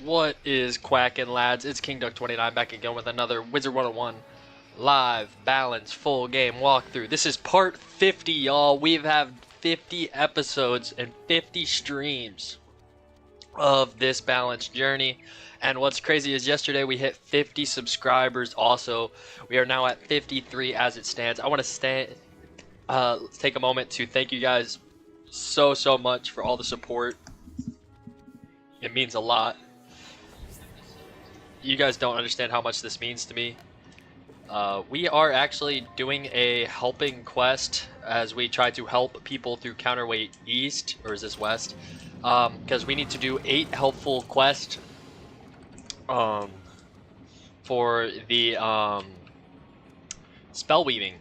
What is quacking, lads? It's King Duck 29 back again with another Wizard101 live balance full game walkthrough. This is part 50, y'all. We've had 50 episodes and 50 streams of this balance journey. And what's crazy is yesterday we hit 50 subscribers also. We are now at 53 as it stands. I want to take a moment to thank you guys so much for all the support. It means a lot. You guys don't understand how much this means to me. We are actually doing a helping quest as we try to help people through Counterweight East, or is this West? Because we need to do 8 helpful quests for the spell weaving.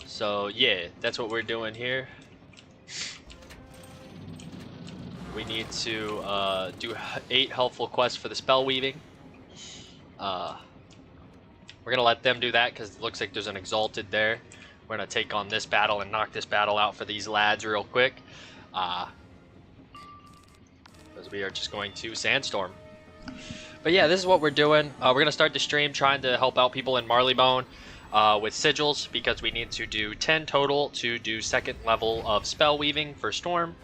So yeah, that's what we're doing here. We need to do 8 helpful quests for the spell weaving. We're gonna let them do that because it looks like there's an exalted there. We're gonna take on this battle and knock this battle out for these lads real quick. Because we are just going to sandstorm. But yeah, this is what we're doing. We're gonna start the stream trying to help out people in Marleybone with sigils, because we need to do 10 total to do 2nd level of spell weaving for Storm.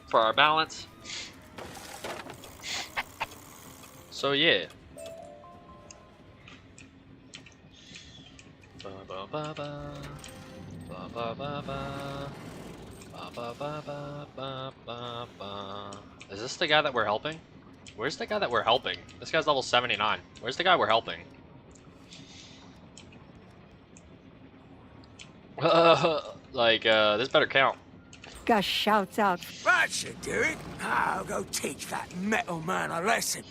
For our balance. So yeah. Is this the guy that we're helping? Where's the guy that we're helping? This guy's level 79. Where's the guy we're helping? This better count. Gus shouts out. That should do it. I'll go teach that metal man a lesson.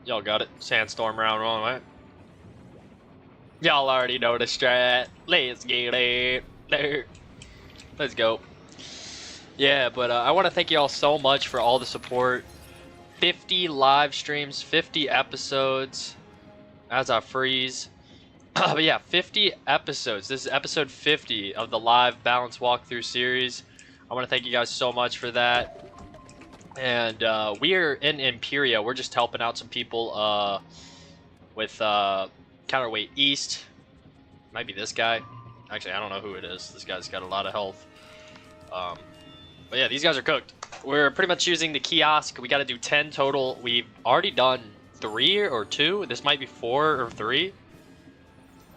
Y'all got it. Sandstorm round 1, right? Y'all already know the strat. Let's get it. There. Let's go. Yeah, but I want to thank y'all so much for all the support. 50 live streams, 50 episodes. As I freeze. But yeah, 50 episodes. This is episode 50 of the live balance walkthrough series. I want to thank you guys so much for that. And we are in Imperia. We're just helping out some people with Counterweight East. Might be this guy. Actually, I don't know who it is. This guy's got a lot of health. But yeah, these guys are cooked. We're pretty much using the kiosk. We got to do 10 total. We've already done 3 or 2. This might be 4 or 3.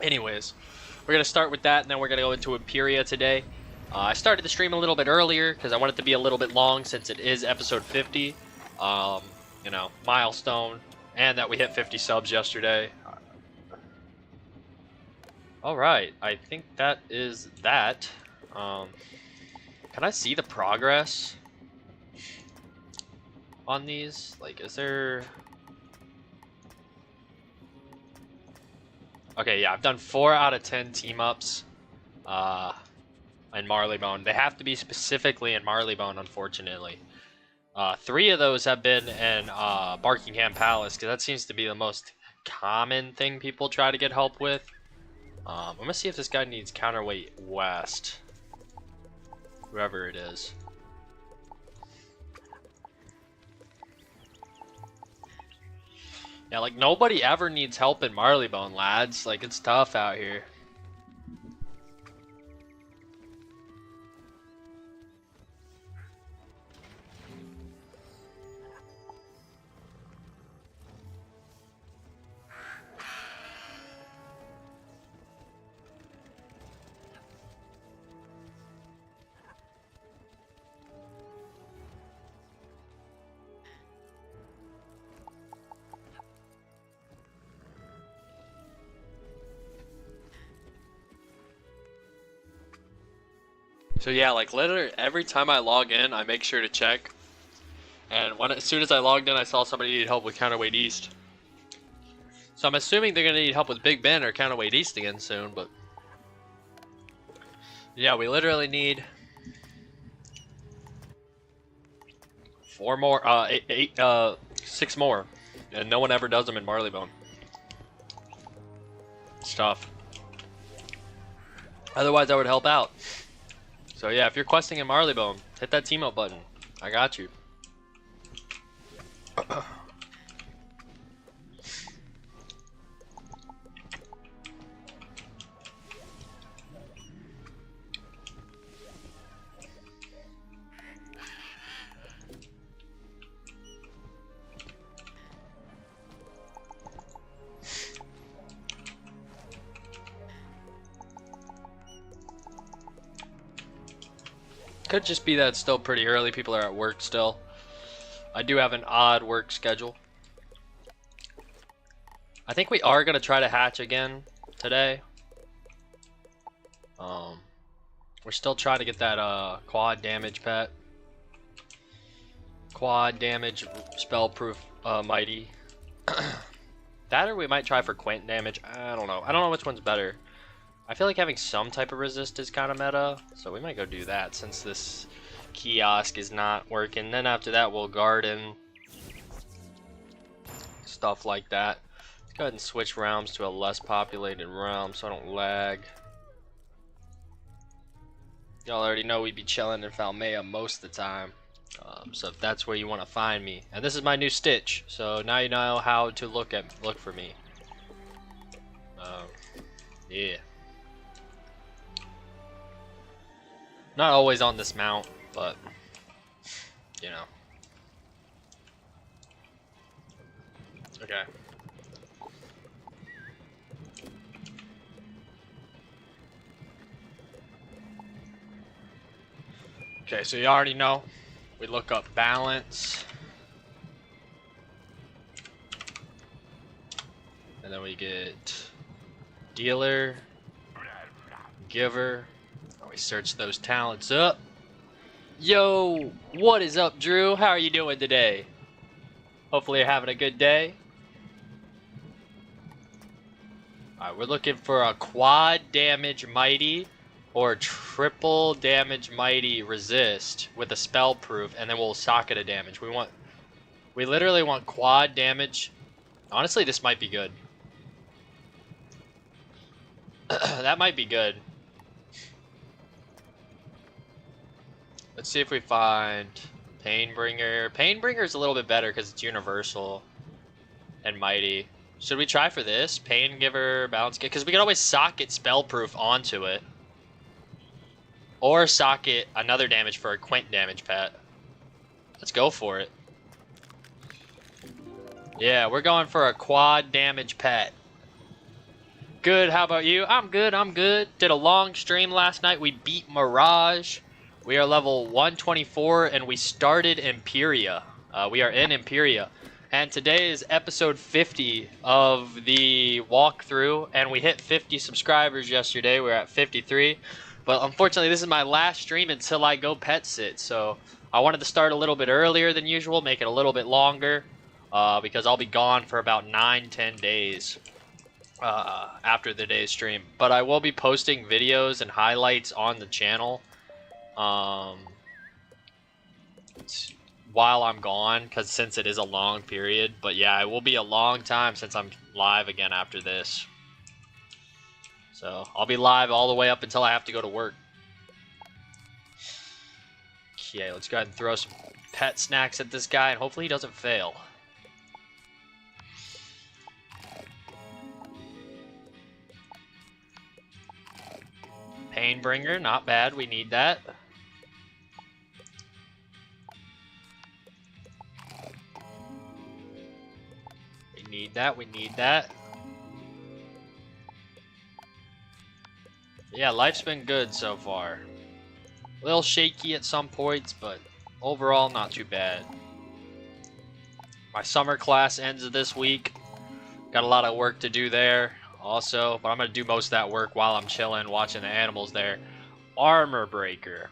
Anyways, we're going to start with that, and then we're going to go into Imperia today. I started the stream a little bit earlier because I want it to be a little bit long since it is episode 50. You know, milestone, and that we hit 50 subs yesterday. Alright, I think that is that. Can I see the progress on these? Like, is there... Okay, yeah, I've done 4 out of 10 team-ups in Marleybone. They have to be specifically in Marleybone, unfortunately. 3 of those have been in Barkingham Palace, because that seems to be the most common thing people try to get help with. I'm going to see if this guy needs Counterweight West. Whoever it is. Yeah, like, nobody ever needs help in Marleybone, lads. Like, it's tough out here. So yeah, like literally every time I log in, I make sure to check. And as soon as I logged in, I saw somebody needed help with Counterweight East. So I'm assuming they're gonna need help with Big Ben or Counterweight East again soon. But yeah, we literally need 4 more, 6 more, and no one ever does them in Marleybone. It's tough. Otherwise, I would help out. So yeah, if you're questing in Marleybone, hit that team up button. I got you. Could just be that it's still pretty early. People are at work still. I do have an odd work schedule. I think we are going to try to hatch again today. We're still trying to get that quad damage pet. Quad damage spell proof mighty. That, or we might try for quint damage. I don't know. I don't know which one's better. I feel like having some type of resist is kind of meta, so we might go do that since this kiosk is not working. Then after that we'll garden. Stuff like that. Let's go ahead and switch realms to a less populated realm so I don't lag. Y'all already know we be chilling in Falmea most of the time. So if that's where you want to find me. And this is my new Stitch, so now you know how to look for me. Yeah. Not always on this mount, but you know. Okay. Okay, so you already know. We look up balance. And then we get dealer, giver. We search those talents up. Yo, what is up, Drew? How are you doing today? Hopefully you're having a good day. Alright, we're looking for a quad damage mighty or triple damage mighty resist with a spell proof, and then we'll socket a damage. We literally want quad damage. Honestly, this might be good. That might be good. Let's see if we find Painbringer. Painbringer is a little bit better because it's universal and mighty. Should we try for this? Pain Giver, Balance Kit? Because we can always socket Spellproof onto it. Or socket another damage for a Quint damage pet. Let's go for it. Yeah, we're going for a quad damage pet. Good, how about you? I'm good, I'm good. Did a long stream last night. We beat Mirage. We are level 124 and we started Imperia. We are in Imperia. And today is episode 50 of the walkthrough. And we hit 50 subscribers yesterday. We're at 53. But unfortunately, this is my last stream until I go pet sit. So I wanted to start a little bit earlier than usual, make it a little bit longer. Because I'll be gone for about 9-10 days after the day's stream. But I will be posting videos and highlights on the channel. While I'm gone, because since it is a long period. But yeah, it will be a long time since I'm live again after this. So I'll be live all the way up until I have to go to work. Okay, let's go ahead and throw some pet snacks at this guy and hopefully he doesn't fail. Painbringer, not bad, we need that. We need that. Yeah, life's been good so far. A little shaky at some points, but overall not too bad. My summer class ends this week. Got a lot of work to do there also, but I'm going to do most of that work while I'm chilling, watching the animals there. Armor Breaker.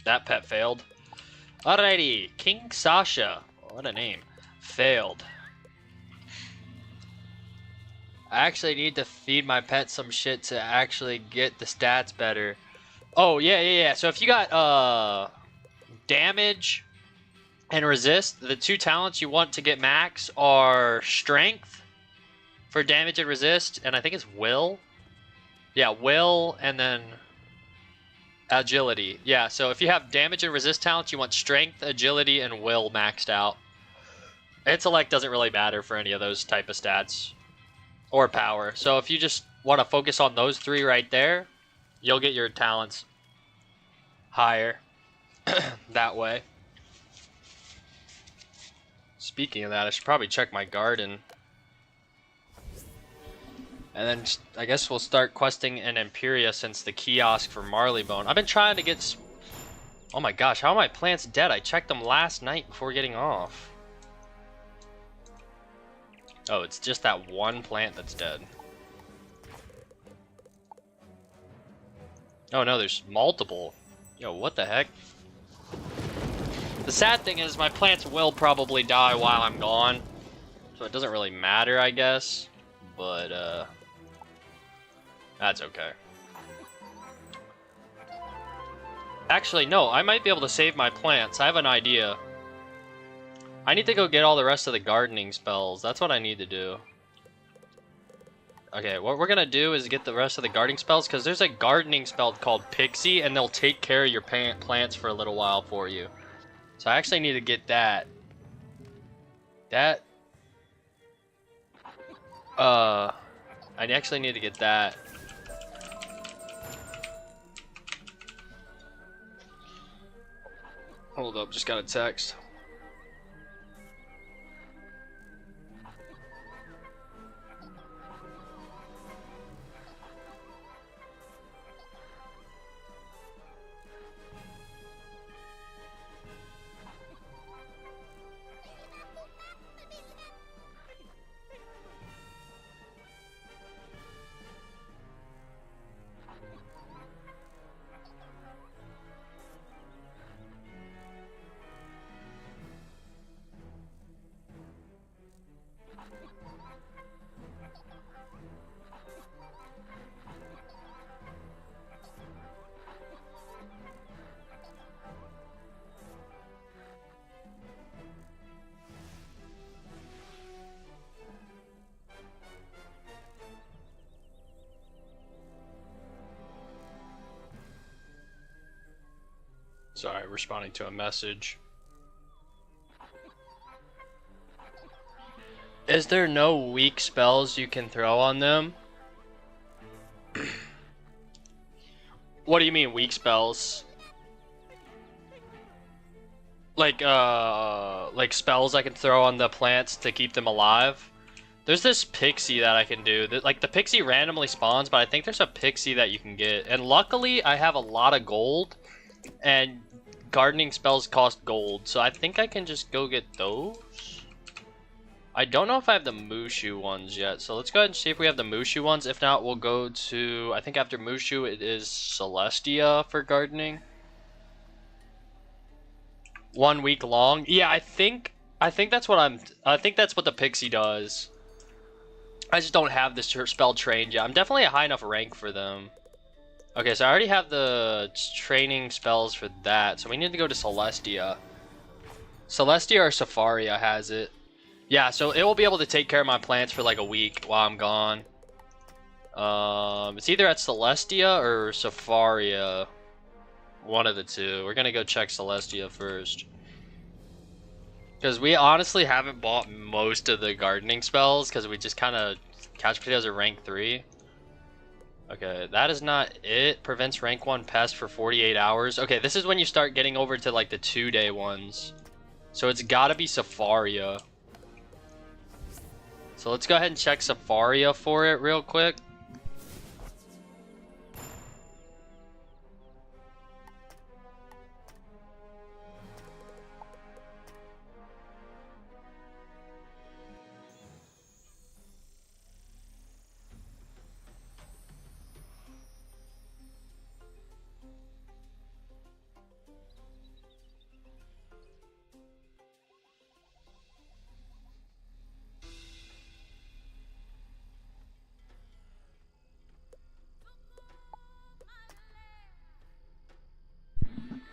That pet failed. Alrighty, King Sasha. What a name. Failed. I actually need to feed my pet some shit to actually get the stats better. Oh, yeah. So if you got damage and resist, the two talents you want to get max are strength for damage and resist, and I think it's will. Yeah, will, and then Agility. Yeah, so if you have damage and resist talents, you want strength, agility, and will maxed out. Intellect doesn't really matter for any of those type of stats. Or power. So if you just want to focus on those 3 right there, you'll get your talents higher that way. Speaking of that, I should probably check my garden. And then I guess we'll start questing in Imperia since the kiosk for Marleybone. I've been trying to get... Oh my gosh, how are my plants dead? I checked them last night before getting off. Oh, it's just that one plant that's dead. Oh no, there's multiple. Yo, what the heck? The sad thing is my plants will probably die while I'm gone. So it doesn't really matter, I guess. But, that's okay. Actually, no, I might be able to save my plants. I have an idea. I need to go get all the rest of the gardening spells. That's what I need to do. Okay, what we're gonna do is get the rest of the gardening spells, because there's a gardening spell called Pixie, and they'll take care of your plants for a little while for you. So I actually need to get that. I actually need to get that. Hold up, just got a text. Sorry, responding to a message. Is there no weak spells you can throw on them? What do you mean weak spells? Like spells I can throw on the plants to keep them alive? There's this pixie that I can do. Like, the pixie randomly spawns, but I think there's a pixie that you can get. And luckily, I have a lot of gold, and gardening spells cost gold, so I think I can just go get those. I don't know if I have the Mushu ones yet, so let's go ahead and see if we have the Mushu ones. If not, we'll go to, I think after Mushu, it is Celestia for gardening. 1 week long. Yeah, I think that's what I think that's what the pixie does. I just don't have this spell trained yet. I'm definitely a high enough rank for them. Okay, so I already have the training spells for that, so we need to go to Celestia. Celestia or Safaria has it. Yeah, so it will be able to take care of my plants for like a week while I'm gone. It's either at Celestia or Safaria. One of the two. We're gonna go check Celestia first. Because we honestly haven't bought most of the gardening spells, because we just kind of... Couch Potatoes are rank 3. Okay, that is not it. Prevents rank 1 pest for 48 hours. Okay, this is when you start getting over to like the 2-day ones. So it's gotta be Safaria. So let's go ahead and check Safaria for it real quick.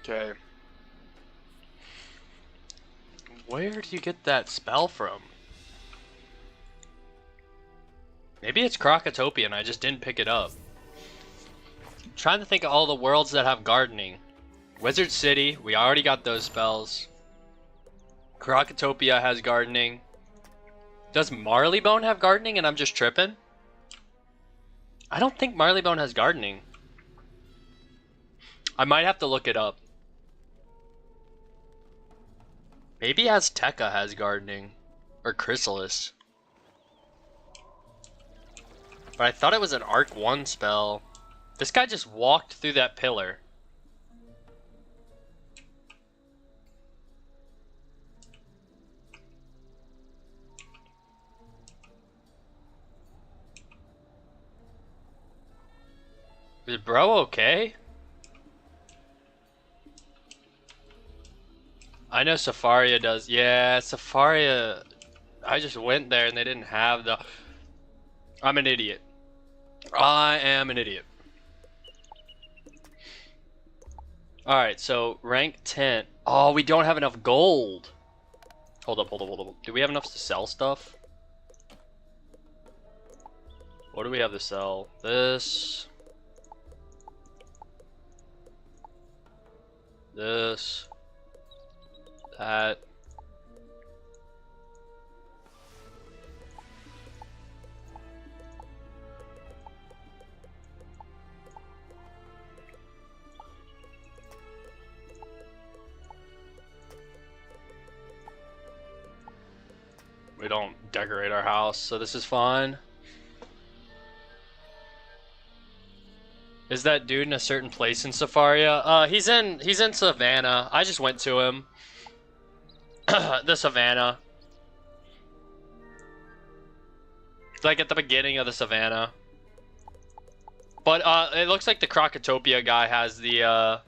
Okay. Where do you get that spell from? Maybe it's Crocotopia and I just didn't pick it up. trying to think of all the worlds that have gardening. Wizard City, we already got those spells. Krokotopia has gardening. Does Marleybone have gardening and I'm just tripping? I don't think Marleybone has gardening. I might have to look it up. Maybe Azteca has gardening. Or Chrysalis. But I thought it was an Arc 1 spell. This guy just walked through that pillar. Is bro okay? I know Safaria does. Yeah, Safaria. I just went there and they didn't have the. I'm an idiot. I am an idiot. Alright, so rank 10. Oh, we don't have enough gold. Hold up. Do we have enough to sell stuff? What do we have to sell? This. This. That. We don't decorate our house, so this is fine. Is that dude in a certain place in Safaria? He's in Savannah. I just went to him. The Savannah. It's like at the beginning of the Savannah. But it looks like the Krokotopia guy has the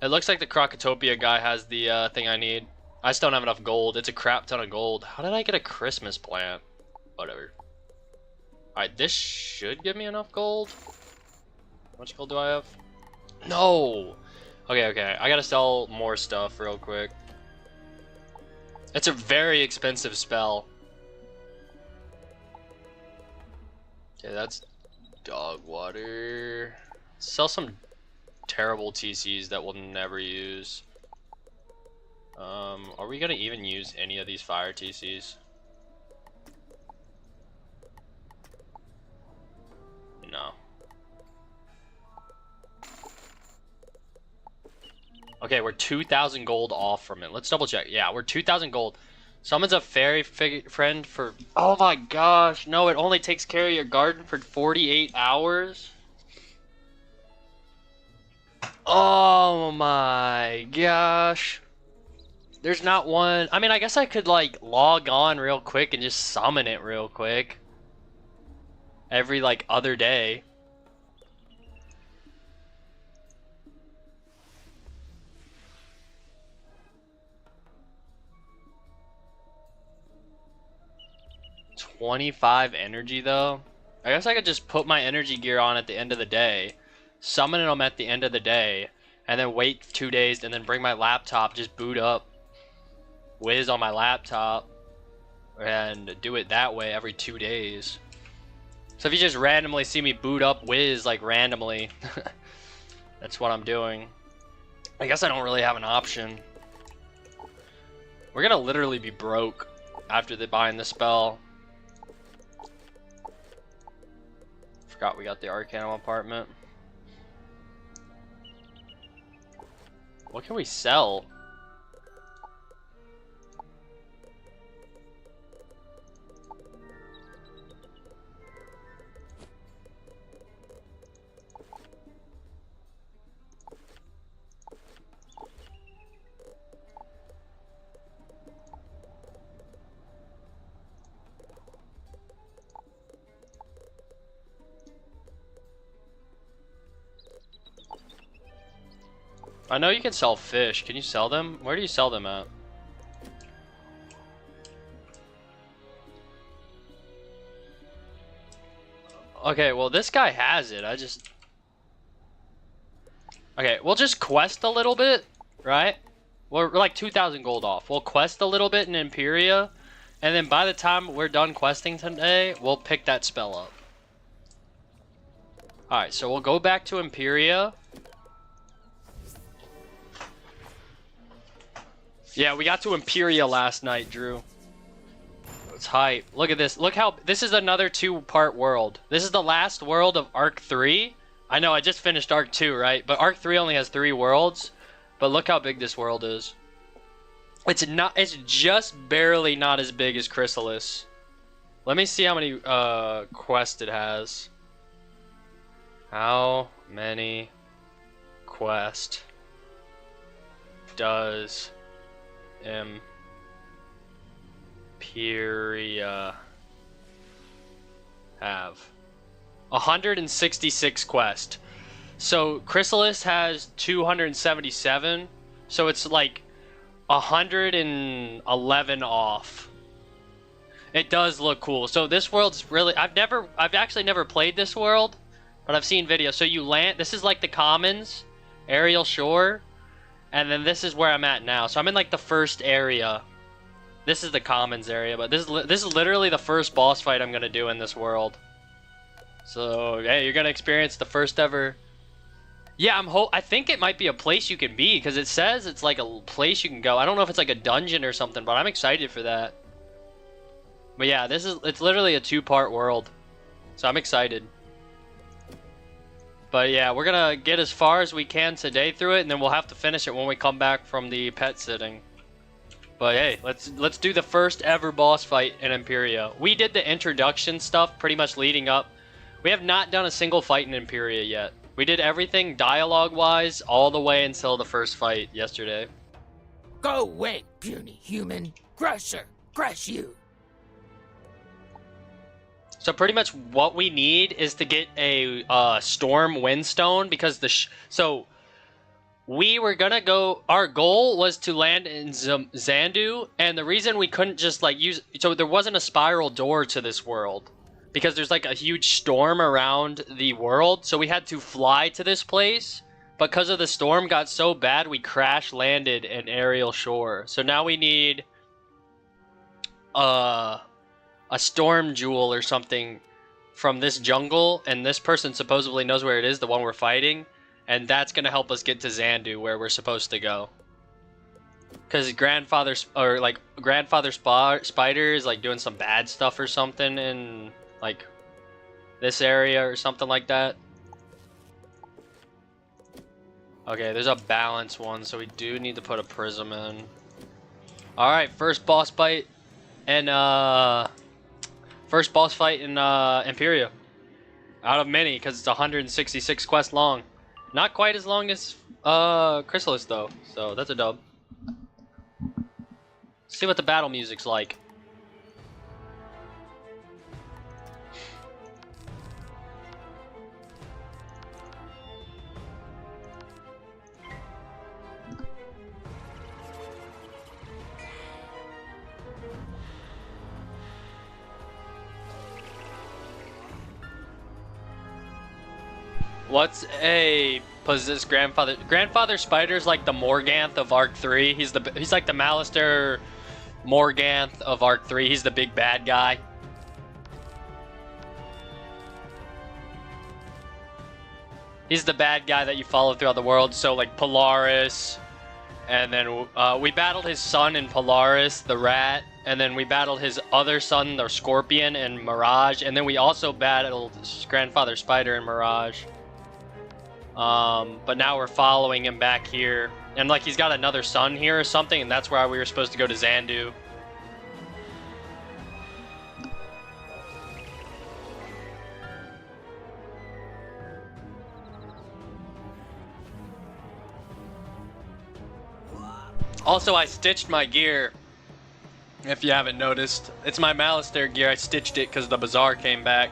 it looks like the Krokotopia guy has the thing I need. I just don't have enough gold. It's a crap ton of gold. How did I get a Christmas plant? Whatever. Alright, this should give me enough gold. How much gold do I have? No! Okay. I gotta sell more stuff real quick. It's a very expensive spell. Okay, that's dog water. Sell some terrible TCs that we'll never use. Are we gonna even use any of these fire TCs? No. Okay, we're 2,000 gold off from it. Let's double check. Yeah, we're 2,000 gold. Summons a fairy friend for... Oh my gosh, no, it only takes care of your garden for 48 hours? Oh my gosh. There's not one... I mean, I guess I could, like, log on real quick and just summon it real quick. Every, like, other day. $25 energy, though? I guess I could just put my energy gear on at the end of the day. Summon them at the end of the day. And then wait 2 days and then bring my laptop, just boot up Wiz on my laptop and do it that way every 2 days. So if you just randomly see me boot up Wiz like randomly, that's what I'm doing. I guess I don't really have an option. We're gonna literally be broke after buying the spell. Forgot we got the Arcanum apartment. What can we sell? I know you can sell fish. Can you sell them? Where do you sell them at? Okay, well this guy has it. Okay, we'll just quest a little bit, right? We're like 2,000 gold off. We'll quest a little bit in Imperia, and then by the time we're done questing today, we'll pick that spell up. Alright, so we'll go back to Imperia. Yeah, we got to Imperia last night, Drew. It's hype. Look at this. Look how... This is another 2-part world. This is the last world of Arc 3. I know, I just finished Arc 2, right? But Arc 3 only has 3 worlds. But look how big this world is. It's not... It's just barely not as big as Chrysalis. Let me see how many quests it has. How many quests does Imperia have? 166 quests. So Chrysalis has 277. So it's like 111 off. It does look cool. So this world's really... I've actually never played this world, but I've seen videos. So you land... This is like the Commons, Aerial Shore, and then this is where I'm at now. So I'm in like the first area. This is the Commons area, but this is literally the first boss fight I'm gonna do in this world. So hey, you're gonna experience the first ever... Yeah, I think it might be a place you can be, because it says it's like a place you can go. I don't know if it's like a dungeon or something, but I'm excited for that. But yeah, it's literally a 2-part world. So I'm excited. But yeah, we're gonna get as far as we can today through it, and then we'll have to finish it when we come back from the pet sitting. But hey, let's do the first ever boss fight in Imperia. We did the introduction stuff pretty much leading up. We have not done a single fight in Imperia yet. We did everything dialogue-wise all the way until the first fight yesterday. Go away, puny human. Crusher, crush you. So pretty much what we need is to get a Storm Windstone, because so we were gonna go... Our goal was to land in Xandu, and the reason we couldn't just like use... So there wasn't a spiral door to this world, because there's like a huge storm around the world, so we had to fly to this place. Because of the storm got so bad, we crash landed in Aerial Shore. So now we need a storm jewel or something from this jungle, and this person supposedly knows where it is, the one we're fighting, and that's gonna help us get to Xandu, where we're supposed to go. Because Grandfather Spider is like doing some bad stuff or something in like this area or something like that. Okay, there's a balance one, so we do need to put a prism in. Alright, first boss fight in Imperia. Out of many, because it's 166 quests long. Not quite as long as Chrysalis though, so that's a dub. See what the battle music's like. What's a possessed grandfather? Grandfather Spider's like the Morganth of Arc 3. He's like the Malister Morganth of Arc 3. He's the big bad guy. He's the bad guy that you follow throughout the world. So like Polaris, and then we battled his son in Polaris, the rat, and then we battled his other son, the Scorpion, in Mirage, and then we also battled Grandfather Spider in Mirage. But now we're following him back here, and like he's got another son here or something, and that's why we were supposed to go to Xandu. Also, I stitched my gear, if you haven't noticed. It's my Malister gear. I stitched it because the bazaar came back.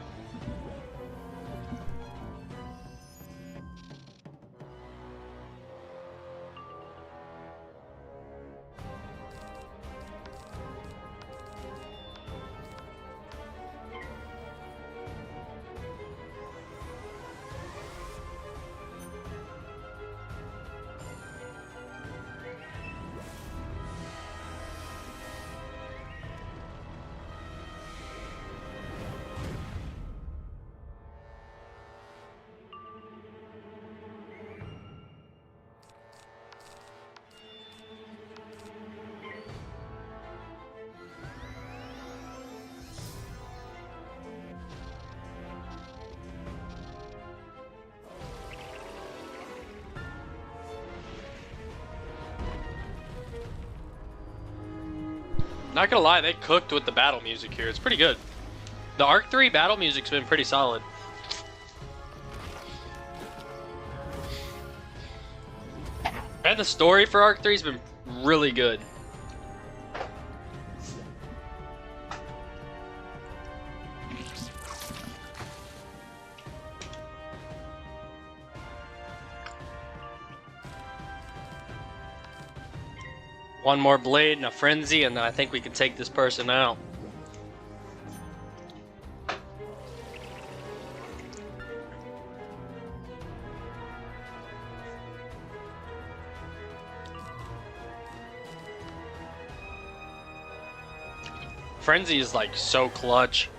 Not gonna lie, they cooked with the battle music here. It's pretty good. The Arc 3 battle music's been pretty solid. And the story for Arc 3's been really good. One more blade and a frenzy, and I think we can take this person out. Frenzy is like so clutch.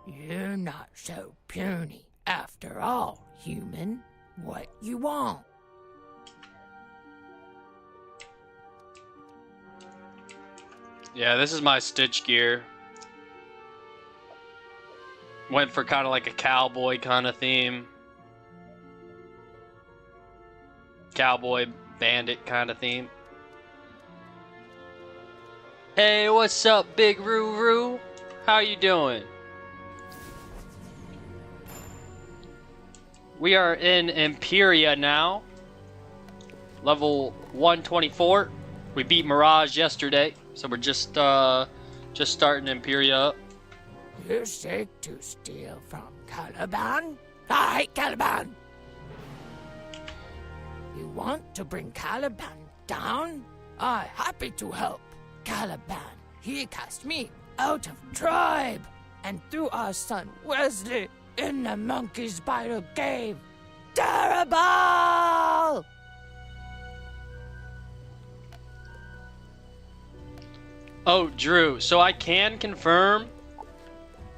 You're not so puny after all, human. What you want? Yeah, this is my Stitch gear. Went for kind of like a cowboy kind of theme. Cowboy bandit kind of theme. Hey, what's up, Big Roo? How you doing? We are in Imperia now. Level 124. We beat Mirage yesterday, so we're just starting Imperia up. You seek to steal from Caliban? I hate Caliban! You want to bring Caliban down? I'm happy to help. Caliban, he cast me out of tribe and threw our son Wesley in the monkey spider cave. Terrible! Oh, Drew, so I can confirm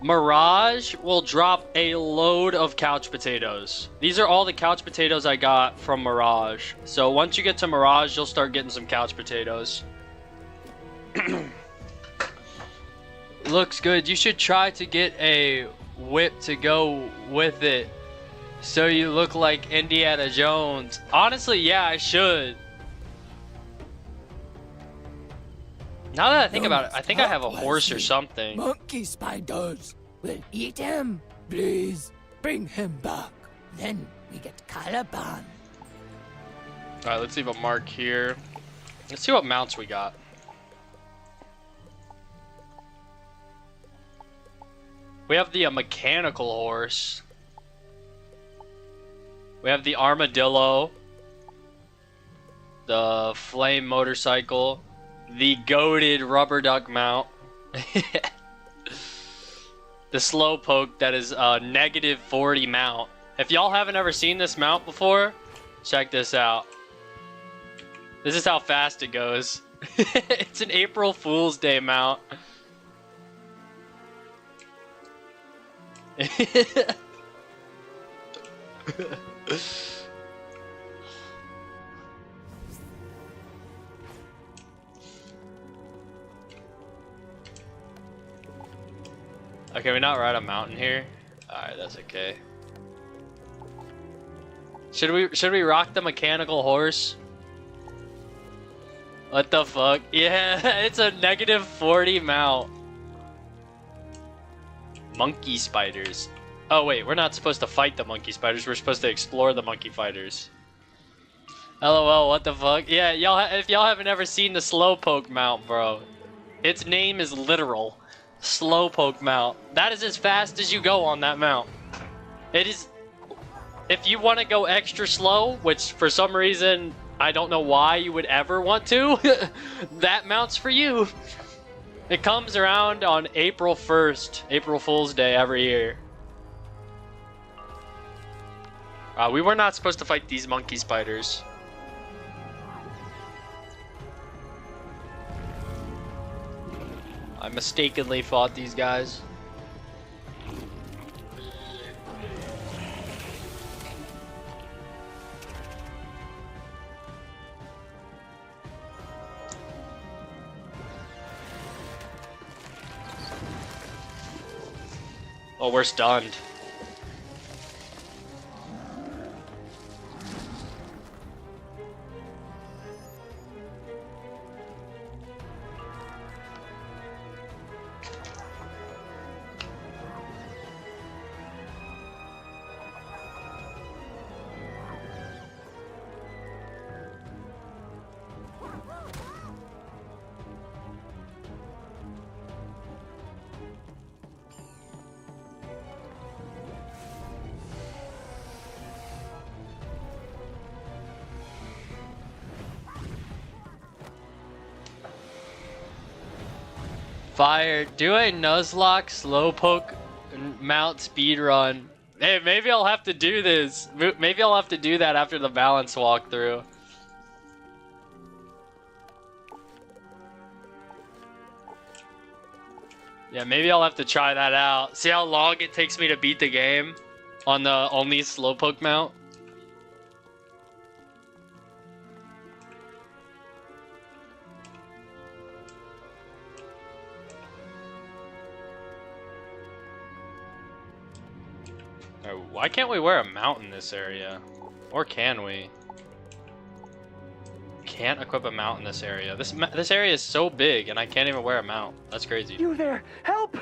Mirage will drop a load of couch potatoes. These are all the couch potatoes I got from Mirage. So once you get to Mirage, you'll start getting some couch potatoes. Looks good. You should try to get a whip to go with it so you look like Indiana Jones. Honestly, yeah, I should. Now that I think about it, I think I have a horse or something. Monkey spiders will eat him. Please bring him back. Then we get Caliban. Alright, let's leave a mark here. Let's see what mounts we got. We have the mechanical horse. We have the armadillo. The flame motorcycle. The goated rubber duck mount. The slowpoke that is a negative 40 mount. If y'all haven't ever seen this mount before, check this out. This is how fast it goes. It's an April Fool's Day mount. Okay, we not ride a mountain here. Alright, that's okay. Should we rock the mechanical horse? What the fuck? Yeah, it's a negative 40 mount. Monkey spiders. Oh wait, we're not supposed to fight the monkey spiders. We're supposed to explore the monkey fighters. LOL, what the fuck? Yeah, y'all. If y'all haven't ever seen the slowpoke mount, bro, its name is literal. Slowpoke mount. That is as fast as you go on that mount. It is. If you want to go extra slow, which for some reason I don't know why you would ever want to. That mount's for you. It comes around on April 1st, April Fool's Day every year. We were not supposed to fight these monkey spiders. I mistakenly fought these guys. Oh, we're stunned. Fire, do a Nuzlocke slowpoke mount speed run. Hey, maybe I'll have to do this. Maybe I'll have to do that after the balance walkthrough. Yeah, maybe I'll have to try that out. See how long it takes me to beat the game on the only slowpoke mount. Why can't we wear a mount in this area? Or can we? Can't equip a mount in this area. This area is so big and I can't even wear a mount. That's crazy. You there! Help!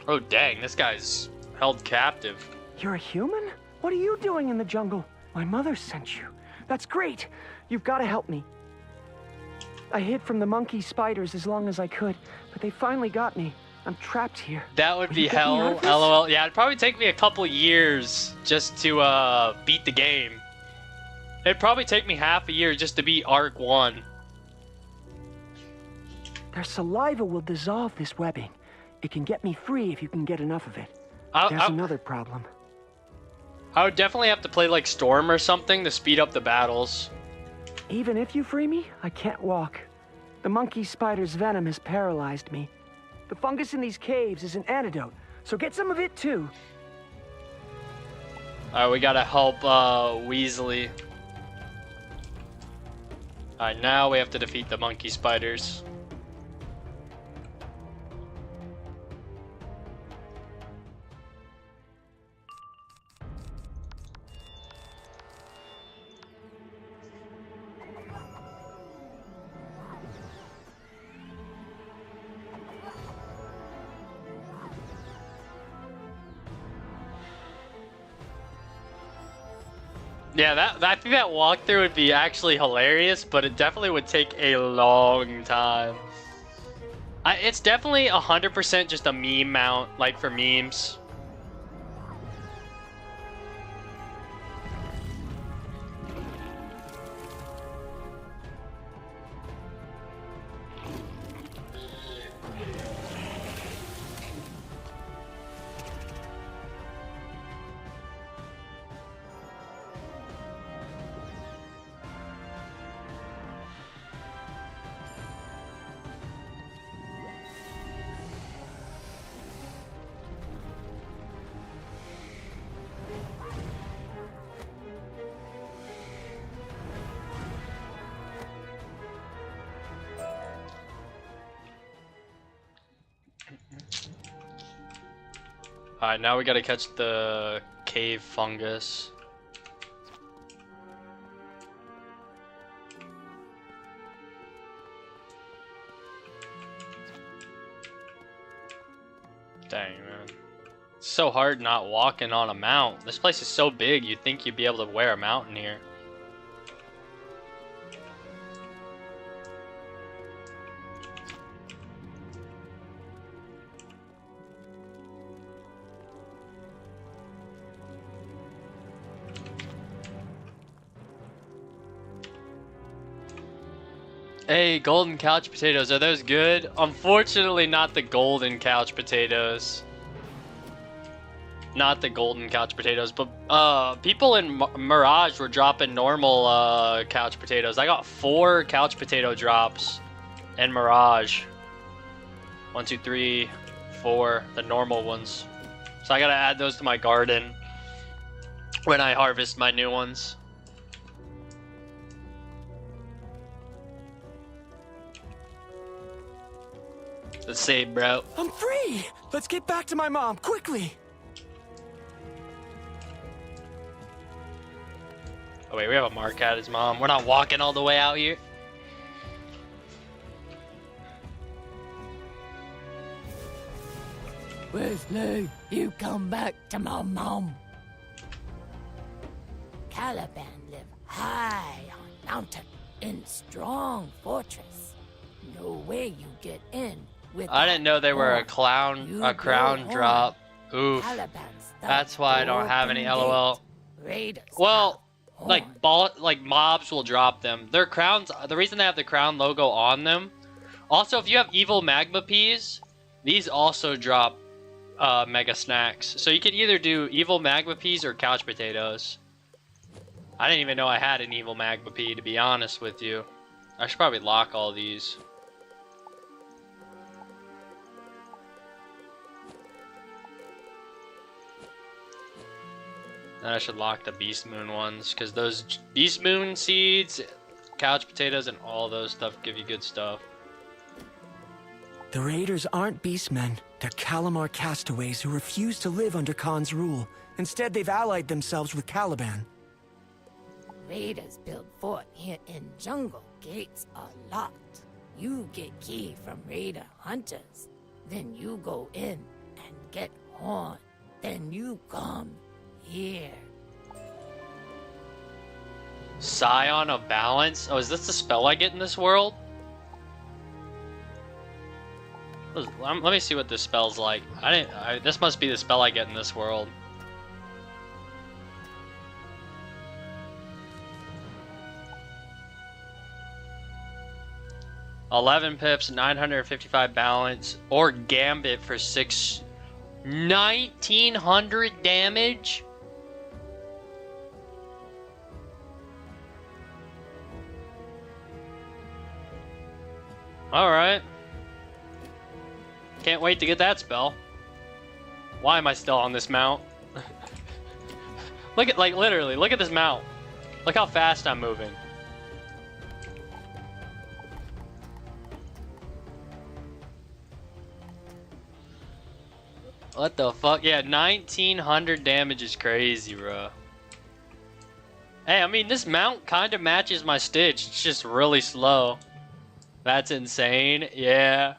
Oh dang, this guy's held captive. You're a human? What are you doing in the jungle? My mother sent you. That's great! You've got to help me. I hid from the monkey spiders as long as I could, but they finally got me. I'm trapped here. That would be hell, lol. Yeah, it'd probably take me a couple years just to beat the game. It'd probably take me half a year just to beat Arc 1. Their saliva will dissolve this webbing. It can get me free if you can get enough of it. There's another problem. I would definitely have to play like Storm or something to speed up the battles. Even if you free me, I can't walk. The monkey spider's venom has paralyzed me. The fungus in these caves is an antidote, so get some of it too. Alright, we gotta help Weasley. Alright, now we have to defeat the monkey spiders. Yeah, I think that walkthrough would be actually hilarious, but it definitely would take a long time. It's definitely 100% just a meme mount, like for memes. Alright, now we gotta catch the cave fungus. Dang, man. It's so hard not walking on a mount. This place is so big, you'd think you'd be able to wear a mount in here. Hey, golden couch potatoes, are those good? Unfortunately, not the golden couch potatoes. Not the golden couch potatoes, but people in Mirage were dropping normal couch potatoes. I got 4 couch potato drops in Mirage. 1, 2, 3, 4, the normal ones. So I gotta add those to my garden when I harvest my new ones. Let's save, bro. I'm free! Let's get back to my mom, quickly! Oh wait, we have a mark at his mom. We're not walking all the way out here. Wesley, you come back to my mom. Caliban live high on mountain in strong fortress. No way you get in with. I didn't know they were a crown drop. Oof. Caliban's That's why I don't have any LOL. Raiders Well, have like mobs will drop them. Their crowns. The reason they have the crown logo on them. Also, if you have evil magma peas, these also drop mega snacks. So you could either do evil magma peas or couch potatoes. I didn't even know I had an evil magma pea, to be honest with you. I should probably lock all these. Then I should lock the beast moon ones, because those beast moon seeds, couch potatoes, and all those stuff give you good stuff. The Raiders aren't beastmen. They're Calamar castaways who refuse to live under Khan's rule. Instead, they've allied themselves with Caliban. Raiders build fort here in jungle gates a lot. You get key from raider hunters. Then you go in and get horn. Then you come here. Scion of Balance? Oh, is this the spell I get in this world? Let me see what this spell's like. This must be the spell I get in this world. $11 pips, 955 balance, or Gambit for 1900 damage? Alright. Can't wait to get that spell. Why am I still on this mount? Look at, like, literally, look at this mount. Look how fast I'm moving. What the fuck? Yeah, 1900 damage is crazy, bro. Hey, I mean, this mount kind of matches my Stitch. It's just really slow. That's insane. Yeah.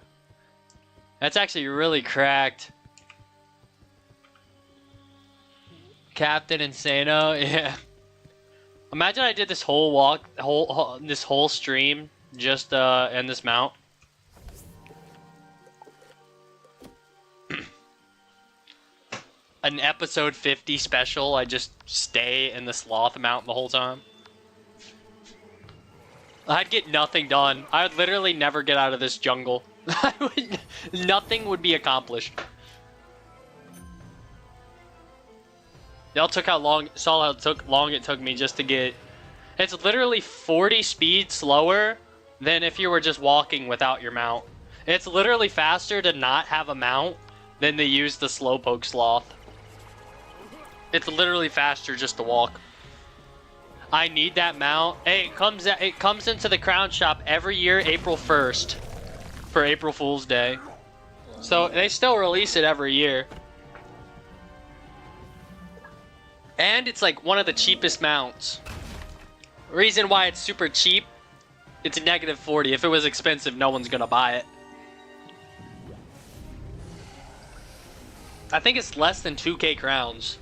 That's actually really cracked. Captain Insano, yeah. Imagine I did this whole this whole stream just in this mount. An episode 50 special, I just stay in the sloth mount the whole time. I'd get nothing done. I would literally never get out of this jungle. Nothing would be accomplished. Y'all saw how long it took me just to get. It's literally 40 speed slower than if you were just walking without your mount. It's literally faster to not have a mount than to use the slowpoke sloth. It's literally faster just to walk. I need that mount. Hey, it comes into the crown shop every year, April 1st, for April Fool's Day. So they still release it every year. And it's like one of the cheapest mounts. Reason why it's super cheap, it's -40. If it was expensive, no one's gonna buy it. I think it's less than 2k crowns.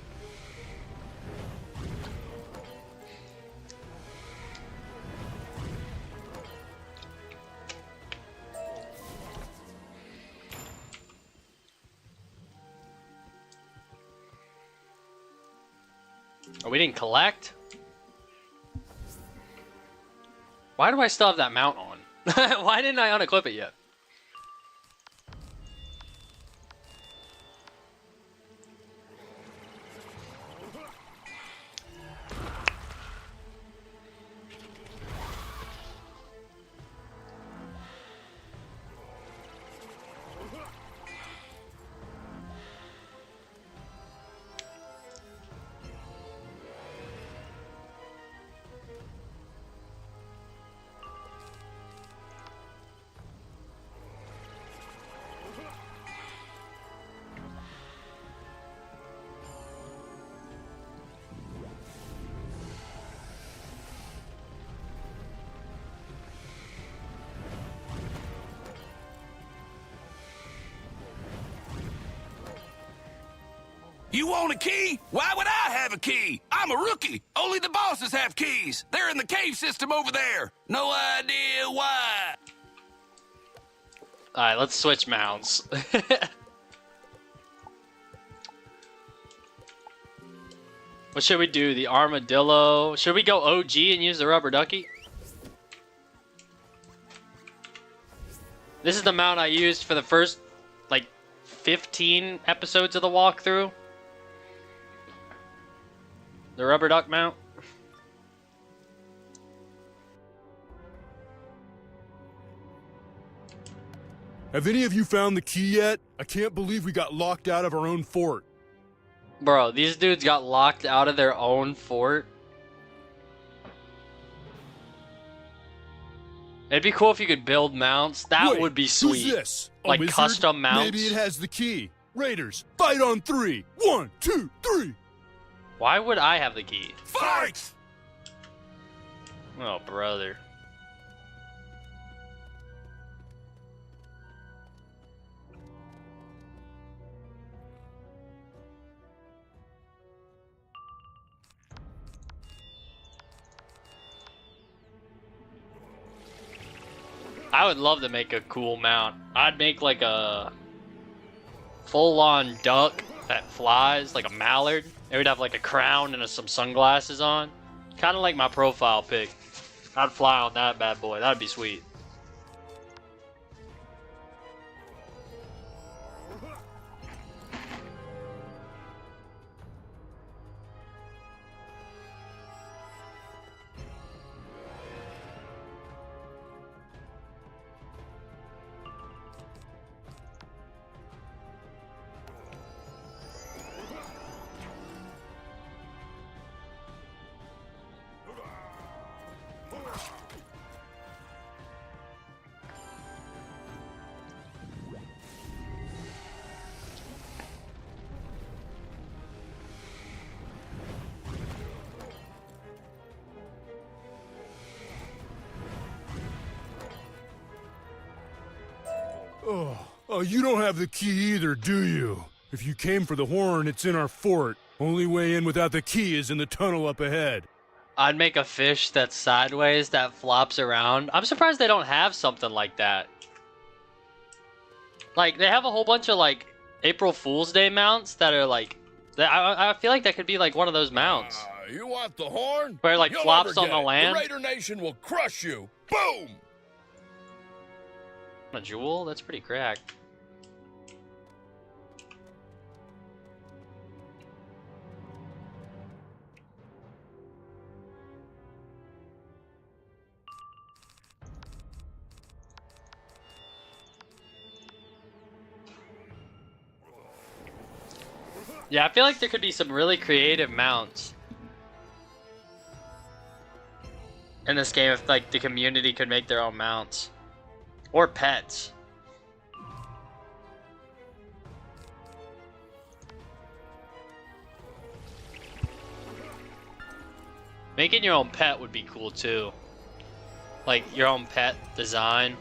Oh, we didn't collect? Why do I still have that mount on? Why didn't I unequip it yet? You want a key? Why would I have a key? I'm a rookie. Only the bosses have keys. They're in the cave system over there. No idea why. Alright, let's switch mounts. What should we do? The armadillo? Should we go OG and use the rubber ducky? This is the mount I used for the first, like, 15 episodes of the walkthrough. The rubber duck mount. Have any of you found the key yet? I can't believe we got locked out of our own fort. Bro, these dudes got locked out of their own fort. It'd be cool if you could build mounts. That Wait, would be sweet. Who's this? A Like wizard? custom mounts. Maybe it has the key. Raiders, fight on 3. 1, 2, 3. Why would I have the key? Fight! Oh, brother. I would love to make a cool mount. I'd make like a full-on duck that flies, like a mallard. It would have like a crown and some sunglasses on. Kind of like my profile pic. I'd fly on that bad boy. That'd be sweet. Oh, you don't have the key either, do you? If you came for the horn, it's in our fort. Only way in without the key is in the tunnel up ahead. I'd make a fish that's sideways that flops around. I'm surprised they don't have something like that. Like, they have a whole bunch of, like, April Fool's Day mounts that are, like... I feel like that could be, like, one of those mounts. You want the horn? Where it, like, You'll flops never on get the it. land? The Raider Nation will crush you. Boom! A jewel? That's pretty cracked. Yeah, I feel like there could be some really creative mounts in this game if, like, the community could make their own mounts. Or pets. Making your own pet would be cool too. Like your own pet design.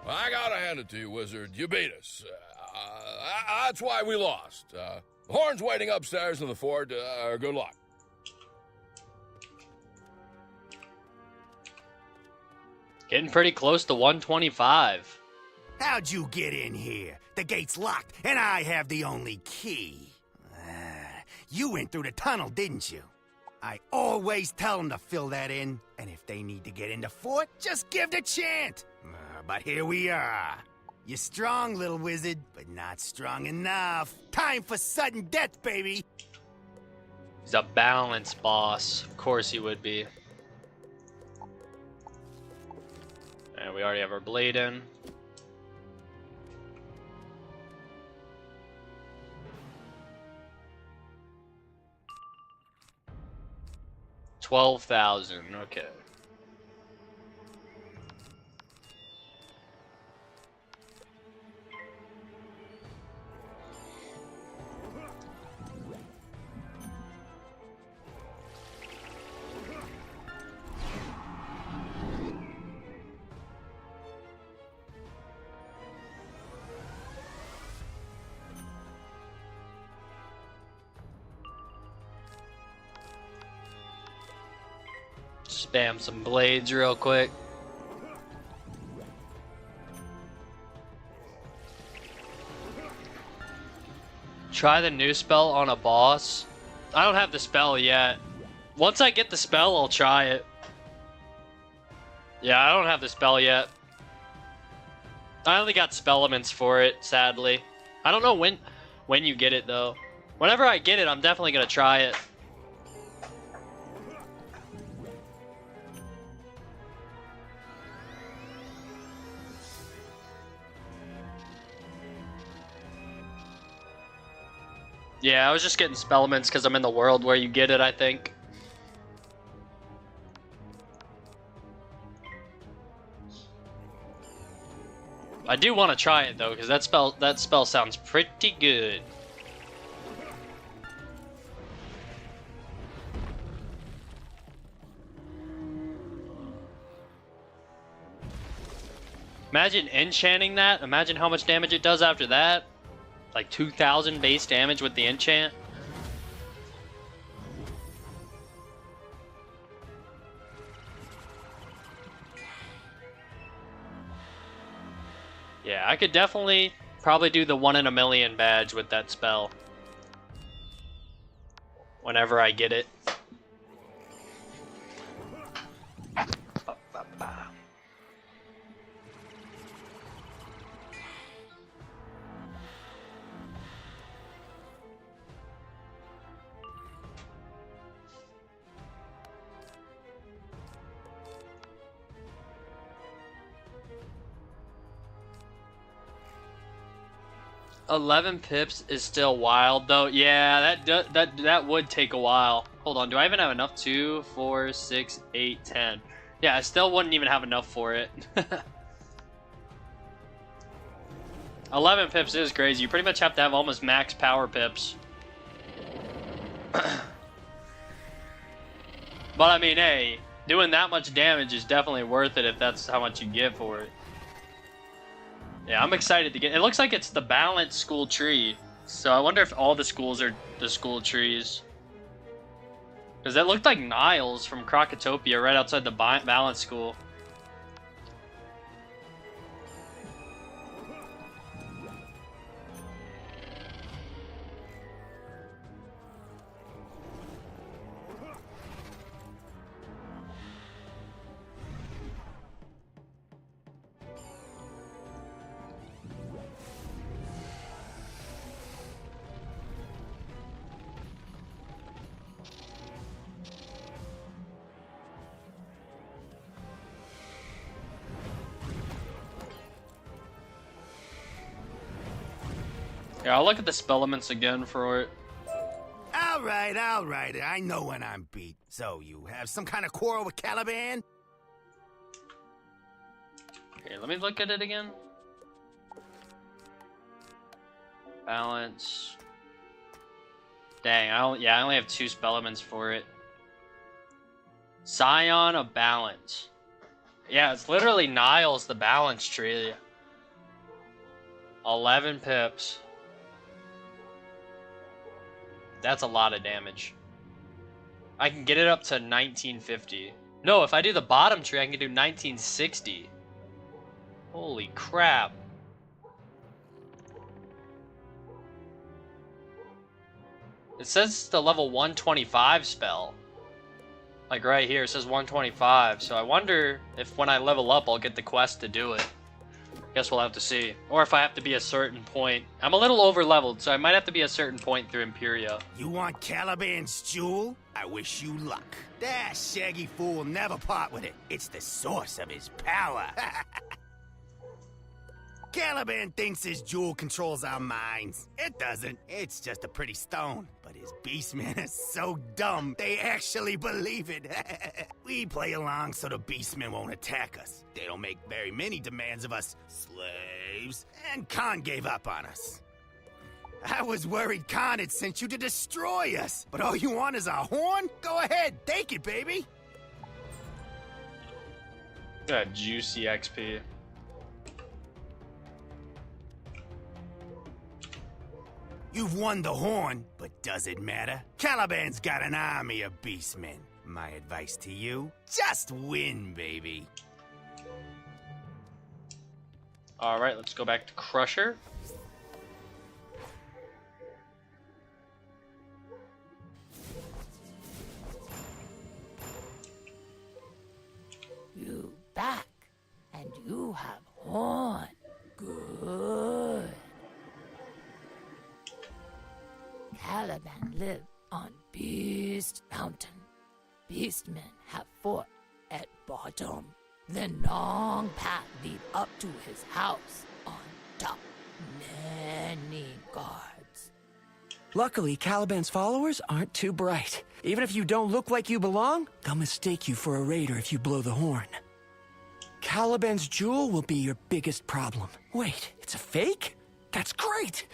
I gotta hand it to you, Wizard. You beat us. That's why we lost. The horn's waiting upstairs in the fort. Good luck. Getting pretty close to 125. How'd you get in here? The gate's locked, and I have the only key. You went through the tunnel, didn't you? I always tell them to fill that in, and if they need to get in the fort, just give the chant. But here we are. You're strong, little wizard, but not strong enough. Time for sudden death, baby! He's a balance boss. Of course he would be. And we already have our blade in. $12,000. Okay. Spam some blades real quick. Try the new spell on a boss. I don't have the spell yet. Once I get the spell, I'll try it. Yeah, I don't have the spell yet. I only got spell elements for it, sadly. I don't know when you get it though. Whenever I get it, I'm definitely gonna try it. Yeah, I was just getting spellements because I'm in the world where you get it, I think. I do want to try it though, because that spell sounds pretty good. Imagine enchanting that. Imagine how much damage it does after that. Like 2,000 base damage with the enchant. Yeah, I could definitely probably do the 1 in a million badge with that spell. Whenever I get it. 11 pips is still wild though. Yeah, that would take a while. Hold on, do I even have enough? 2, 4, 6, 8, 10. Yeah, I still wouldn't even have enough for it. 11 pips is crazy. You pretty much have to have almost max power pips. But I mean, hey, doing that much damage is definitely worth it if that's how much you get for it. Yeah, I'm excited to get... It looks like it's the balanced school tree. So I wonder if all the schools are the school trees. Because it looked like Niles from Crocotopia right outside the balance school. Yeah, I'll look at the spellements again for it. All right. I know when I'm beat. So you have some kind of quarrel with Caliban? Okay, let me look at it again. Balance. Dang, I only have 2 spellements for it. Scion of Balance. Yeah, it's literally Niles, the balance tree. 11 pips. That's a lot of damage. I can get it up to 1950. No, if I do the bottom tree, I can do 1960. Holy crap. It says the level 125 spell. Like right here, it says 125. So I wonder if when I level up, I'll get the quest to do it. Guess we'll have to see. Or if I have to be a certain point. I'm a little over leveled, so I might have to be a certain point through Imperia. You want Caliban's jewel? I wish you luck. That shaggy fool will never part with it. It's the source of his power. Caliban thinks his jewel controls our minds. It doesn't. It's just a pretty stone. But his beastmen are so dumb, they actually believe it. We play along so the beastmen won't attack us. They don't make very many demands of us slaves. And Khan gave up on us. I was worried Khan had sent you to destroy us. But all you want is a horn? Go ahead, take it, baby. Got juicy XP. You've won the horn, but does it matter? Caliban's got an army of beastmen. My advice to you, just win, baby. Alright, let's go back to Crusher. You back, and you have horn. Good. Caliban lived on Beast Mountain. Beastmen have fought at bottom. Then long path lead up to his house on top. Many guards. Luckily, Caliban's followers aren't too bright. Even if you don't look like you belong, they'll mistake you for a raider if you blow the horn. Caliban's jewel will be your biggest problem. Wait, it's a fake? That's great!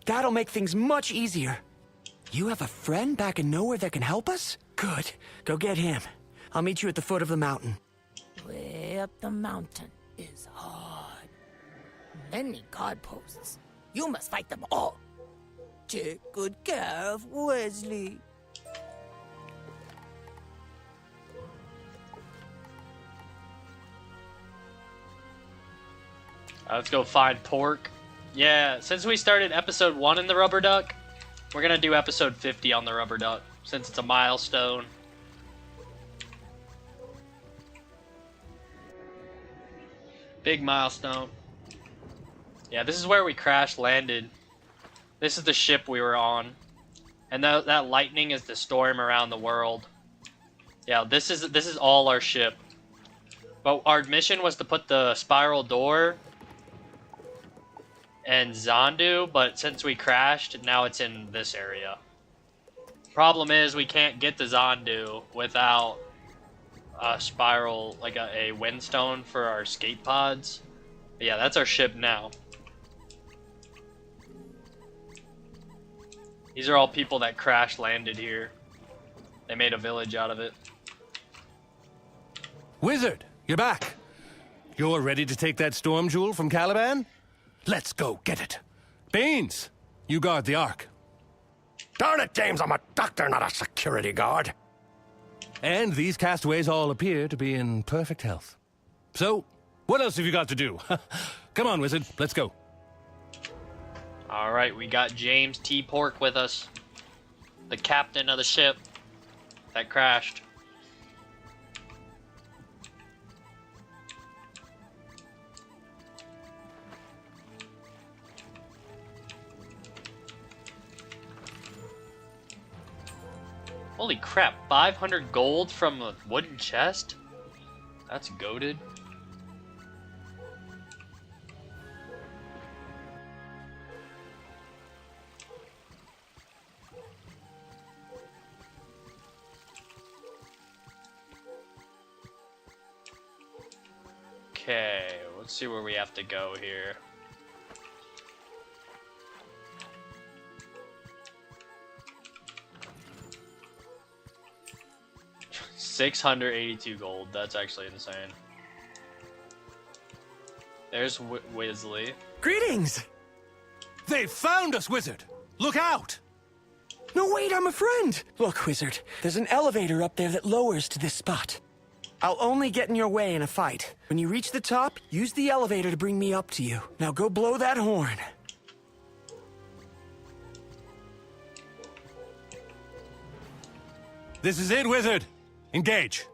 That'll make things much easier. You have a friend back in nowhere that can help us? Good. Go get him. I'll meet you at the foot of the mountain. Way up the mountain is hard. Many guard posts. You must fight them all. Take good care of Wesley. Let's go find Pork. Yeah, since we started episode 1 in the Rubber Duck, we're gonna do episode 50 on the Rubber Duck, since it's a milestone. Big milestone. Yeah, this is where we crash landed. This is the ship we were on. And that lightning is the storm around the world. Yeah, this is all our ship. But our mission was to put the spiral door and Zandu, but since we crashed, now it's in this area. Problem is, we can't get to Zandu without a spiral, like a windstone for our escape pods. But yeah, that's our ship now. These are all people that crash landed here. They made a village out of it. Wizard, you're back. You're ready to take that storm jewel from Caliban? Let's go get it. Beans, you guard the Ark. Darn it, James, I'm a doctor, not a security guard. And these castaways all appear to be in perfect health. So, what else have you got to do? Come on, Wizard, let's go. Alright, we got James T. Pork with us. The captain of the ship that crashed. Holy crap, 500 gold from a wooden chest? That's goated. Okay, let's see where we have to go here. $682 gold. That's actually insane. There's Wesley. Greetings! They found us, Wizard! Look out! No, wait, I'm a friend! Look, Wizard, there's an elevator up there that lowers to this spot. I'll only get in your way in a fight. When you reach the top, use the elevator to bring me up to you. Now go blow that horn. This is it, Wizard. Engage.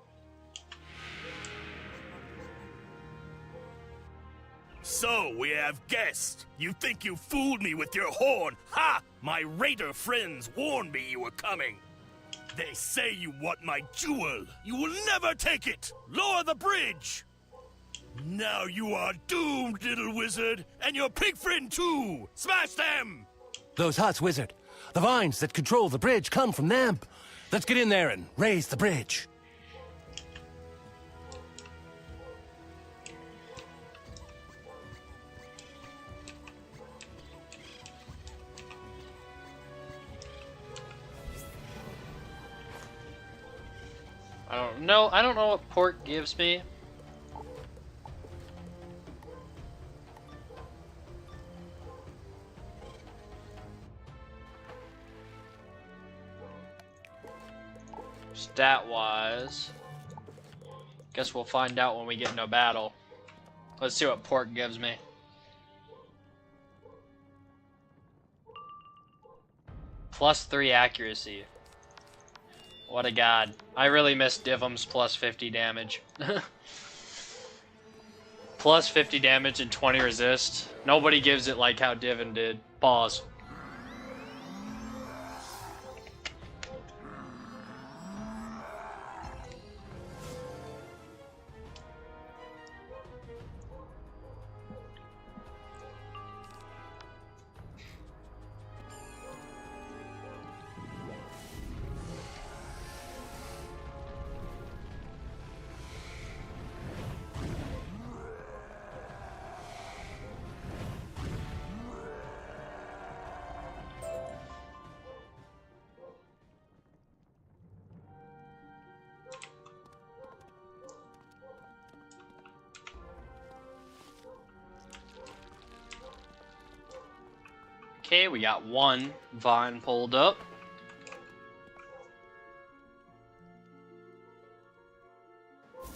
So, we have guests. You think you fooled me with your horn? Ha! My raider friends warned me you were coming. They say you want my jewel. You will never take it. Lower the bridge. Now you are doomed, little wizard. And your pig friend, too. Smash them! Those huts, Wizard. The vines that control the bridge come from them. Let's get in there and raise the bridge. I don't know what pork gives me. Stat-wise. Guess we'll find out when we get into a battle. Let's see what pork gives me. +3 accuracy. What a god. I really miss Divum's +50 damage. +50 damage and 20 resist. Nobody gives it like how Divin did. Pause. Okay, we got one vine pulled up.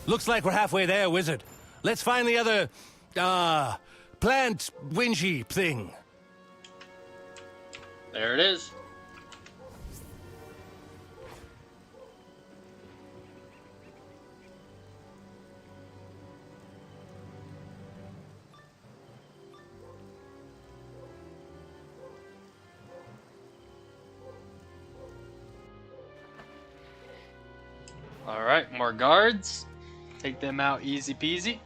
Looks like we're halfway there, Wizard. Let's find the other, plant wingy thing. There it is. Alright, more guards. Take them out easy peasy.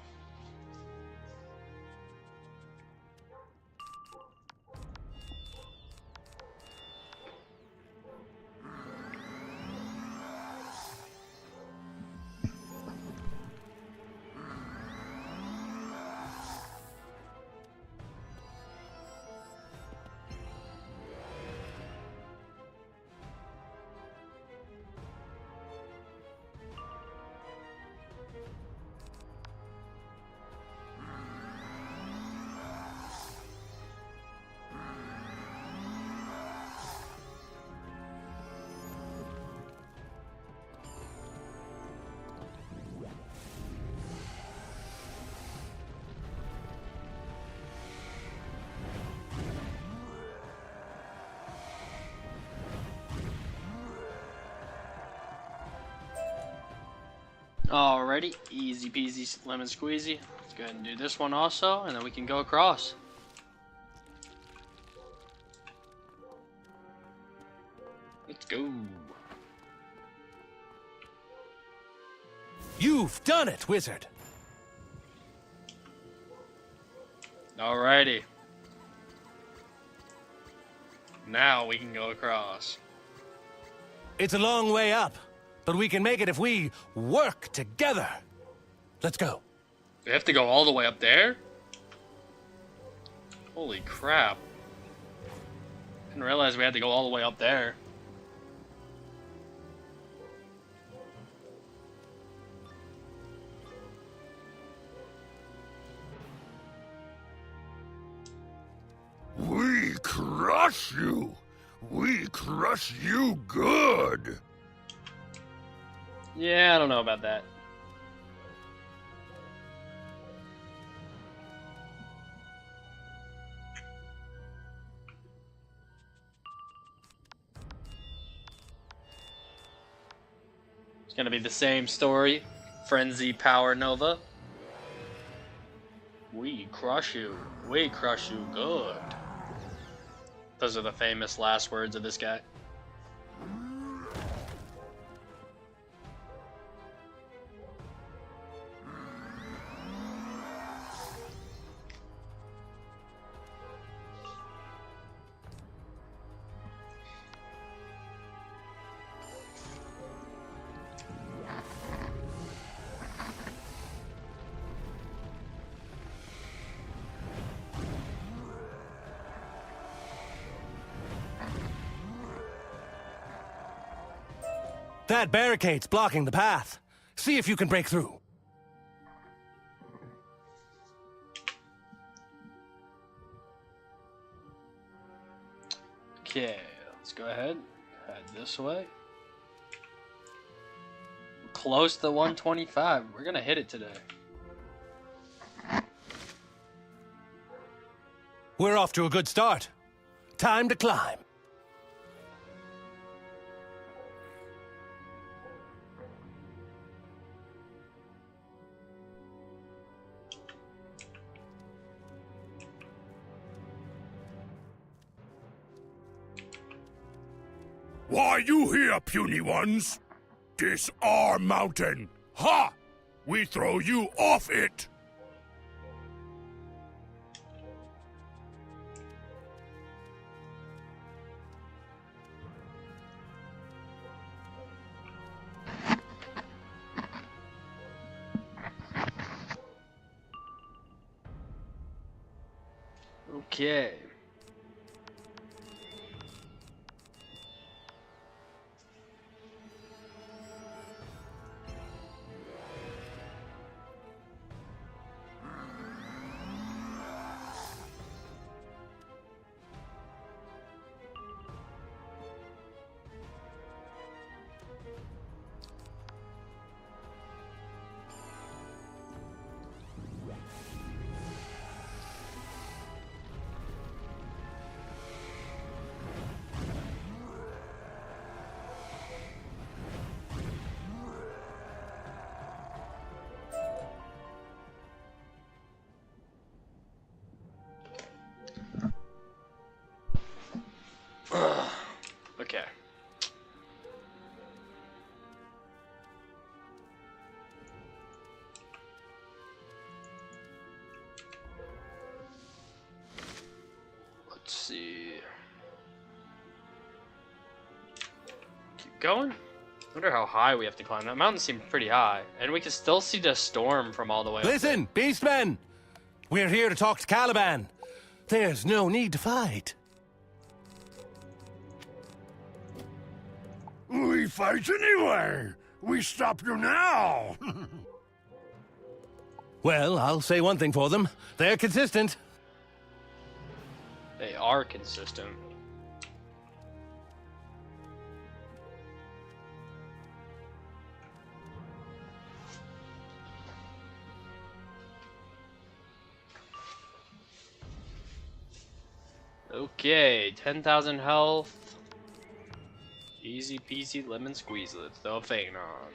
Alrighty, easy peasy lemon squeezy. Let's go ahead and do this one also, and then we can go across. Let's go. You've done it, Wizard. Alrighty. Now we can go across. It's a long way up, but we can make it if we work together. Let's go. We have to go all the way up there? Holy crap. Didn't realize we had to go all the way up there. We crush you. We crush you good. Yeah, I don't know about that. Gonna be the same story. Frenzy Power Nova. We crush you. We crush you good. Those are the famous last words of this guy. That barricade's blocking the path. See if you can break through. Okay, let's go ahead. Head this way. We're close to 125. We're gonna hit it today. We're off to a good start. Time to climb. Why you here, puny ones? This our mountain. Ha! We throw you off it. Okay. Okay. Let's see. Keep going. Wonder how high we have to climb. That mountain seemed pretty high, and we can still see the storm from all the way. Listen, beastmen! We're here to talk to Caliban. There's no need to fight. We fight anyway. We stop you now. Well, I'll say one thing for them. They're consistent. They are consistent. Okay, 10,000 health. Easy peasy lemon squeeze. Let's throw a feint on.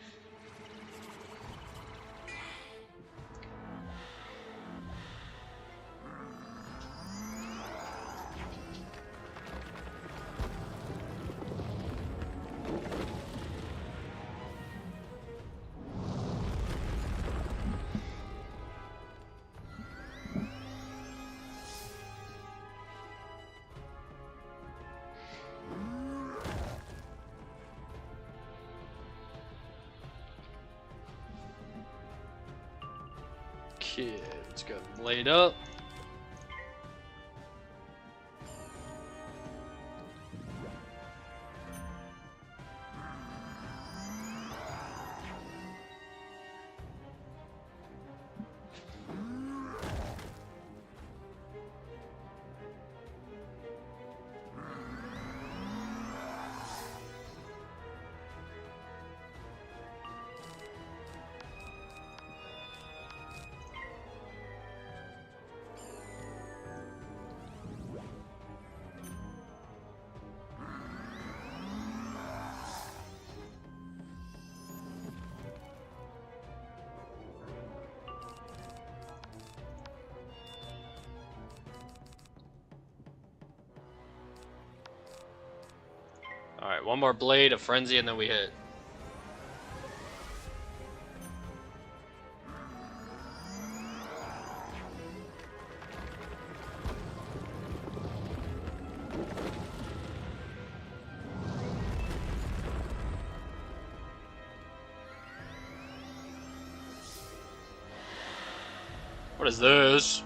Okay, let's go laid up. Alright, one more blade, a frenzy, and then we hit. What is this?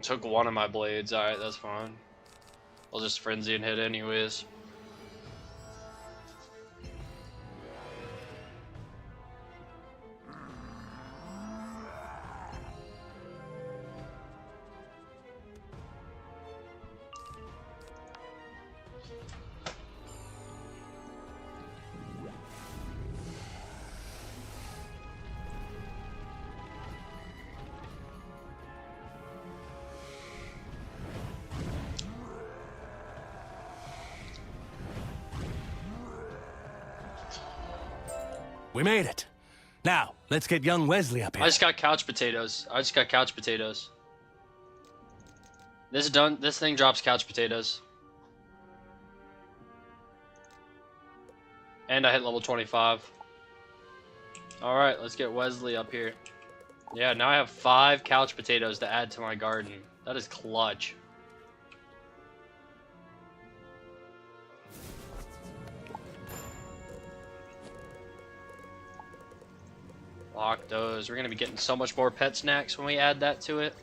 Took one of my blades. Alright, that's fine. I'll just frenzy and hit anyways. We made it. Now, let's get young Wesley up here. I just got couch potatoes. This thing drops couch potatoes. And I hit level 25. Alright, let's get Wesley up here. Yeah, now I have 5 couch potatoes to add to my garden. That is clutch. Lock those. We're gonna be getting so much more pet snacks when we add that to it.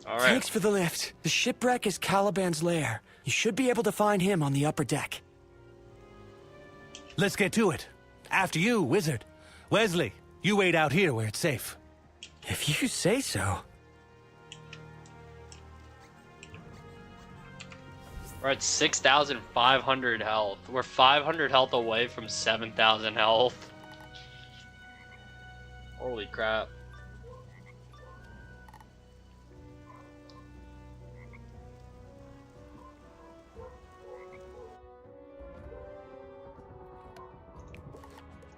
Alright. Thanks for the lift. The shipwreck is Caliban's lair. You should be able to find him on the upper deck. Let's get to it. After you, Wizard. Wesley, you wait out here where it's safe. If you say so. We're at 6,500 health. We're 500 health away from 7,000 health. Holy crap.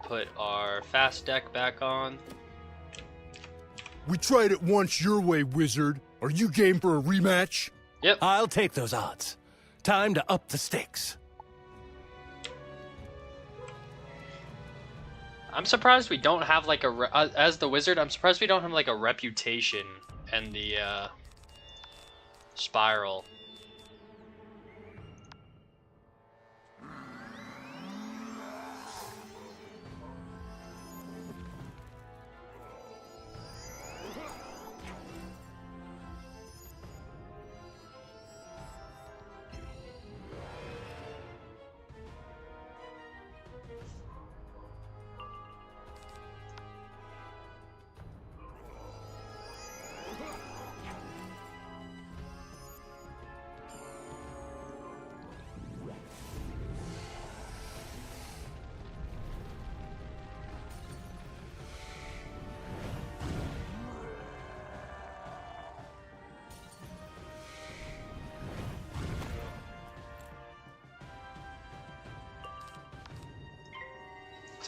Put our fast deck back on. We tried it once your way, Wizard. Are you game for a rematch? Yep. I'll take those odds. Time to up the stakes. I'm surprised we don't have like a as the wizard. I'm surprised we don't have like a reputation and the spiral.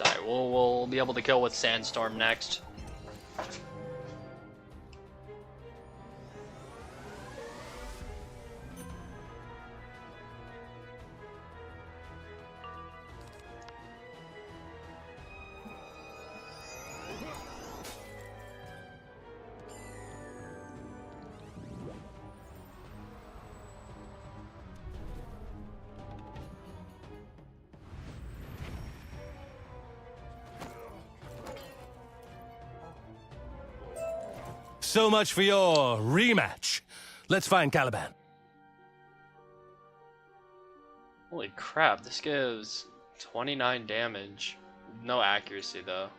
Alright, we'll be able to kill with Sandstorm next. So much for your rematch. Let's find Caliban. Holy crap, this gives 29 damage. No accuracy though.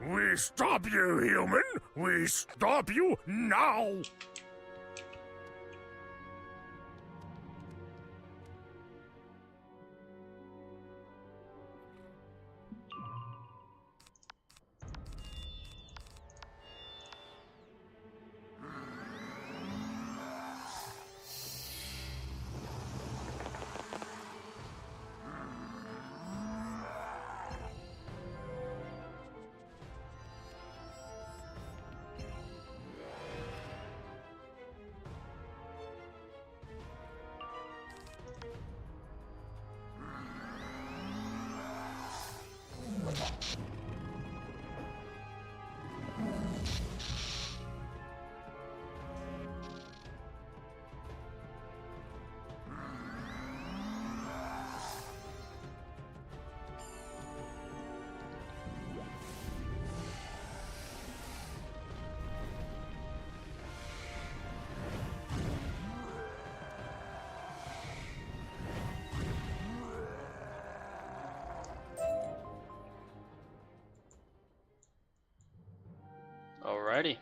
We stop you, human! We stop you now! Alrighty.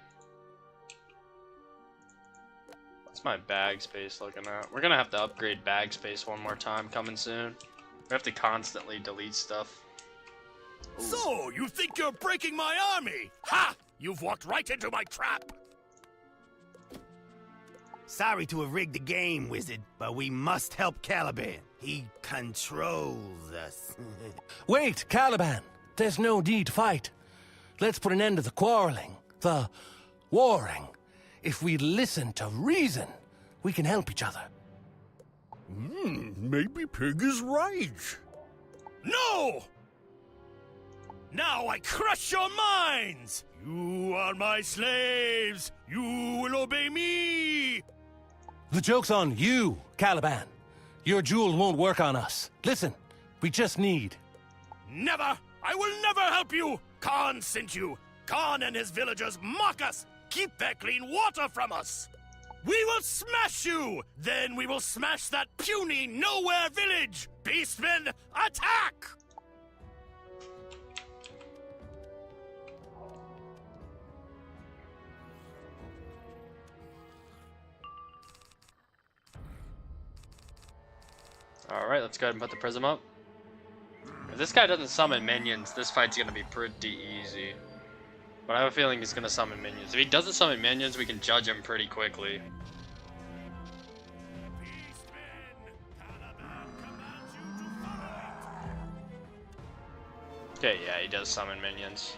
What's my bag space looking at? We're gonna have to upgrade bag space one more time coming soon. We have to constantly delete stuff. Ooh. So, you think you're breaking my army? Ha! You've walked right into my trap! Sorry to have rigged the game, Wizard, but we must help Caliban. He controls us. Wait, Caliban! There's no need to fight. Let's put an end to the quarreling, the warring. If we listen to reason, we can help each other. Maybe Pig is right. No! Now I crush your minds! You are my slaves! You will obey me! The joke's on you, Caliban. Your jewel won't work on us. Listen, we just need... Never! I will never help you! Khan sent you! Khan and his villagers mock us! Keep their clean water from us! We will smash you! Then we will smash that puny nowhere village! Beastmen, attack! Alright, let's go ahead and put the prism up. If this guy doesn't summon minions, this fight's gonna be pretty easy. But I have a feeling he's gonna summon minions. If he doesn't summon minions, we can judge him pretty quickly. Okay, yeah, he does summon minions.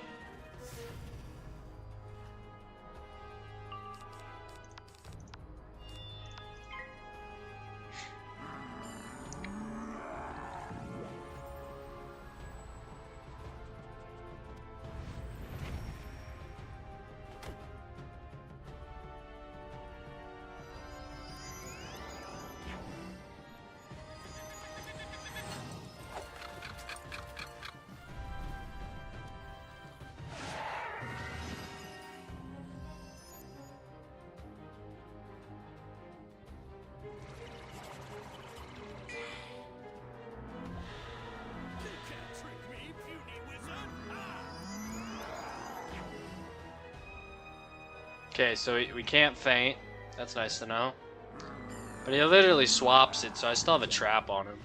Okay, so we can't faint. That's nice to know. But he literally swaps it, so I still have a trap on him.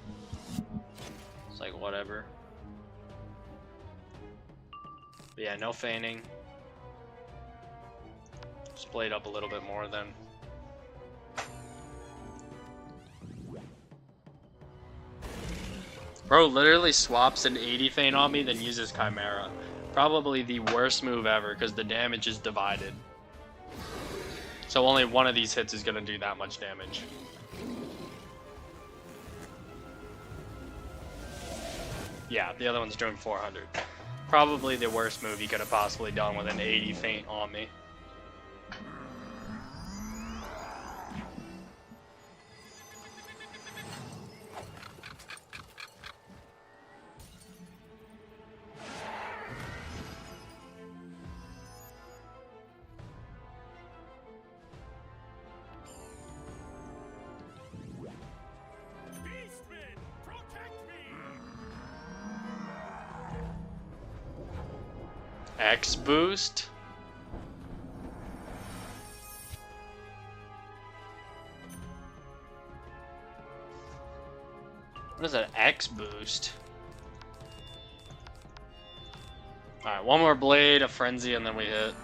It's like, whatever. But yeah, no feigning. Just played up a little bit more then. Bro literally swaps an 80 feint on me, then uses Chimera. Probably the worst move ever, because the damage is divided. So only one of these hits is going to do that much damage. Yeah, the other one's doing 400. Probably the worst move he could have possibly done with an 80 feint on me. X boost? What is an X boost? Alright, one more blade, a frenzy, and then we hit.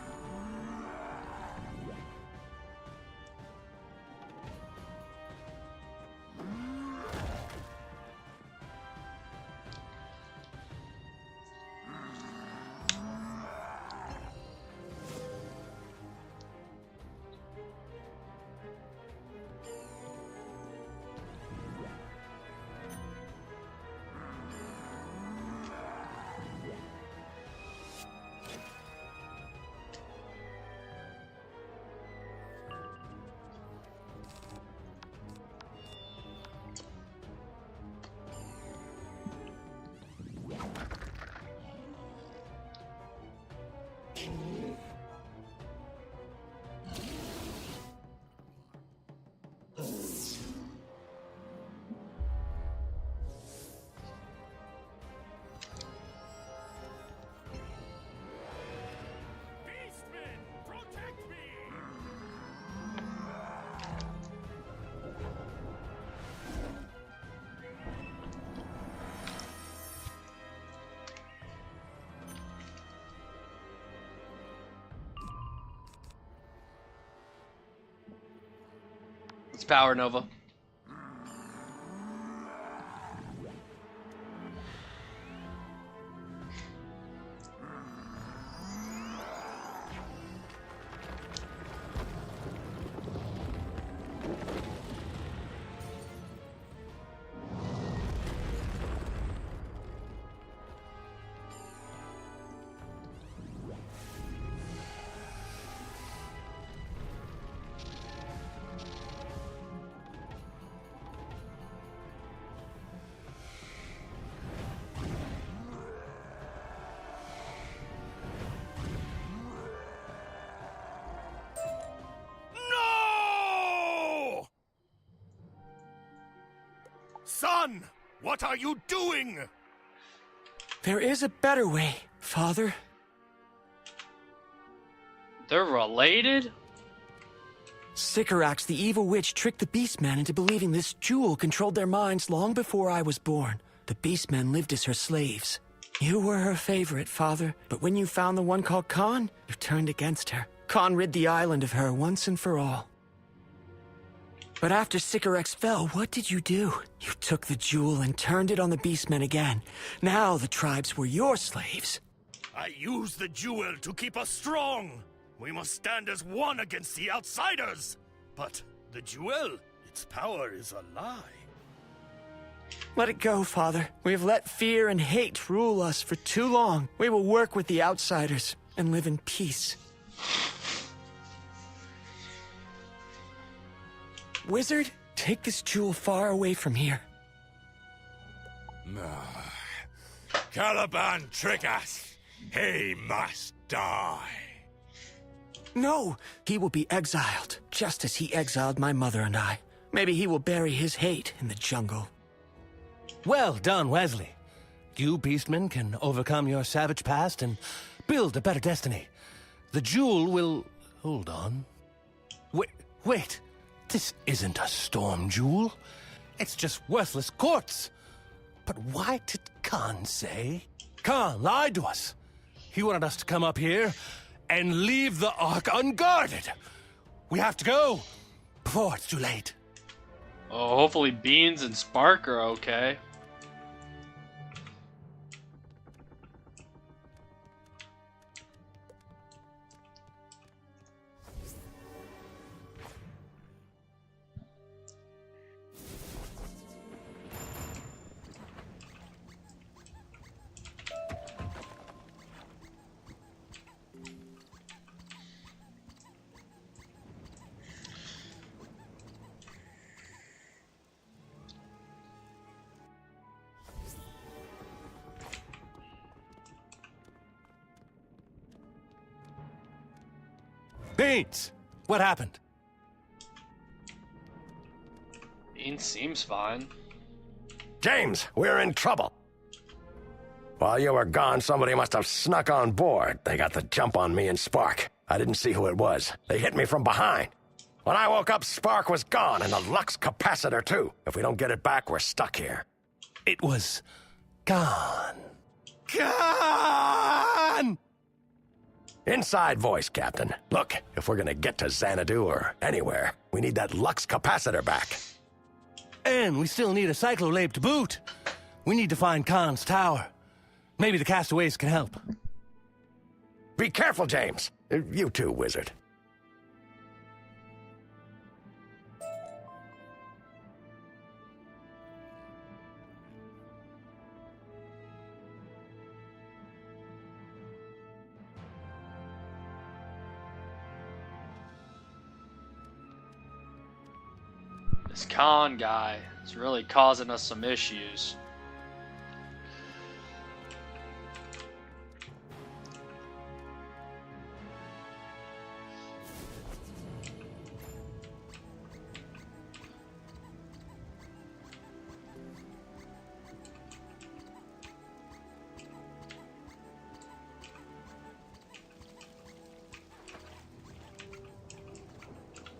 Power Nova. No! Son, what are you doing? There is a better way, Father. They're related? Sycorax, the evil witch, tricked the Beastmen into believing this jewel controlled their minds long before I was born. The Beastmen lived as her slaves. You were her favorite, Father, but when you found the one called Khan, you turned against her. Khan rid the island of her once and for all. But after Sycorax fell, what did you do? You took the jewel and turned it on the Beastmen again. Now the tribes were your slaves. I used the jewel to keep us strong. We must stand as one against the outsiders. But the jewel, its power is a lie. Let it go, Father. We have let fear and hate rule us for too long. We will work with the outsiders and live in peace. Wizard, take this jewel far away from here. Caliban trick us. He must die. No, he will be exiled, just as he exiled my mother and I. Maybe he will bury his hate in the jungle. Well done, Wesley. You beastmen can overcome your savage past and build a better destiny. The jewel will... Hold on. Wait. This isn't a storm jewel. It's just worthless quartz. But why did Khan say? Khan lied to us. He wanted us to come up here and leave the Ark unguarded. We have to go before it's too late. Oh, hopefully Beans and Spark are okay. Beans! What happened? Beans seems fine. James, we're in trouble. While you were gone, somebody must have snuck on board. They got the jump on me and Spark. I didn't see who it was. They hit me from behind. When I woke up, Spark was gone, and the Lux capacitor, too. If we don't get it back, we're stuck here. It was gone. Gone! Inside voice, Captain. Look, if we're gonna get to Xanadu or anywhere, we need that Lux capacitor back. And we still need a cyclolabe to boot. We need to find Khan's tower. Maybe the castaways can help. Be careful, James. You too, Wizard. This Khan guy is really causing us some issues.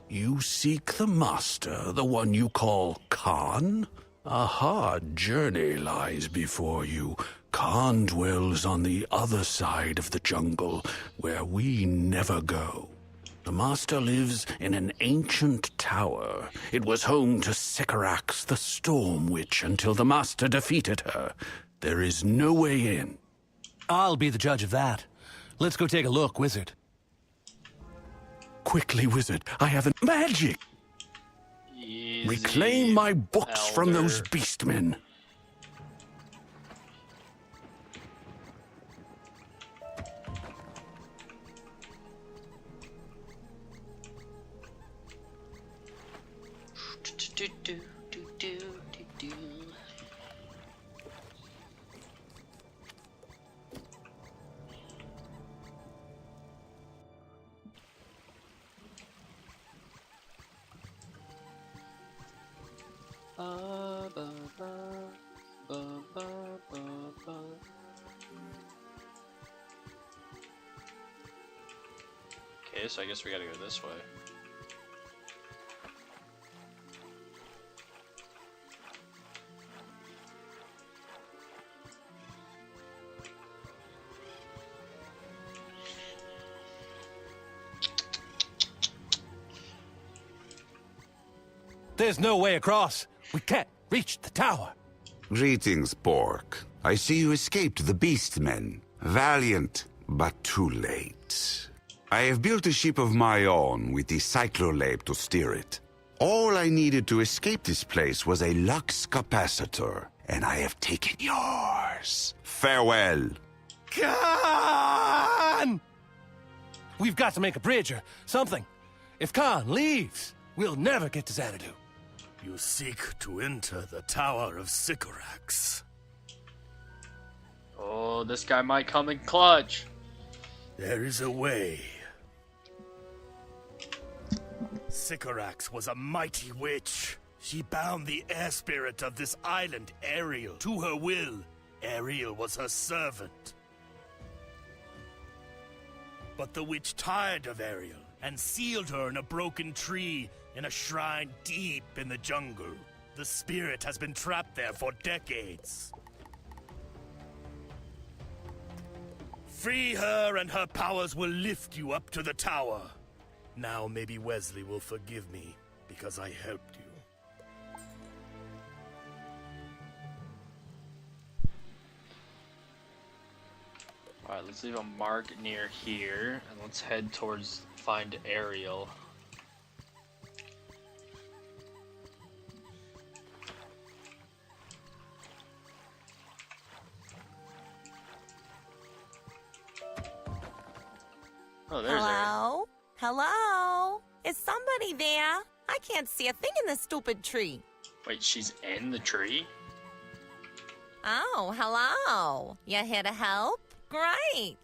You seek the master, the one you call Khan? A hard journey lies before you. Khan dwells on the other side of the jungle, where we never go. The Master lives in an ancient tower. It was home to Sycorax, the Storm Witch, until the Master defeated her. There is no way in. I'll be the judge of that. Let's go take a look, Wizard. Quickly, Wizard, I have magic! Easy, Reclaim my books from those Elder. beastmen. Okay, so I guess we gotta go this way. There's no way across. We can't reach the tower. Greetings, Pork. I see you escaped the Beastmen. Valiant, but too late. I have built a ship of my own with the Cyclolabe to steer it. All I needed to escape this place was a Lux capacitor, and I have taken yours. Farewell. Khan! We've got to make a bridge or something. If Khan leaves, we'll never get to Xanadu. You seek to enter the Tower of Sycorax. Oh, this guy might come in clutch. There is a way. Sycorax was a mighty witch. She bound the air spirit of this island, Ariel, to her will. Ariel was her servant. But the witch tired of Ariel and sealed her in a broken tree in a shrine deep in the jungle. The spirit has been trapped there for decades. Free her and her powers will lift you up to the tower. Now maybe Wesley will forgive me because I helped you. Alright, let's leave a mark near here, and let's head towards find Ariel. Oh, there's Ariel. Hello? Hello? Is somebody there? I can't see a thing in this stupid tree. Wait, she's in the tree? Oh, hello. You here to help? Great.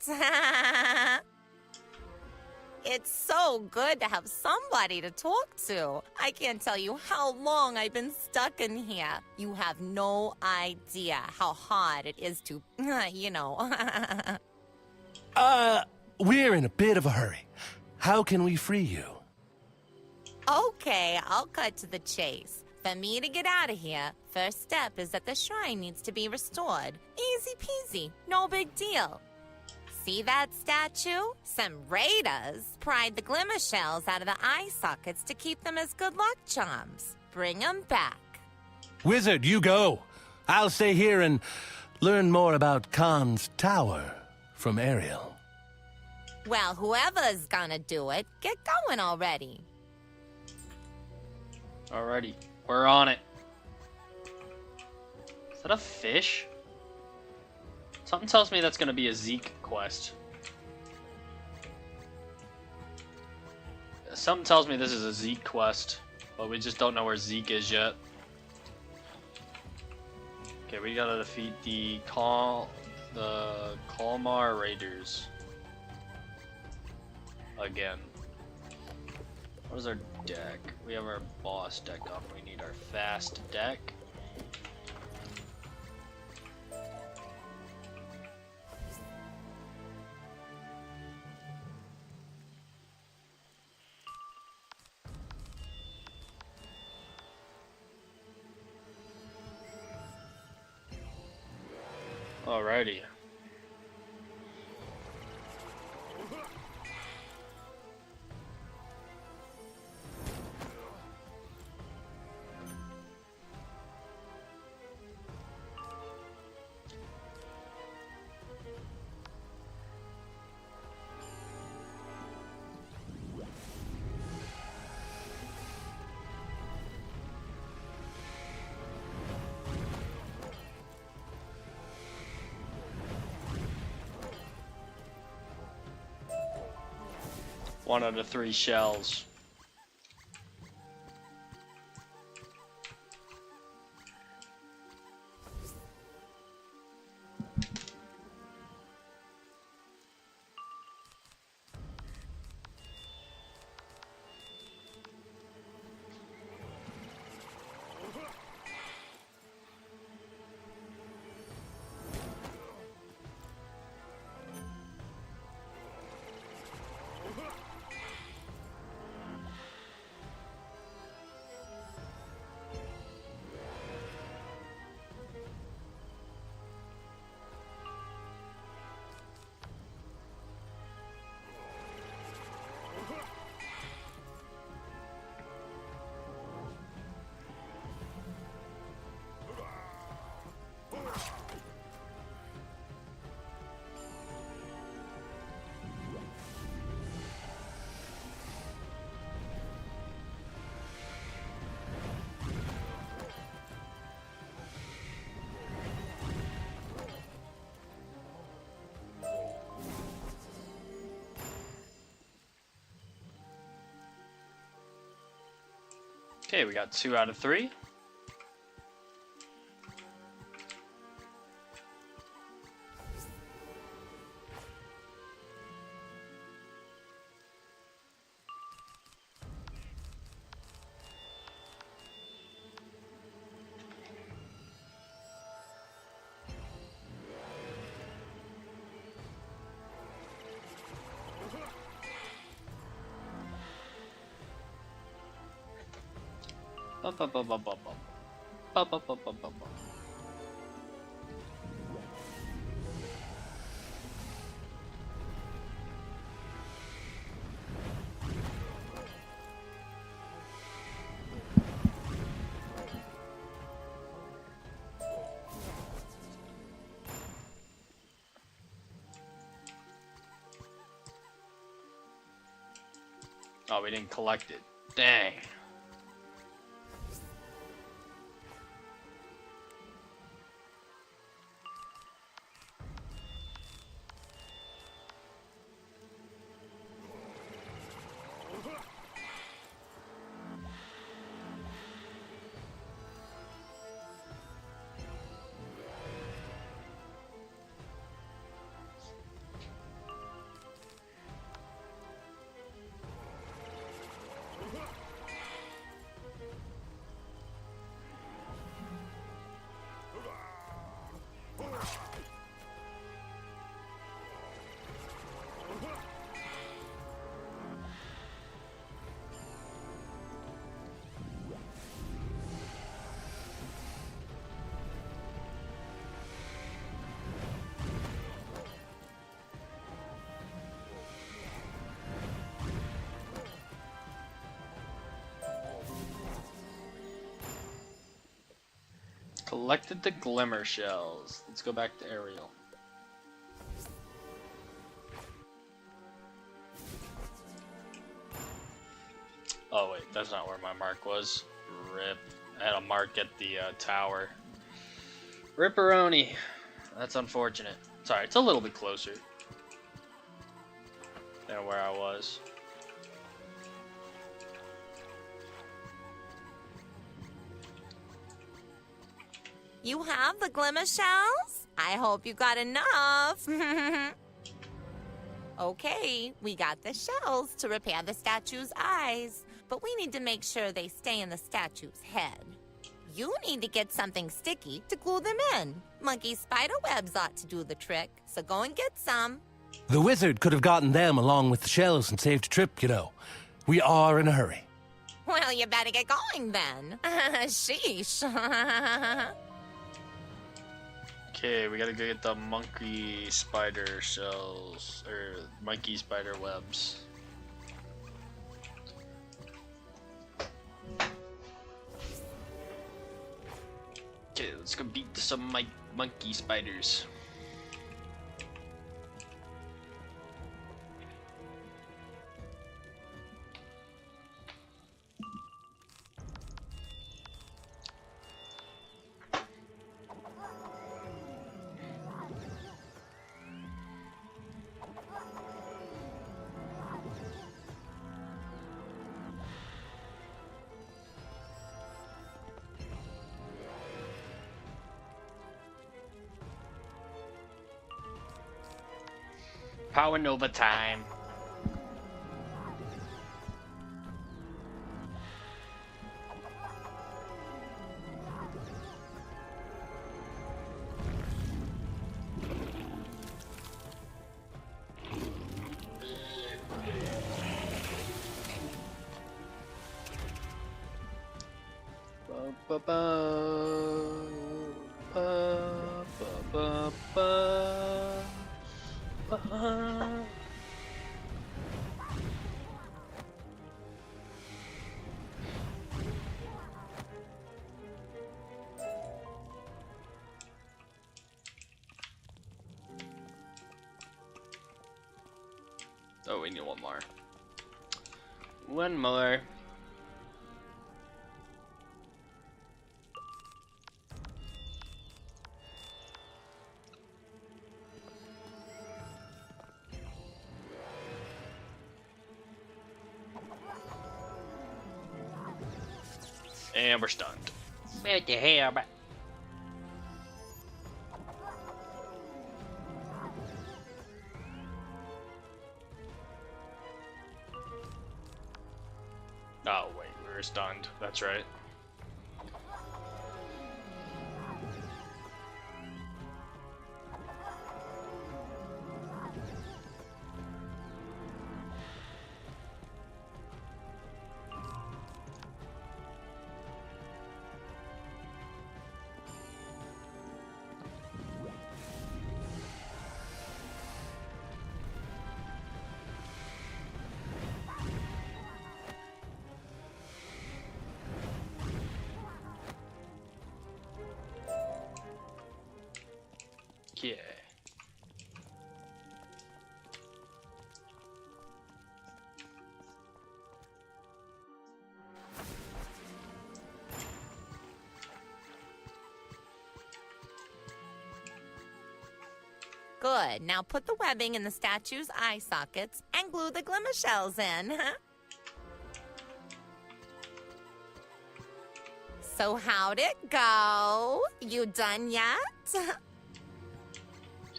It's so good to have somebody to talk to. I can't tell you how long I've been stuck in here. You have no idea how hard it is to, you know. We're in a bit of a hurry. How can we free you? Okay, I'll cut to the chase. For me to get out of here, first step is that the shrine needs to be restored. Easy peasy, no big deal. See that statue? Some raiders pried the glimmer shells out of the eye sockets to keep them as good luck charms. Bring them back. Wizard, you go. I'll stay here and learn more about Khan's tower from Ariel. Well, whoever's gonna do it, get going already. Alrighty, we're on it. Is that a fish? Something tells me that's gonna be a Zeke quest. Something tells me this is a Zeke quest, but we just don't know where Zeke is yet. Okay, we gotta defeat the Kalmar Raiders. Again. What is our deck? We have our boss deck up. We need our fast deck. Alrighty. 1 out of 3 shells. Okay, we got 2 out of 3. Oh, we didn't collect it. Dang. Collected the glimmer shells. Let's go back to Ariel. Oh wait, that's not where my mark was. Rip. I had a mark at the tower. Ripperoni. That's unfortunate. Sorry, it's a little bit closer than where I was. You have the glimmer shells? I hope you got enough. Okay, we got the shells to repair the statue's eyes, but we need to make sure they stay in the statue's head. You need to get something sticky to glue them in. Monkey spider webs ought to do the trick, so go and get some. The wizard could have gotten them along with the shells and saved a trip, you know. We are in a hurry. Well, you better get going then. Sheesh. Okay, we gotta go get the monkey spider shells, or monkey spider webs. Okay, let's go beat some monkey spiders. Power Nova time. Oh, we need one more. One more. And we're stunned. What the hell? Oh wait, we were stunned. That's right. Yeah. Good. Now put the webbing in the statue's eye sockets and glue the glimmer shells in. So how'd it go? You done yet?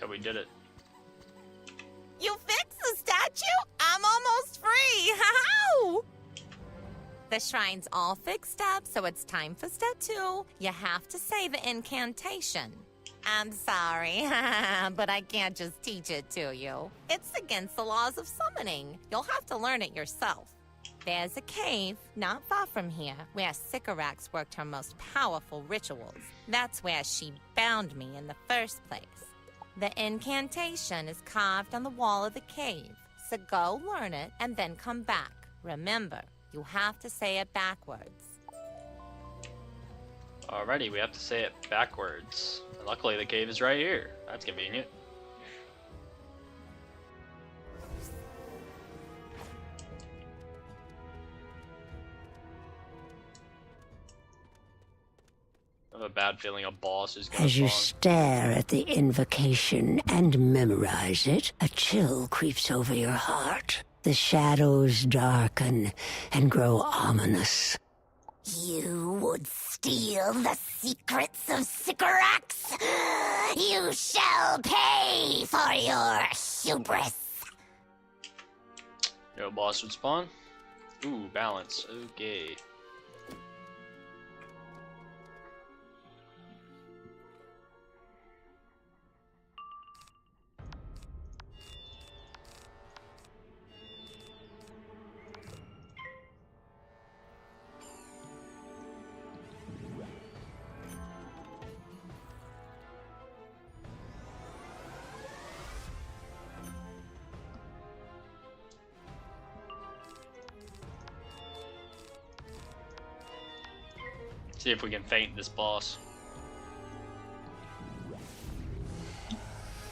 Yeah, we did it. You fixed the statue? I'm almost free. How? The shrine's all fixed up, so it's time for step 2. You have to say the incantation. I'm sorry, but I can't just teach it to you. It's against the laws of summoning. You'll have to learn it yourself. There's a cave not far from here where Sycorax worked her most powerful rituals. That's where she bound me in the first place. The incantation is carved on the wall of the cave, so go learn it and then come back. Remember, you have to say it backwards. Alrighty, we have to say it backwards. And luckily the cave is right here. That's convenient. I have a bad feeling a boss is gonna As you spawn. stare at the invocation and memorize it, a chill creeps over your heart. The shadows darken and grow ominous. You would steal the secrets of Sycorax? You shall pay for your hubris. No boss would spawn? Ooh, balance. Okay. See if we can feint this boss.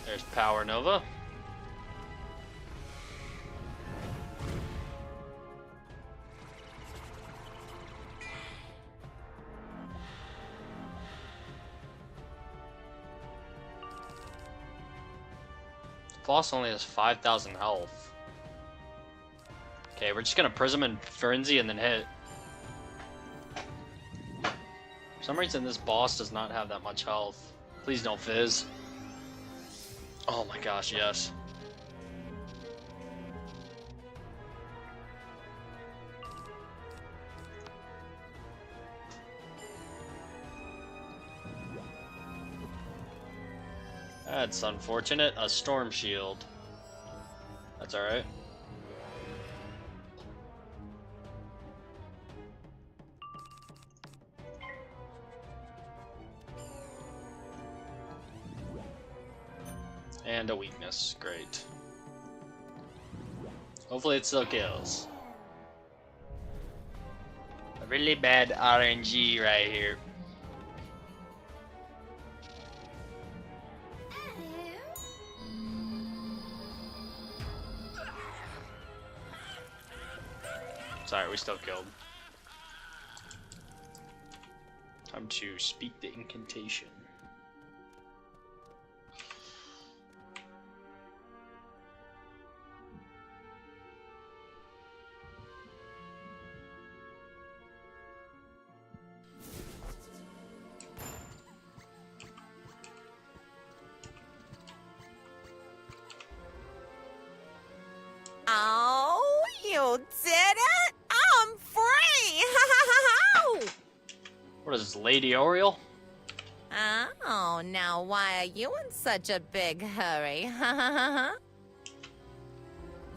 There's Power Nova. Boss only has 5,000 health. Okay, we're just gonna Prism and Frenzy and then hit. For some reason this boss does not have that much health. Please don't fizz. Oh my gosh, yes. That's unfortunate. A storm shield. That's alright. And a weakness. Great. Hopefully it still kills. A really bad RNG right here. Sorry, we still killed. Time to speak the incantation. Oh, you did it! I'm free! What is this, Lady Oriole? Oh, now why are you in such a big hurry?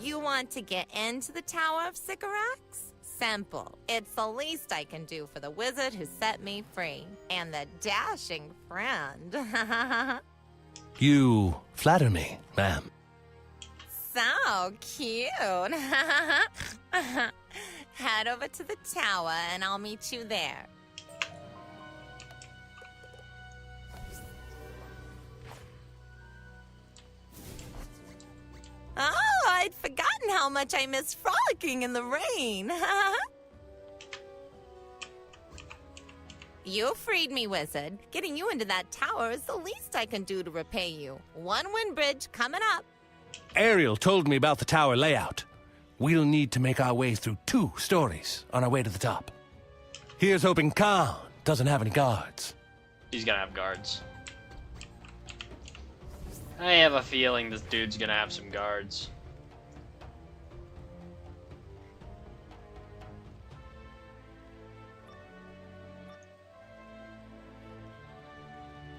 You want to get into the Tower of Sycorax? Simple. It's the least I can do for the wizard who set me free. And the dashing friend. You flatter me, ma'am. So cute. Head over to the tower and I'll meet you there. Oh, I'd forgotten how much I miss frolicking in the rain. You freed me, wizard. Getting you into that tower is the least I can do to repay you. One wind bridge coming up. Ariel told me about the tower layout. We'll need to make our way through 2 stories on our way to the top. Here's hoping Khan doesn't have any guards. He's gonna have guards. I have a feeling this dude's gonna have some guards.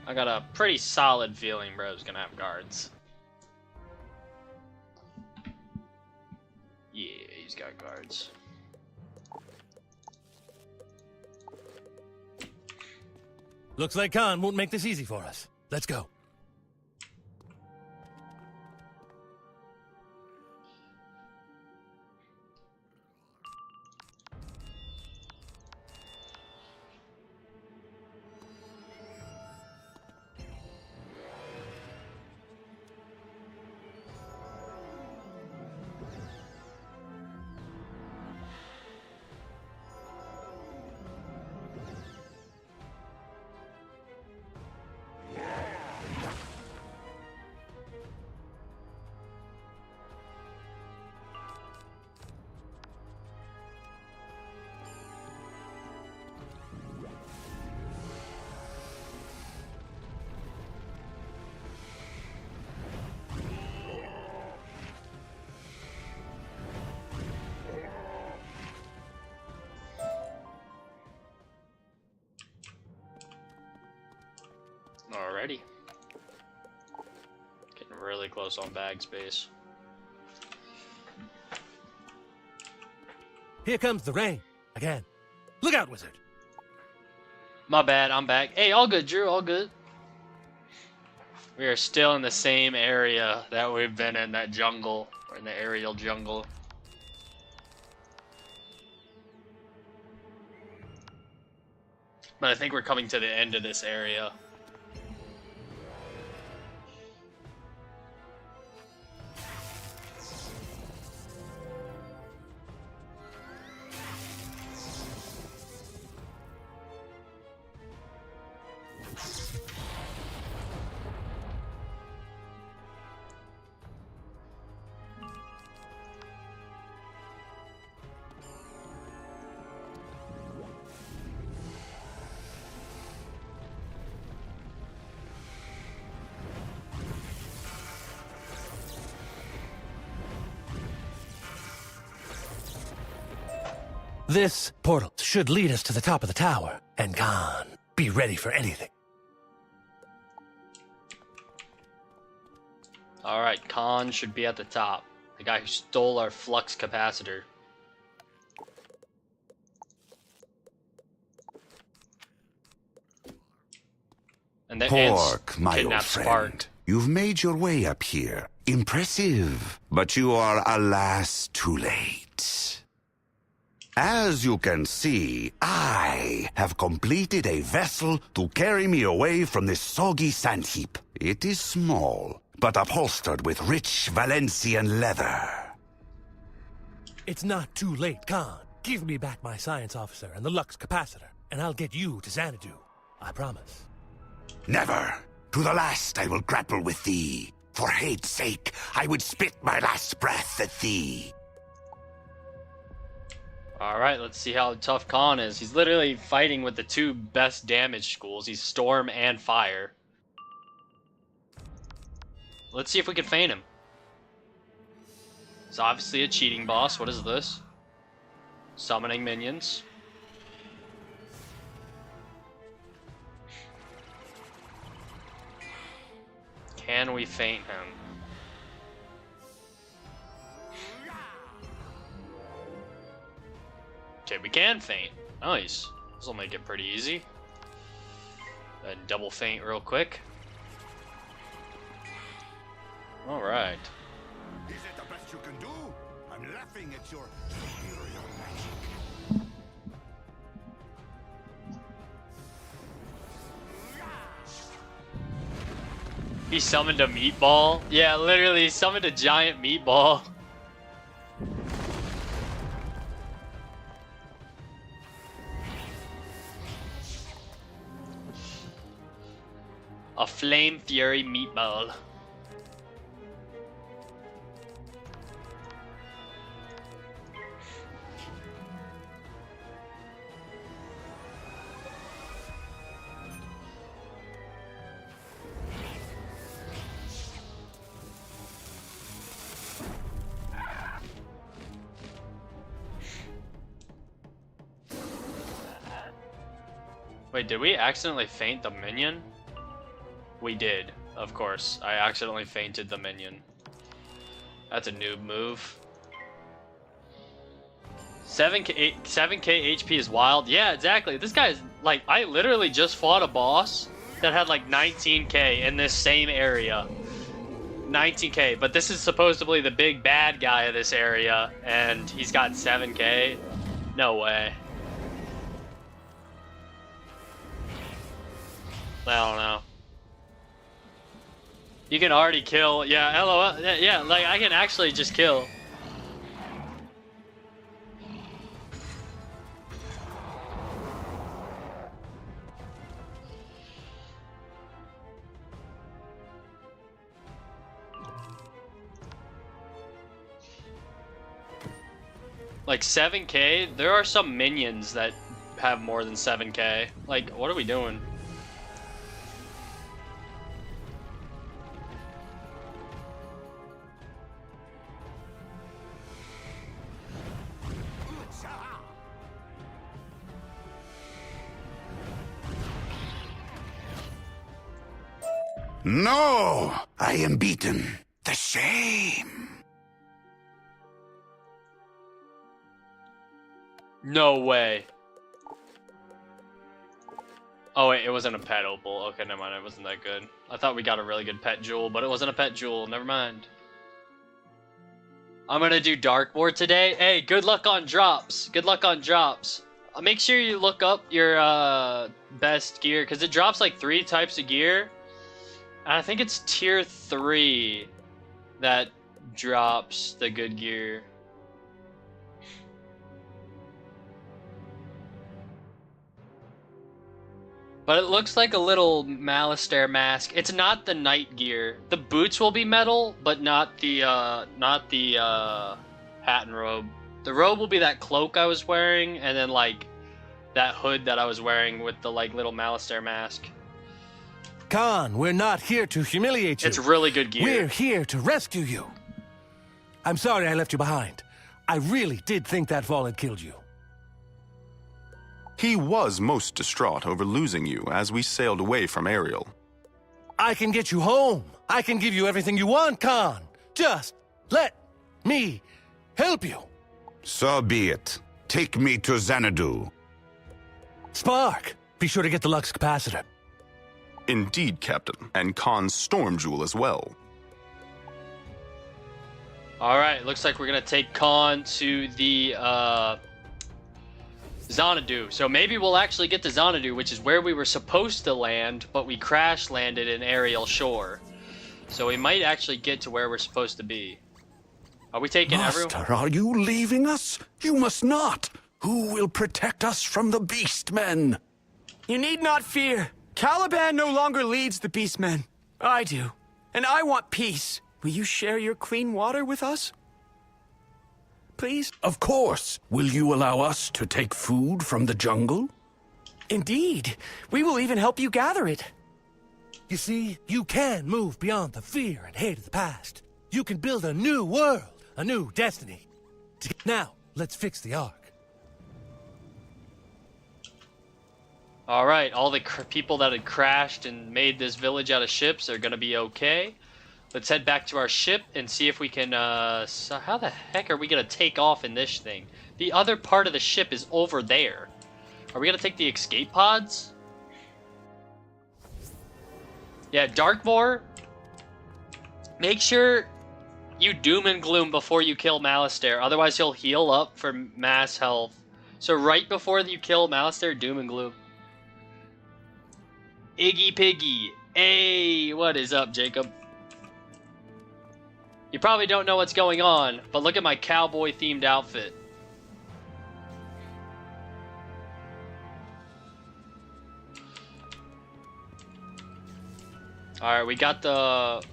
I got a pretty solid feeling bro's gonna have guards. Yeah, he's got guards. Looks like Khan won't make this easy for us. Let's go. Alrighty. Getting really close on bag space. Here comes the rain. Again. Look out, wizard. My bad, I'm back. Hey, all good, Drew, all good. We are still in the same area that we've been in, that jungle, or in the aerial jungle. But I think we're coming to the end of this area. This portal should lead us to the top of the tower. And Khan, be ready for anything. Alright, Khan should be at the top. The guy who stole our flux capacitor. And the Pork, my old kidnapped friend. Spark. You've made your way up here. Impressive. But you are, alas, too late. As you can see, I have completed a vessel to carry me away from this soggy sand heap. It is small, but upholstered with rich Valencian leather. It's not too late, Khan. Give me back my science officer and the Lux capacitor, and I'll get you to Xanadu. I promise. Never. To the last I will grapple with thee. For hate's sake, I would spit my last breath at thee. Alright, let's see how tough Khan is. He's literally fighting with the two best damage schools. He's Storm and Fire. Let's see if we can feint him. It's obviously a cheating boss. What is this? Summoning minions. Can we feint him? Okay, we can feint. Nice. This will make it pretty easy. And double feint real quick. Alright. Is it the best you can do? I'm laughing at your superior magic. He summoned a meatball? Yeah, literally, he summoned a giant meatball. A Flame Fury meatball. Wait, did we accidentally feint the minion? We did, of course. I accidentally feinted the minion. That's a noob move. 7k HP is wild. Yeah, exactly. This guy's like, I literally just fought a boss that had like 19k in this same area. 19k, but this is supposedly the big bad guy of this area, and he's got 7k. No way. I don't know. You can already kill. Yeah, LOL. Yeah, like I can actually just kill. Like 7k? There are some minions that have more than 7k. Like, what are we doing? No! I am beaten. The shame. No way. Oh wait, it wasn't a pet opal. Okay, never mind, it wasn't that good. I thought we got a really good pet jewel, but it wasn't a pet jewel. Never mind. I'm gonna do Dark Ward today. Hey, good luck on drops. Good luck on drops. Make sure you look up your best gear, because it drops like 3 types of gear. And I think it's tier 3 that drops the good gear. But it looks like a little Malistaire mask. It's not the night gear. The boots will be metal, but not the hat and robe. The robe will be that cloak I was wearing, and then like that hood that I was wearing with the like little Malistaire mask. Khan, we're not here to humiliate you. It's really good gear. We're here to rescue you. I'm sorry I left you behind. I really did think that fall had killed you. He was most distraught over losing you as we sailed away from Ariel. I can get you home. I can give you everything you want, Khan. Just let me help you. So be it. Take me to Xanadu. Spark, be sure to get the Lux capacitor. Indeed, Captain. And Khan's storm jewel as well. Alright, looks like we're gonna take Khan to the Xanadu. So maybe we'll actually get to Xanadu, which is where we were supposed to land, but we crash landed in Ariel Shore. So we might actually get to where we're supposed to be. Are we taking everyone? Master, are you leaving us? You must not. Who will protect us from the Beastmen? You need not fear. Caliban no longer leads the Beastmen. I do. And I want peace. Will you share your clean water with us? Please? Of course. Will you allow us to take food from the jungle? Indeed. We will even help you gather it. You see, you can move beyond the fear and hate of the past. You can build a new world, a new destiny. Now, let's fix the Ark. Alright, all the people that had crashed and made this village out of ships are gonna be okay. Let's head back to our ship and see if we can, so how the heck are we gonna take off in this thing? The other part of the ship is over there. Are we gonna take the escape pods? Yeah, Darkmoor, make sure you doom and gloom before you kill Malistaire, otherwise he'll heal up for mass health. So right before you kill Malistaire, doom and gloom. Iggy Piggy. Hey, what is up, Jacob? You probably don't know what's going on, but look at my cowboy-themed outfit. Alright, we got the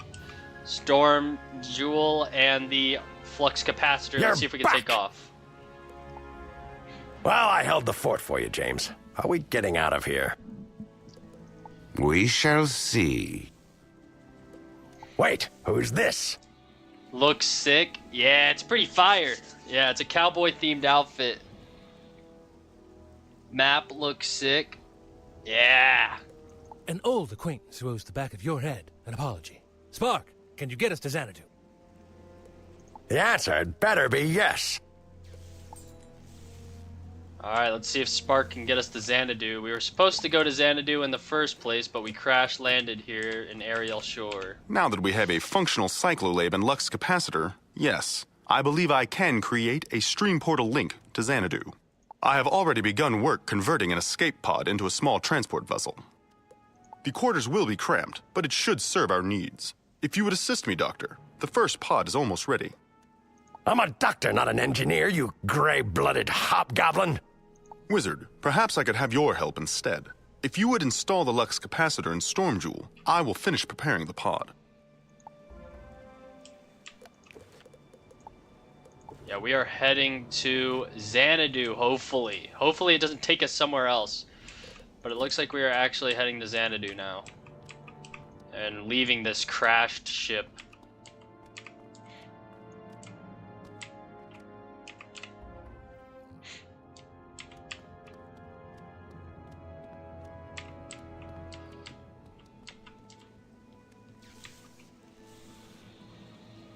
Storm Jewel and the Flux Capacitor. Let's see if we can take off. Well, I held the fort for you, James. Are we getting out of here? We shall see. Wait, who's this? Looks sick. Yeah, it's pretty fire. Yeah, it's a cowboy-themed outfit. Map looks sick. Yeah. An old acquaintance who owes the back of your head an apology. Spark, can you get us to Xanadu? The answer had better be yes. Alright, let's see if Spark can get us to Xanadu. We were supposed to go to Xanadu in the first place, but we crash landed here in Ariel Shore. Now that we have a functional cyclolab and Lux capacitor, yes, I believe I can create a stream portal link to Xanadu. I have already begun work converting an escape pod into a small transport vessel. The quarters will be cramped, but it should serve our needs. If you would assist me, Doctor, the first pod is almost ready. I'm a doctor, not an engineer, you gray-blooded hobgoblin. Wizard, perhaps I could have your help instead. If you would install the Lux capacitor and Storm Jewel, I will finish preparing the pod. Yeah, we are heading to Xanadu, hopefully. Hopefully it doesn't take us somewhere else. But it looks like we are actually heading to Xanadu now. And leaving this crashed ship.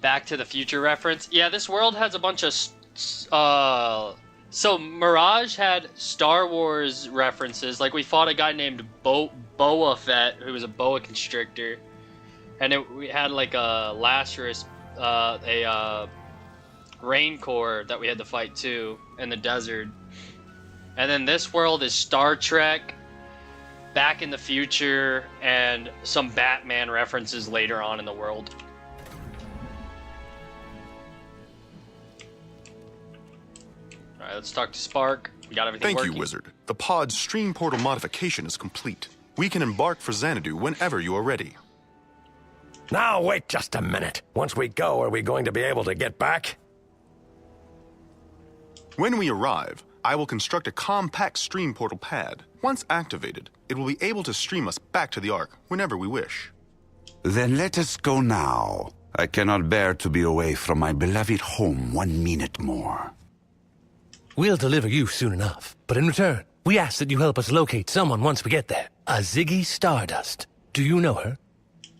Back to the Future reference. Yeah, this world has a bunch of so Mirage had Star Wars references. Like we fought a guy named Boa Fett, who was a boa constrictor, and we had like a Lazarus, a Raincore that we had to fight too in the desert. And then this world is Star Trek, Back in the Future, and some Batman references later on in the world. Alright, let's talk to Spark. We got everything working. Thank you, Wizard. The pod's stream portal modification is complete. We can embark for Xanadu whenever you are ready. Now, wait just a minute. Once we go, are we going to be able to get back? When we arrive, I will construct a compact stream portal pad. Once activated, it will be able to stream us back to the Ark whenever we wish. Then let us go now. I cannot bear to be away from my beloved home 1 minute more. We'll deliver you soon enough, but in return, we ask that you help us locate someone once we get there. A Ziggy Stardust. Do you know her?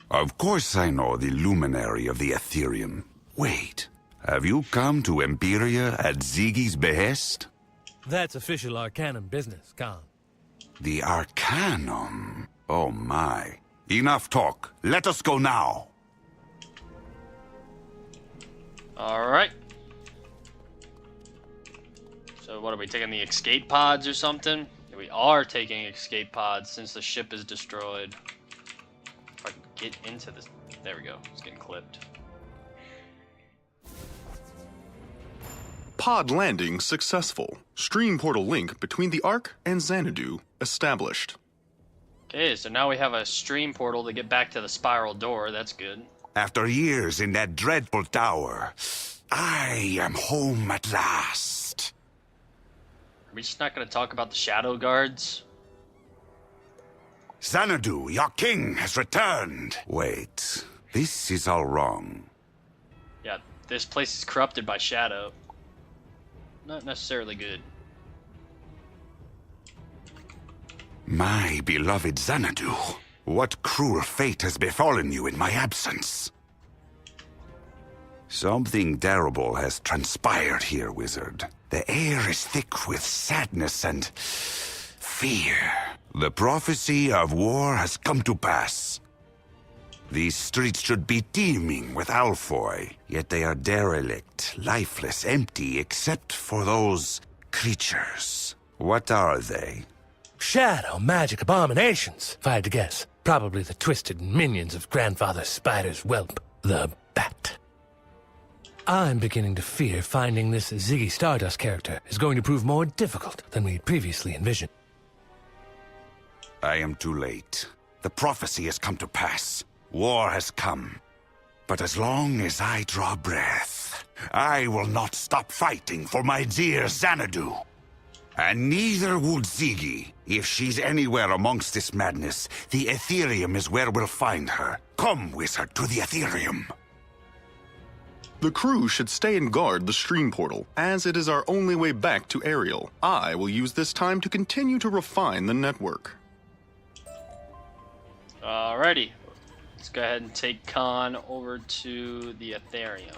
Of course I know the luminary of the Ethereum. Wait, have you come to Empiria at Ziggy's behest? That's official Arcanum business, Khan. The Arcanum? Oh my. Enough talk. Let us go now. Alright. So what are we taking, the escape pods or something? Yeah, we are taking escape pods since the ship is destroyed. If I can get into this. There we go. It's getting clipped. Pod landing successful. Stream portal link between the Ark and Xanadu established. Okay, so now we have a stream portal to get back to the spiral door. That's good. After years in that dreadful tower, I am home at last. Are we just not going to talk about the shadow guards? Xanadu, your king, has returned. Wait, this is all wrong. Yeah, this place is corrupted by shadow. Not necessarily good. My beloved Xanadu, what cruel fate has befallen you in my absence? Something terrible has transpired here, wizard. The air is thick with sadness and fear. The prophecy of war has come to pass. These streets should be teeming with Alfoy, yet they are derelict, lifeless, empty, except for those creatures. What are they? Shadow magic abominations, if I had to guess. Probably the twisted minions of Grandfather Spider's whelp, the Bat. I'm beginning to fear finding this Ziggy Stardust character is going to prove more difficult than we'd previously envisioned. I am too late. The prophecy has come to pass. War has come. But as long as I draw breath, I will not stop fighting for my dear Xanadu. And neither would Ziggy. If she's anywhere amongst this madness, the Ethereum is where we'll find her. Come, wizard, to the Ethereum. The crew should stay and guard the stream portal, as it is our only way back to Ariel. I will use this time to continue to refine the network. Alrighty. Let's go ahead and take Khan over to the Ethereum.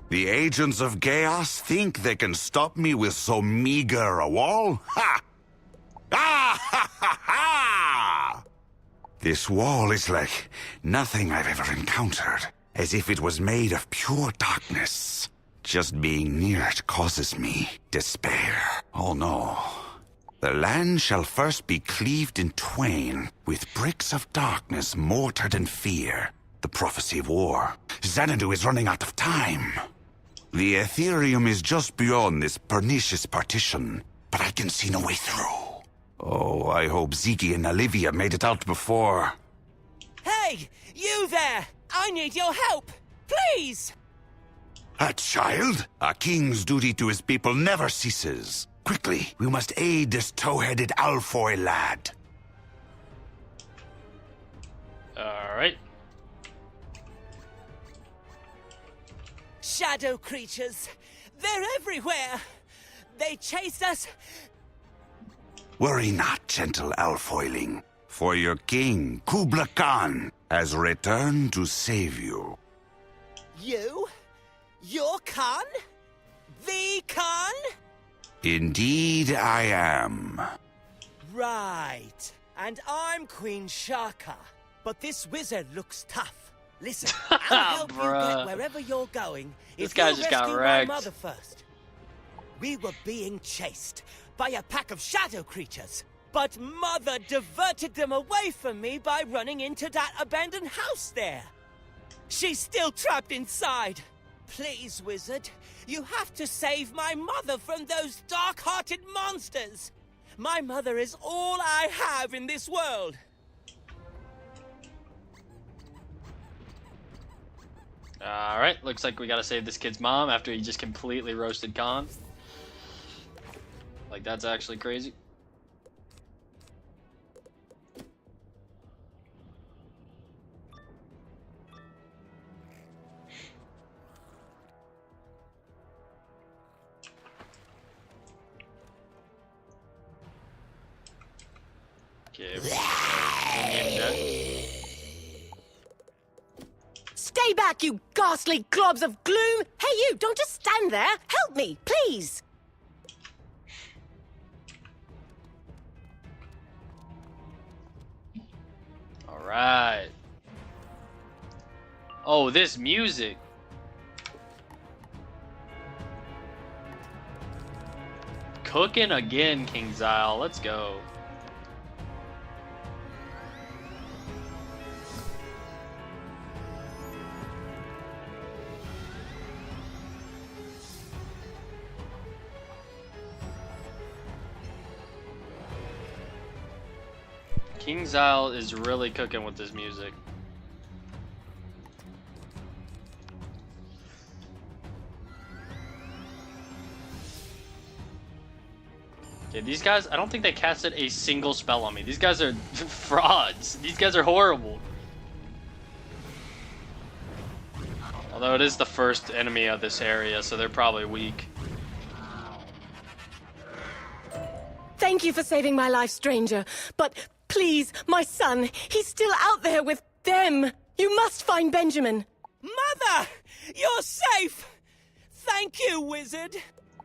The agents of chaos think they can stop me with so meager a wall? Ha! Ah! Ha! Ha! Ha! This wall is like nothing I've ever encountered, as if it was made of pure darkness. Just being near it causes me despair. Oh no. The land shall first be cleaved in twain, with bricks of darkness mortared in fear. The prophecy of war. Xanadu is running out of time. The Ethereum is just beyond this pernicious partition, but I can see no way through. Oh, I hope Ziggy and Olivia made it out before. Hey, you there! I need your help! Please! A child? A king's duty to his people never ceases. Quickly, we must aid this tow-headed Alfoy lad. Alright. Shadow creatures. They're everywhere. They chase us. Worry not, gentle Alfoyling, for your king, Kubla Khan, has returned to save you. You? You're Khan? The Khan? Indeed I am. Right. And I'm Queen Shaka. But this wizard looks tough. Listen, I'll help you get wherever you're going if you rescue my mother first. We were being chased by a pack of shadow creatures, but Mother diverted them away from me by running into that abandoned house there. She's still trapped inside. Please, wizard, you have to save my mother from those dark-hearted monsters. My mother is all I have in this world. Alright, looks like we gotta save this kid's mom after he just completely roasted Khan. Like, that's actually crazy. Okay. Name that. Stay back, you ghastly globs of gloom! Hey, you, don't just stand there! Help me, please! Alright. Oh, this music. Cooking again, King's Isle. Let's go. King's Isle is really cooking with this music. Okay, these guys, I don't think they casted a single spell on me. These guys are frauds. These guys are horrible. Although it is the first enemy of this area, so they're probably weak. Thank you for saving my life, stranger. But please, my son, he's still out there with them. You must find Benjamin. Mother! You're safe! Thank you, wizard.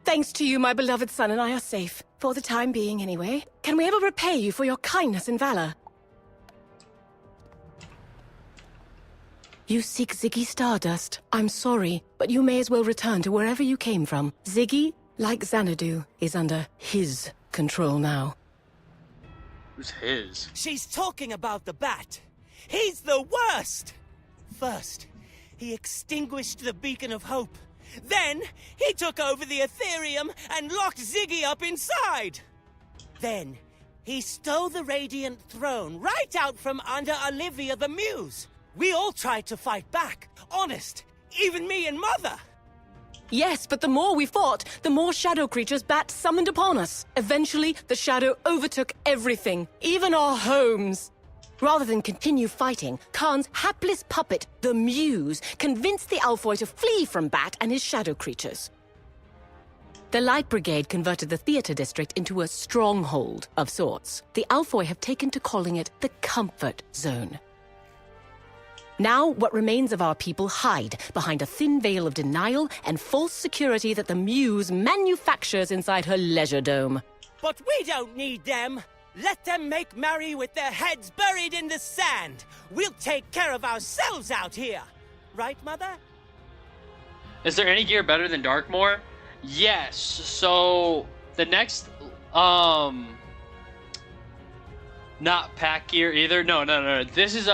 Thanks to you, my beloved son and I are safe. For the time being, anyway. Can we ever repay you for your kindness and valor? You seek Ziggy Stardust. I'm sorry, but you may as well return to wherever you came from. Ziggy, like Xanadu, is under his control now. Who's his? She's talking about the bat. He's the worst! First, he extinguished the beacon of hope. Then, he took over the Ethereum and locked Ziggy up inside. Then, he stole the Radiant Throne right out from under Olivia the Muse. We all tried to fight back. Honest, even me and Mother. Yes, but the more we fought, the more shadow creatures Bat summoned upon us. Eventually, the shadow overtook everything, even our homes. Rather than continue fighting, Khan's hapless puppet, the Muse, convinced the Alfoy to flee from Bat and his shadow creatures. The Light Brigade converted the theater district into a stronghold of sorts. The Alfoy have taken to calling it the Comfort Zone. Now, what remains of our people hide behind a thin veil of denial and false security that the Muse manufactures inside her leisure dome. But we don't need them. Let them make merry with their heads buried in the sand. We'll take care of ourselves out here. Right, Mother? Is there any gear better than Darkmoor? Yes. So the next not pack gear either. No. This is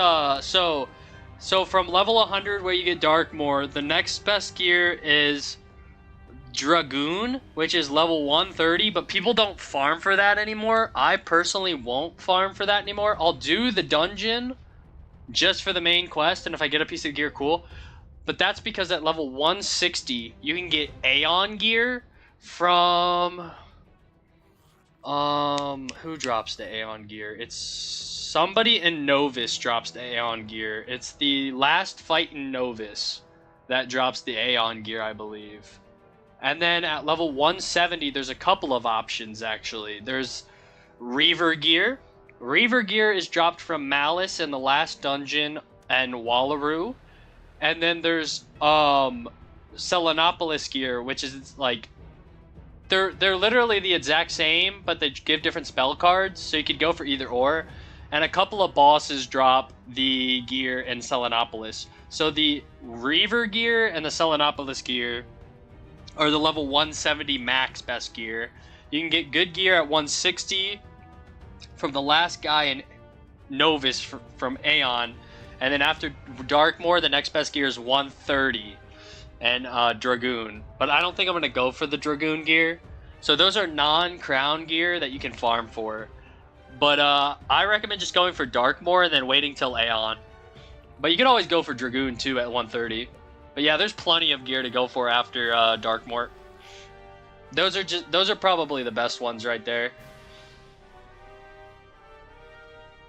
so from level 100 where you get Darkmoor, the next best gear is Dragoon, which is level 130, but people don't farm for that anymore. I personally won't farm for that anymore. I'll do the dungeon just for the main quest, and if I get a piece of gear, cool. But that's because at level 160, you can get Aeon gear from... who drops the Aeon gear? It's somebody in Novus drops the Aeon gear. It's the last fight in Novus that drops the Aeon gear, I believe. And then at level 170, there's a couple of options, actually. There's Reaver gear. Reaver gear is dropped from Malice in the last dungeon and Wallaroo. And then there's Selenopolis gear, which is like... They're literally the exact same, but they give different spell cards, so you could go for either or. And a couple of bosses drop the gear in Selenopolis. So the Reaver gear and the Selenopolis gear are the level 170 max best gear. You can get good gear at 160 from the last guy in Novus from Aeon. And then after Darkmoor, the next best gear is 130 and Dragoon. But I don't think I'm going to go for the Dragoon gear. So those are non-crown gear that you can farm for. But I recommend just going for Darkmoor and then waiting till Aeon. But you can always go for Dragoon too at 130. But yeah, there's plenty of gear to go for after Darkmoor. Those are probably the best ones right there.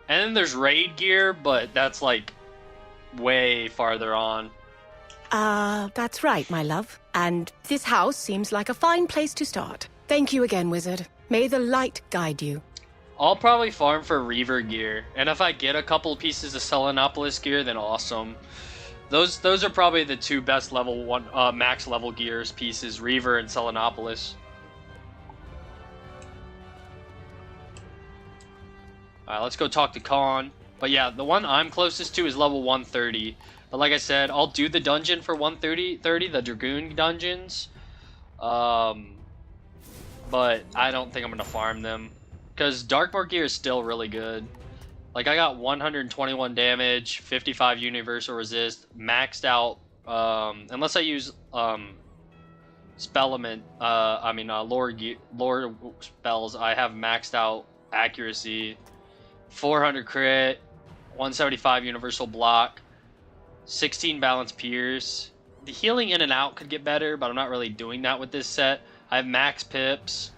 And then there's raid gear, but that's like way farther on. That's right, my love. And this house seems like a fine place to start. Thank you again, wizard. May the light guide you. I'll probably farm for Reaver gear, and if I get a couple pieces of Selenopolis gear, then awesome. Those are probably the two best level 1 max level gears pieces, Reaver and Selenopolis. Alright, let's go talk to Khan. But yeah, the one I'm closest to is level 130. But like I said, I'll do the dungeon for 130, the Dragoon dungeons. But I don't think I'm going to farm them. Because Darkmoor gear is still really good. Like, I got 121 damage, 55 universal resist, maxed out, unless I use, Spellement, lore spells, I have maxed out accuracy, 400 crit, 175 universal block, 16 balance pierce. The healing in and out could get better, but I'm not really doing that with this set. I have max pips,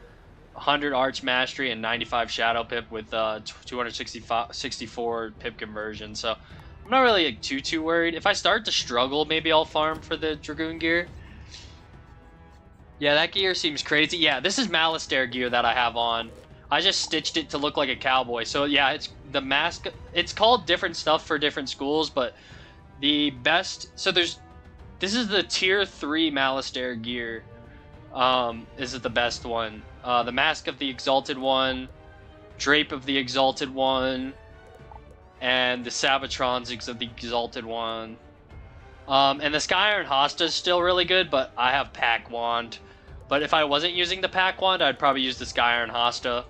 100 arch mastery, and 95 shadow pip with 264 pip conversion. So I'm not really like, too worried. If I start to struggle, maybe I'll farm for the Dragoon gear. Yeah, that gear seems crazy. Yeah, this is Malastare gear that I have on. I just stitched it to look like a cowboy. So yeah, it's the mask. It's called different stuff for different schools, but the best. So this is the tier 3 Malastare gear. Is it the best one? The Mask of the Exalted One, Drape of the Exalted One, and the Sabatrons of the Exalted One. And the Sky Iron Hosta is still really good, but I have Pack Wand. But if I wasn't using the Pack Wand, I'd probably use the Sky Iron Hosta,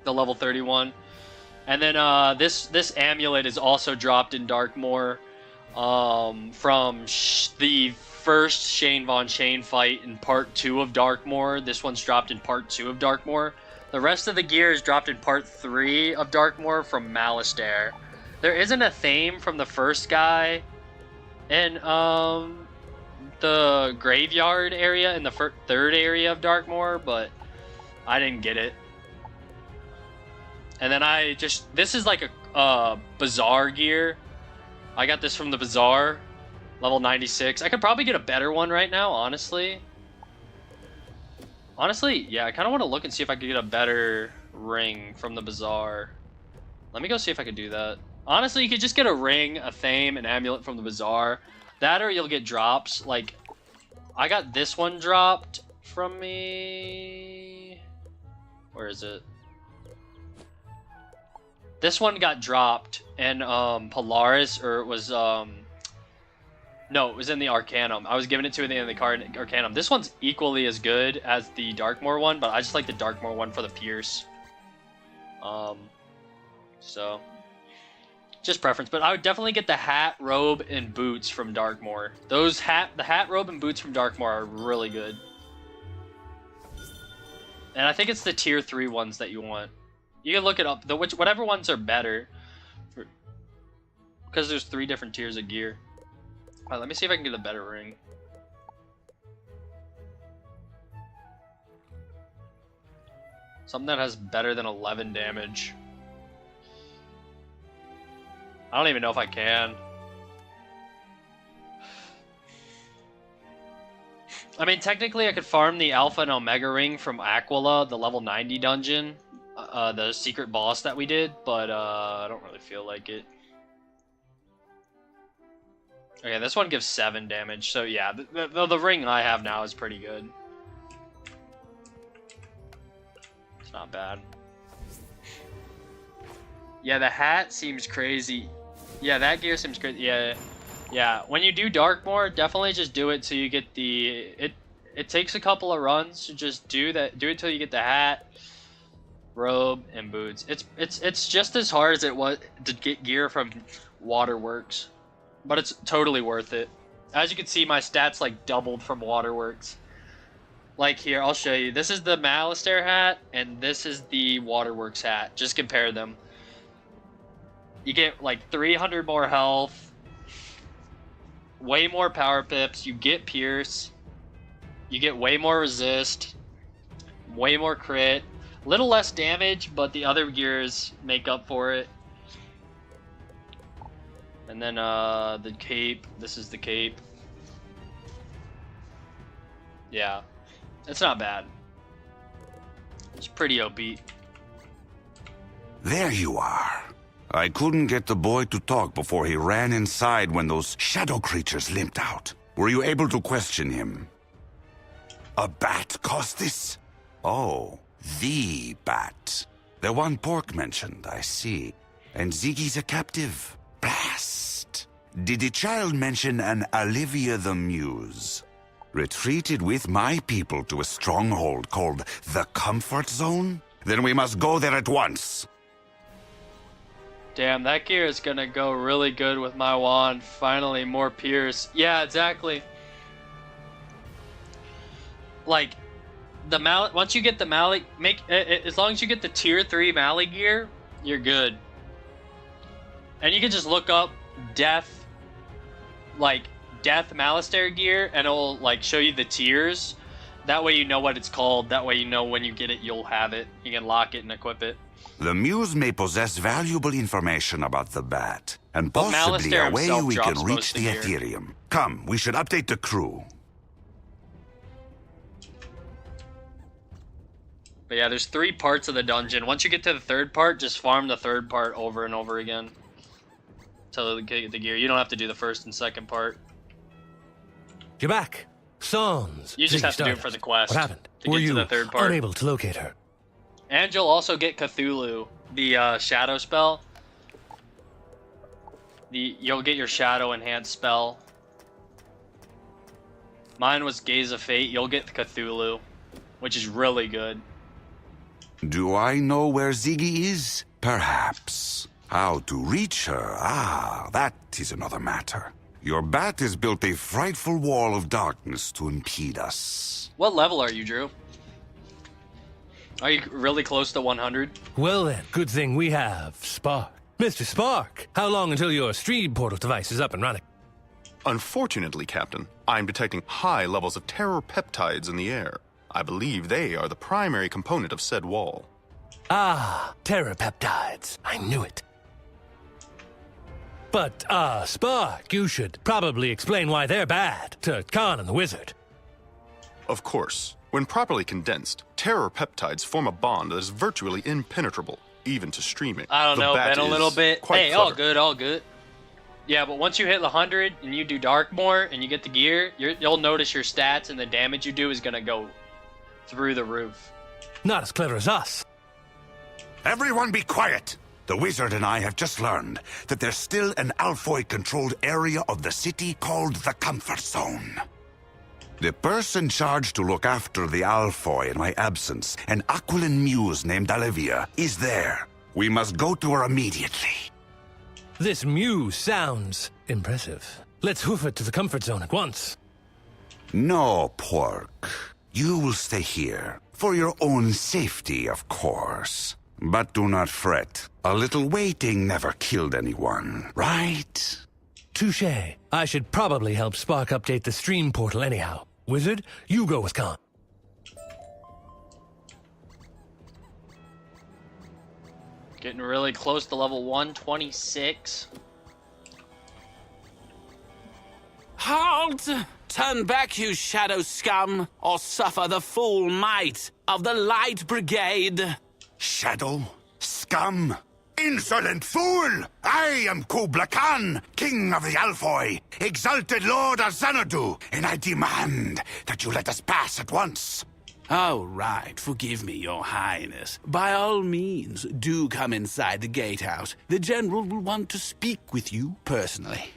the level 31. And then this amulet is also dropped in Darkmoor from the first Shane Von Shane fight in part 2 of Darkmoor. This one's dropped in part 2 of Darkmoor. The rest of the gear is dropped in part 3 of Darkmoor from Malastare. There isn't a theme from the first guy in the graveyard area in the third area of Darkmoor, but I didn't get it. And then this is like a bazaar gear. I got this from the bazaar. Level 96. I could probably get a better one right now, honestly. Honestly, yeah, I kind of want to look and see if I could get a better ring from the bazaar. Let me go see if I could do that. Honestly, you could just get a ring, a thame, an amulet from the bazaar. That or you'll get drops. Like, I got this one dropped from me. Where is it? This one got dropped in Polaris, or it was no, it was in the Arcanum. I was giving it to it in the Arcanum. This one's equally as good as the Darkmoor one, but I just like the Darkmoor one for the Pierce. So, just preference. But I would definitely get the hat, robe, and boots from Darkmoor. The hat, robe, and boots from Darkmoor are really good. And I think it's the tier 3 ones that you want. You can look it up. Whatever ones are better. Because there's 3 different tiers of gear. Alright, let me see if I can get a better ring. Something that has better than 11 damage. I don't even know if I can. I mean, technically I could farm the Alpha and Omega ring from Aquila, the level 90 dungeon. The secret boss that we did, but I don't really feel like it. Okay, this one gives 7 damage, so yeah, the ring I have now is pretty good. It's not bad. Yeah, the hat seems crazy. Yeah, that gear seems crazy. Yeah. When you do Darkmoor, definitely just do it so you get the... It takes a couple of runs to just do that. Do it till you get the hat, robe, and boots. It's just as hard as it was to get gear from Waterworks. But it's totally worth it. As you can see, my stats like doubled from Waterworks. Like here, I'll show you. This is the Malastare hat, and this is the Waterworks hat. Just compare them. You get like 300 more health, way more power pips, you get Pierce, you get way more resist, way more crit, little less damage, but the other gears make up for it. And then the cape, this is the cape. Yeah, it's not bad. It's pretty OP. There you are. I couldn't get the boy to talk before he ran inside when those shadow creatures limped out. Were you able to question him? A bat caused this? Oh, the bat. The one Pork mentioned, I see. And Ziggy's a captive. Blast. Did the child mention an Olivia the Muse? Retreated with my people to a stronghold called the Comfort Zone? Then we must go there at once. Damn, that gear is gonna go really good with my wand. Finally, more pierce. Yeah, exactly. Like, the mallet. Once you get the mallet, as long as you get the tier 3 mallet gear, you're good. And you can just look up death Malistaire gear, and it'll like show you the tiers. That way you know what it's called. That way you know when you get it, you'll have it. You can lock it and equip it. The Muse may possess valuable information about the bat, and possibly a way we can reach the Ethereum. Come, we should update the crew. But yeah, there's 3 parts of the dungeon. Once you get to the 3rd part, just farm the 3rd part over and over again. Till you get the gear. You don't have to do the 1st and 2nd part. You're back. Sans. You just have to do it for the quest. What happened? To get to the 3rd part. Unable to locate her? And you'll also get Cthulhu, the shadow spell. You'll get your shadow enhanced spell. Mine was Gaze of Fate. You'll get Cthulhu, which is really good. Do I know where Ziggy is? Perhaps. How to reach her? Ah, that is another matter. Your bat has built a frightful wall of darkness to impede us. What level are you, Drew? Are you really close to 100? Well then, good thing we have Spark. Mr. Spark, how long until your stream portal device is up and running? Unfortunately, Captain, I'm detecting high levels of terror peptides in the air. I believe they are the primary component of said wall. Ah, terror peptides. I knew it. But, Spark, you should probably explain why they're bad to Khan and the Wizard. Of course. When properly condensed, terror peptides form a bond that is virtually impenetrable, even to streaming. I don't know, Ben, a little bit. Hey, clever. all good, all good. Yeah, but once you hit the 100 and you do Darkmoor and you get the gear, you'll notice your stats and the damage you do is gonna go through the roof. Not as clever as us. Everyone be quiet! The Wizard and I have just learned that there's still an Alfoy-controlled area of the city called the Comfort Zone. The person charged to look after the Alfoy in my absence, an Aquiline muse named Olivia, is there. We must go to her immediately. This muse sounds impressive. Let's hoof it to the Comfort Zone at once. No, Pork. You will stay here. For your own safety, of course. But do not fret. A little waiting never killed anyone, right? Touché. I should probably help Spark update the stream portal anyhow. Wizard, you go with Khan. Getting really close to level 126. Halt! Turn back, you shadow scum, or suffer the full might of the Light Brigade. Shadow? Scum? Insolent fool! I am Kubla Khan, King of the Alfoy, exalted Lord of Xanadu, and I demand that you let us pass at once. Oh, right. Forgive me, your highness. By all means, do come inside the gatehouse. The general will want to speak with you personally.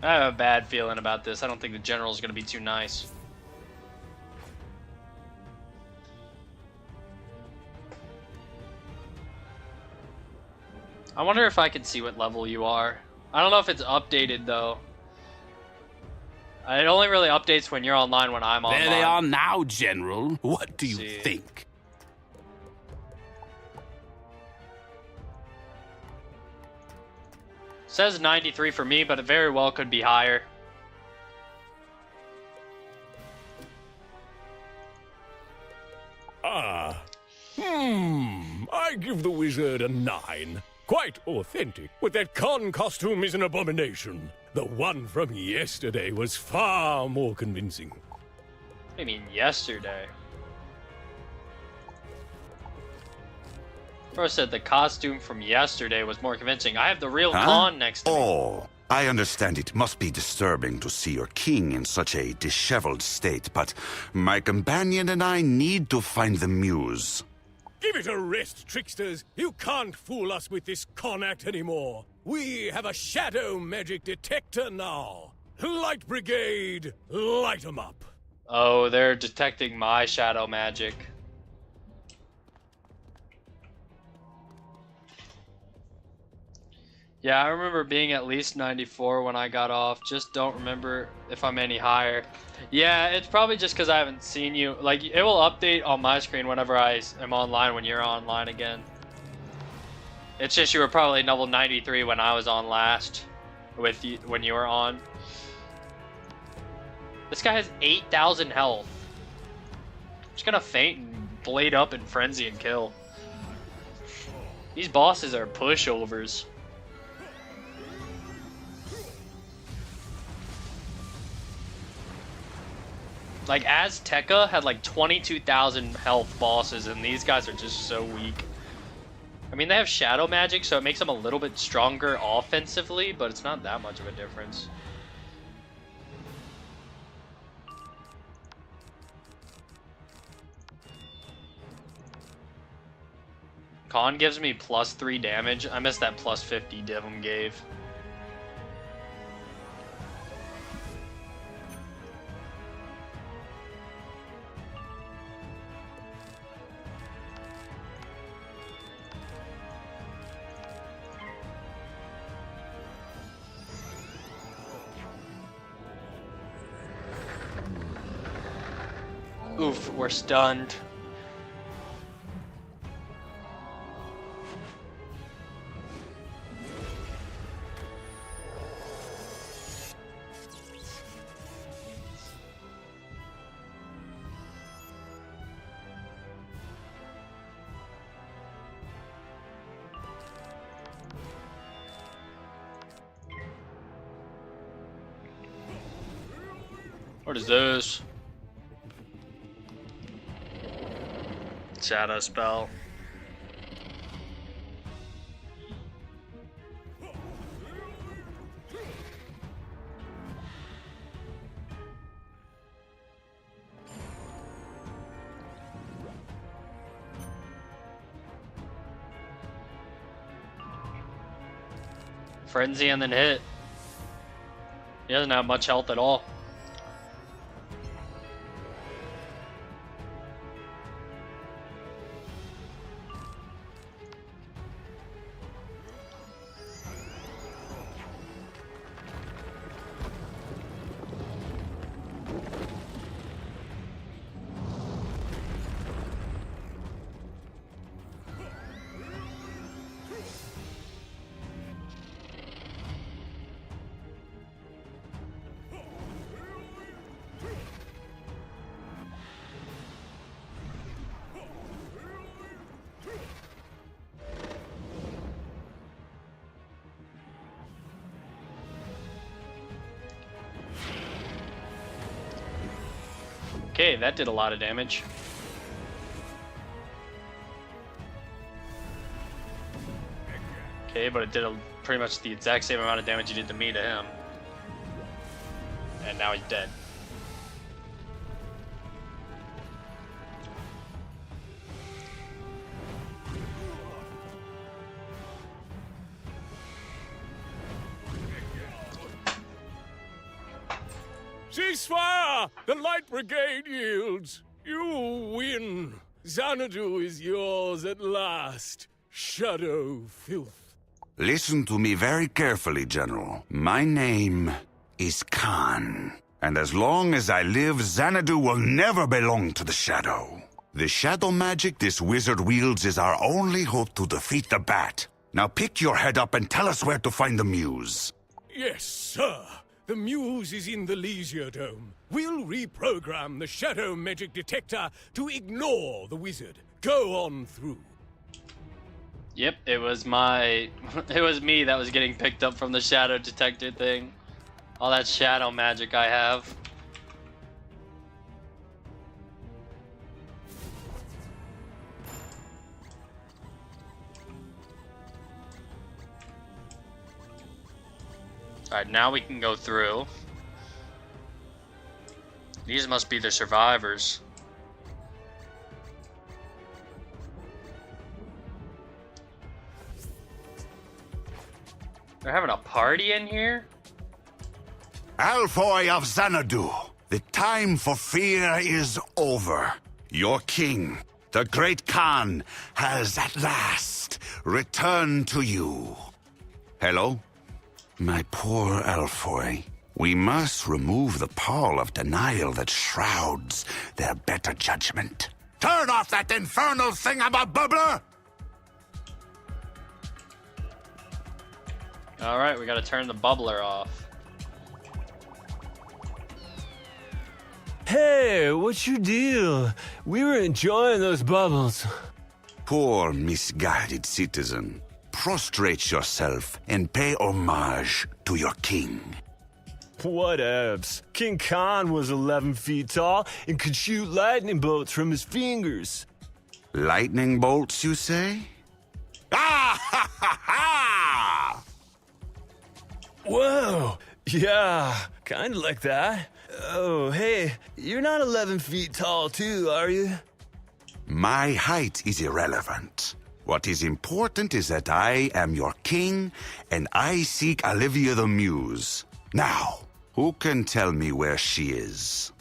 I have a bad feeling about this. I don't think the general's going to be too nice. I wonder if I can see what level you are. I don't know if it's updated, though. It only really updates when you're online when I'm online. There they are now, General. What do you think? Says 93 for me, but it very well could be higher. I give the Wizard a 9. Quite authentic, but that Khan costume is an abomination. The one from yesterday was far more convincing. I mean, yesterday. First said the costume from yesterday was more convincing. I have the real Khan next to me. Oh, I understand it must be disturbing to see your king in such a disheveled state, but my companion and I need to find the muse. Give it a rest, tricksters. You can't fool us with this con act anymore. We have a shadow magic detector now. Light Brigade, light 'em up. Oh, they're detecting my shadow magic. Yeah, I remember being at least 94 when I got off. Just don't remember if I'm any higher. Yeah, it's probably just because I haven't seen you. Like, it will update on my screen whenever I am online when you're online again. It's just you were probably level 93 when I was on last. With you, when you were on. This guy has 8,000 health. I'm just gonna faint and blade up and frenzy and kill. These bosses are pushovers. Like, Azteca had like 22,000 health bosses, and these guys are just so weak. I mean, they have shadow magic, so it makes them a little bit stronger offensively, but it's not that much of a difference. Khan gives me +3 damage. I missed that +50 Divum gave. Oof, we're stunned. What is this? Shadow spell. Frenzy and then hit. He doesn't have much health at all. Okay, that did a lot of damage. Okay, but it did pretty much the exact same amount of damage you did to me to him. And now he's dead. Ceasefire! The Light Brigade yields. You win. Xanadu is yours at last. Shadow filth. Listen to me very carefully, General. My name is Khan. And as long as I live, Xanadu will never belong to the Shadow. The shadow magic this wizard wields is our only hope to defeat the Bat. Now pick your head up and tell us where to find the Muse. Yes, sir. The Muse is in the Leisure Dome. We'll reprogram the shadow magic detector to ignore the wizard. Go on through. Yep, it was me that was getting picked up from the shadow detector thing. All that shadow magic I have. Alright, now we can go through. These must be the survivors. They're having a party in here? Alfoy of Xanadu, the time for fear is over. Your king, the great Khan, has at last returned to you. Hello? My poor Alfoy. We must remove the pall of denial that shrouds their better judgment. Turn off that infernal thingamabobbler! Alright, we gotta turn the bubbler off. Hey, what's your deal? We were enjoying those bubbles. Poor misguided citizen. Prostrate yourself and pay homage to your king. Whatevs. King Khan was 11 feet tall and could shoot lightning bolts from his fingers. Lightning bolts, you say? Ah ha ha ha! Whoa, yeah, kind of like that. Oh, hey, you're not 11 feet tall too, are you? My height is irrelevant. What is important is that I am your king, and I seek Olivia the Muse. Now, who can tell me where she is?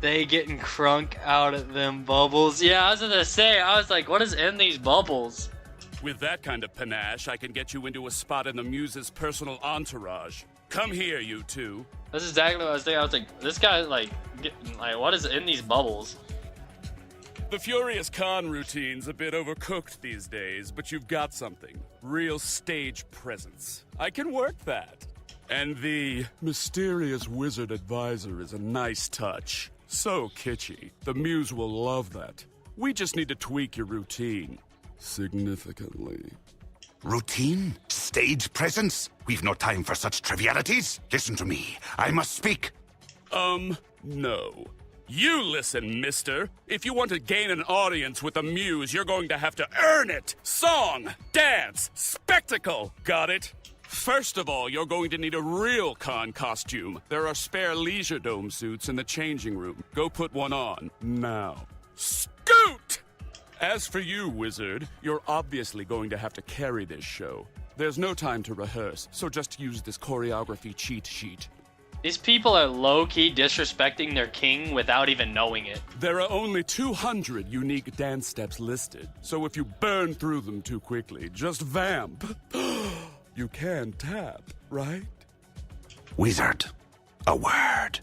They getting crunk out of them bubbles. Yeah, I was gonna say, I was like, what is in these bubbles? With that kind of panache, I can get you into a spot in the Muse's personal entourage. Come here, you two. This is exactly what I was thinking. I was like, this guy, like, what is in these bubbles? The Furious Khan routine's a bit overcooked these days, but you've got something. Real stage presence. I can work that. And the mysterious wizard advisor is a nice touch. So kitschy. The Muse will love that. We just need to tweak your routine. Significantly. Routine? Stage presence? We've no time for such trivialities. Listen to me. I must speak. No. You listen, mister. If you want to gain an audience with the Muse, you're going to have to earn it. Song, dance, spectacle. Got it? First of all, you're going to need a real con costume. There are spare Leisure Dome suits in the changing room. Go put one on. Now. Scoot! As for you, Wizard, you're obviously going to have to carry this show. There's no time to rehearse, so just use this choreography cheat sheet. These people are low-key disrespecting their king without even knowing it. There are only 200 unique dance steps listed, so if you burn through them too quickly, just vamp. You can tap, right? Wizard, a word.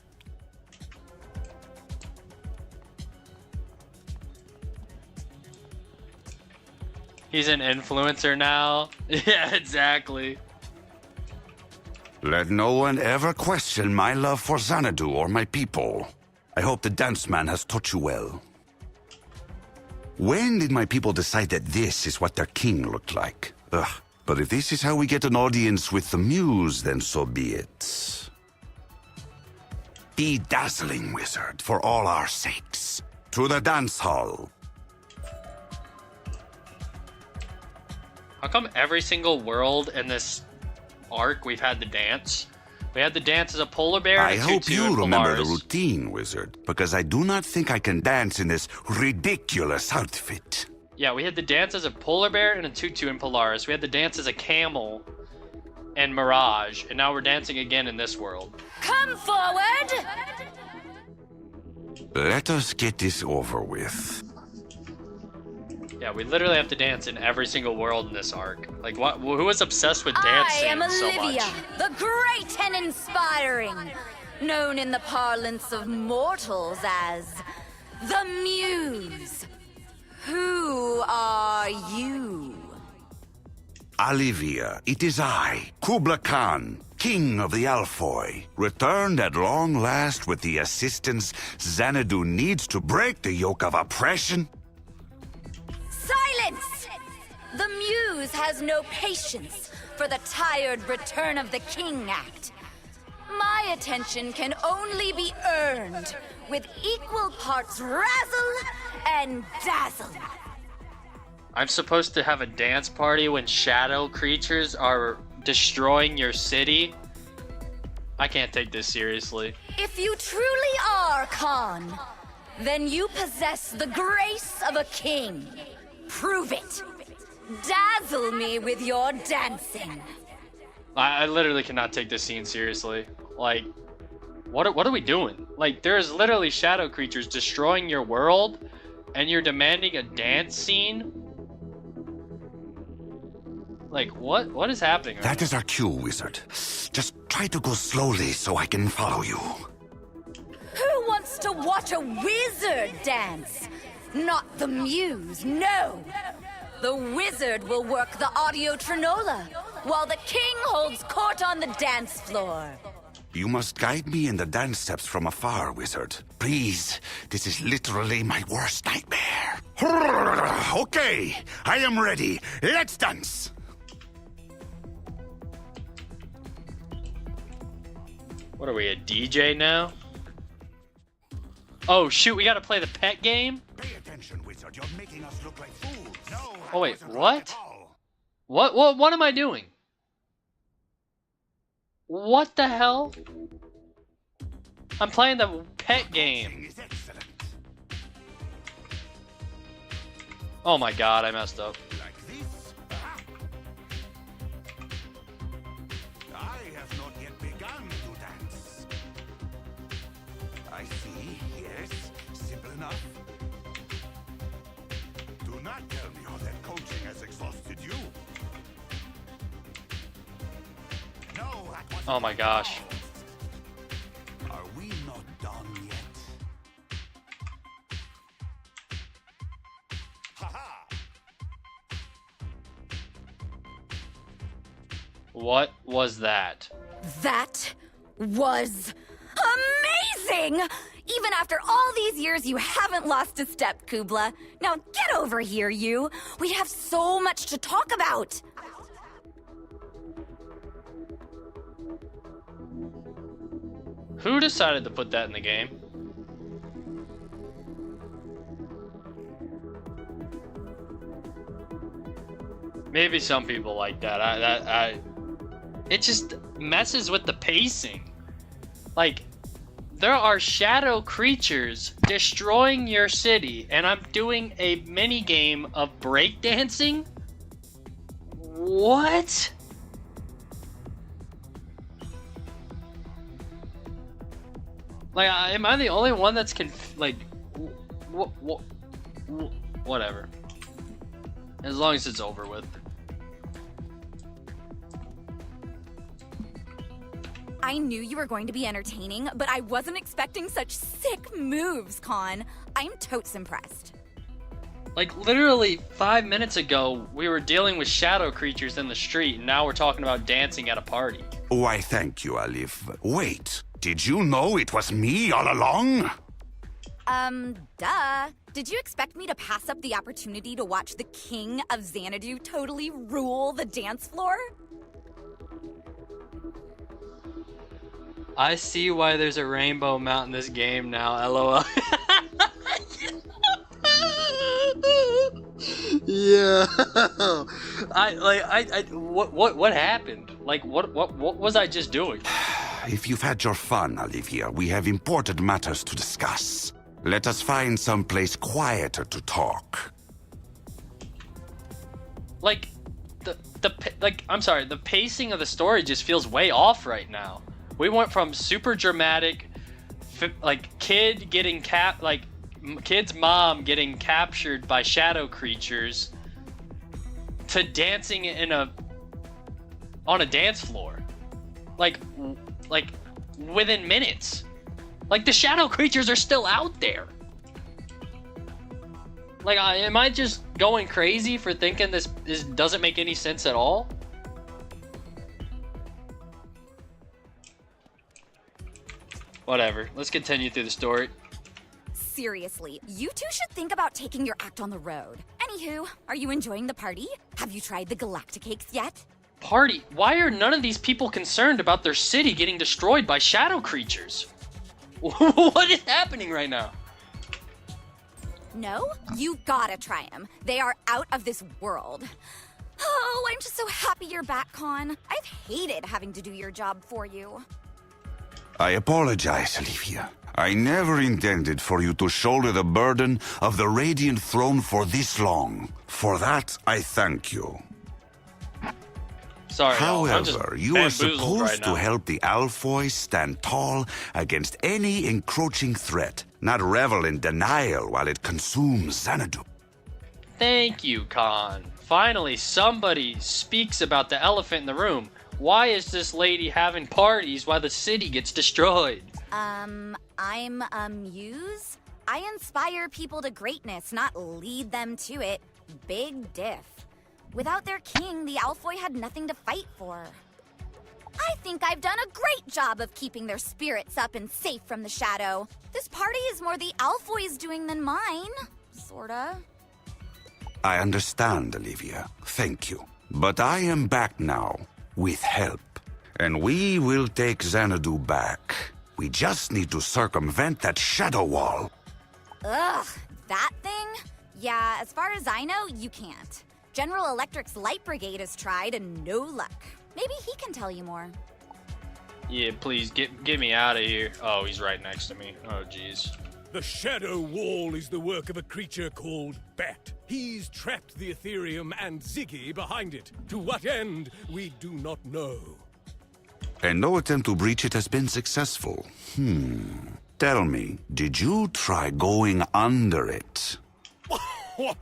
He's an influencer now. Yeah, exactly. Let no one ever question my love for Xanadu or my people. I hope the dance man has taught you well. When did my people decide that this is what their king looked like? Ugh. But if this is how we get an audience with the Muse, then so be it. Be dazzling, wizard, for all our sakes. To the dance hall. How come every single world in this arc we've had the dance? We had the dance as a polar bear I and a hope tutu you and remember the Polaris. routine, wizard, because I do not think I can dance in this ridiculous outfit. Yeah, we had the dance as a polar bear and a tutu and Polaris. We had the dance as a camel and Mirage, and now we're dancing again in this world. Come forward! Let us get this over with. Yeah, we literally have to dance in every single world in this arc. Like, what? Who is obsessed with dancing I am so Olivia, much? the great and inspiring, known in the parlance of mortals as the Muse. Who are you? Olivia, it is I, Kubla Khan, King of the Alfoy, returned at long last with the assistance Xanadu needs to break the yoke of oppression. Silence! The Muse has no patience for the tired return of the King act. My attention can only be earned with equal parts razzle and dazzle. I'm supposed to have a dance party when shadow creatures are destroying your city? I can't take this seriously. If you truly are Khan, then you possess the grace of a king. Prove it. Dazzle me with your dancing. I literally cannot take this scene seriously. Like, what are we doing? Like, there's literally shadow creatures destroying your world, and you're demanding a dance scene? Like, what is happening right That is our cue, Wizard. Just try to go slowly so I can follow you. Who wants to watch a wizard dance? Not the muse, no. The wizard will work the audio trinola, while the king holds court on the dance floor. You must guide me in the dance steps from afar, Wizard. Please, this is literally my worst nightmare. Okay, I am ready. Let's dance. What are we, a DJ now? Oh shoot, we gotta play the pet game? Pay attention, Wizard. You're making us look like fools. No. Oh wait, what? What am I doing? What the hell? I'm playing the pet game. Oh my god, I messed up. I have not yet begun to dance. I see, yes. Simple enough. Do not tell me how that coaching has exhausted you. No, that wasn't Oh my gosh. Are we not done yet? What was that? That was amazing! Even after all these years, you haven't lost a step, Kubla. Now get over here, you. We have so much to talk about. Who decided to put that in the game? Maybe some people like that. It just messes with the pacing. Like, there are shadow creatures destroying your city, and I'm doing a mini game of breakdancing? What? Like, am I the only one that's whatever. As long as it's over with. I knew you were going to be entertaining, but I wasn't expecting such sick moves, Con. I'm totes impressed. Like, literally 5 minutes ago, we were dealing with shadow creatures in the street, and now we're talking about dancing at a party. Why, thank you, Alif. Wait, did you know it was me all along? Duh. Did you expect me to pass up the opportunity to watch the king of Xanadu totally rule the dance floor? I see why there's a rainbow mount in this game now, lol. Yeah. What happened? Like, what was I just doing? If you've had your fun, Olivia, we have important matters to discuss. Let us find some place quieter to talk. Like, I'm sorry, the pacing of the story just feels way off right now. We went from super dramatic, like, kid's mom getting captured by shadow creatures to dancing on a dance floor. Like within minutes. Like, the shadow creatures are still out there. Like, am I just going crazy for thinking this doesn't make any sense at all? Whatever. Let's continue through the story. Seriously, you two should think about taking your act on the road. Anywho, are you enjoying the party? Have you tried the Galacticakes yet? Party? Why are none of these people concerned about their city getting destroyed by shadow creatures? What is happening right now? No? You gotta try them. They are out of this world. Oh, I'm just so happy you're back, Con. I've hated having to do your job for you. I apologize, Olivia. I never intended for you to shoulder the burden of the Radiant Throne for this long. For that, I thank you. Sorry, however, you are supposed right to help the Alfoy stand tall against any encroaching threat, not revel in denial while it consumes Xanadu. Thank you, Khan. Finally, somebody speaks about the elephant in the room. Why is this lady having parties while the city gets destroyed? I'm a muse? I inspire people to greatness, not lead them to it. Big diff. Without their king, the Alfoy had nothing to fight for. I think I've done a great job of keeping their spirits up and safe from the shadow. This party is more the Alfoy's doing than mine. Sorta. I understand, Olivia. Thank you. But I am back now, with help. And we will take Xanadu back. We just need to circumvent that shadow wall. Ugh, that thing? Yeah, as far as I know, you can't. General Electric's Light Brigade has tried and no luck. Maybe he can tell you more. Yeah, please, get me out of here. Oh, he's right next to me. Oh, jeez. The shadow wall is the work of a creature called Bat. He's trapped the Ethereum and Ziggy behind it. To what end, we do not know. And no attempt to breach it has been successful. Tell me, did you try going under it? What?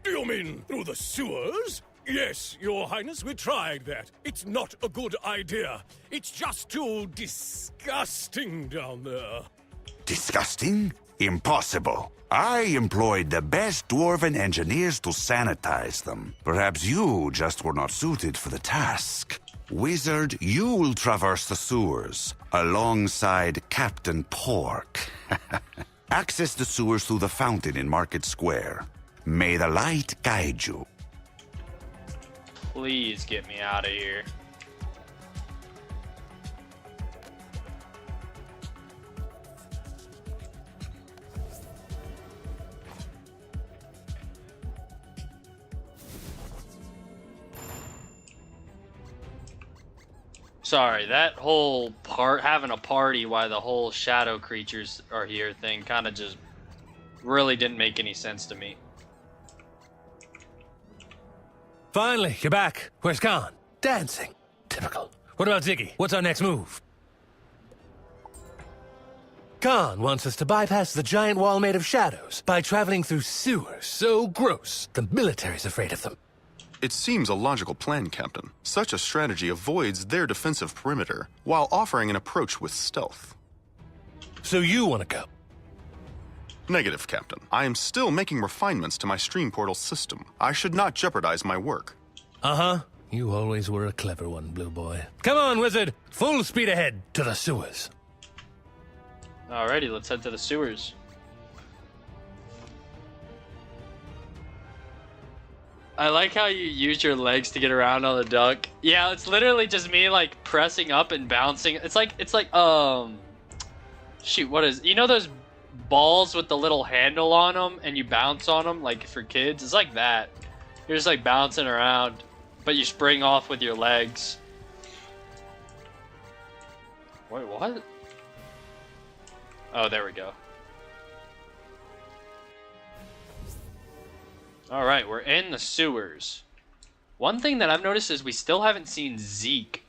Do you mean through the sewers? Yes, Your Highness, we tried that. It's not a good idea. It's just too disgusting down there. Disgusting? Impossible. I employed the best dwarven engineers to sanitize them. Perhaps you just were not suited for the task. Wizard, you will traverse the sewers, alongside Captain Pork. Access the sewers through the fountain in Market Square. May the light guide you. Please get me out of here. Sorry, that whole having a party while the whole shadow creatures are here thing kind of just really didn't make any sense to me. Finally, you're back. Where's Khan? Dancing. Typical. What about Ziggy? What's our next move? Khan wants us to bypass the giant wall made of shadows by traveling through sewers so gross the military's afraid of them. It seems a logical plan, Captain. Such a strategy avoids their defensive perimeter, while offering an approach with stealth. So you want to go? Negative, Captain. I am still making refinements to my stream portal system. I should not jeopardize my work. Uh-huh. You always were a clever one, Blue Boy. Come on, Wizard! Full speed ahead to the sewers. Alrighty, let's head to the sewers. I like how you use your legs to get around on the duck. Yeah, it's literally just me like pressing up and bouncing. It's like shoot, what is, you know those balls with the little handle on them and you bounce on them like for kids? It's like that. You're just like bouncing around, but you spring off with your legs. Wait, what? Oh, there we go. Alright, we're in the sewers. One thing that I've noticed is we still haven't seen Zeke,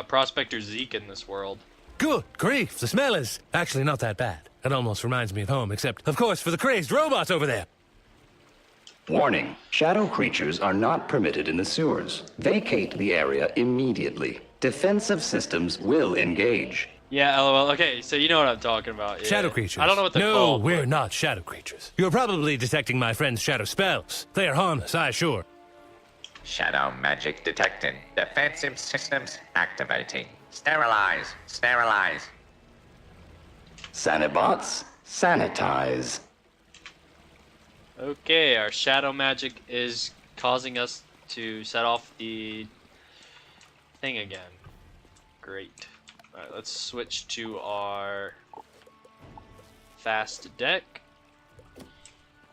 Prospector Zeke in this world. Good grief, the smell is actually not that bad. It almost reminds me of home, except, of course, for the crazed robots over there. Warning, shadow creatures are not permitted in the sewers. Vacate the area immediately. Defensive systems will engage. Yeah, LOL. Okay, so you know what I'm talking about. Yeah. Shadow creatures. I don't know what they're no, called. No, we're not shadow creatures. You're probably detecting my friend's shadow spells. They are harmless, I assure. Shadow magic detected. Defensive systems activating. Sterilize. Sterilize. Sanibots, sanitize. Okay, our shadow magic is causing us to set off the thing again. Great. Alright, let's switch to our fast deck.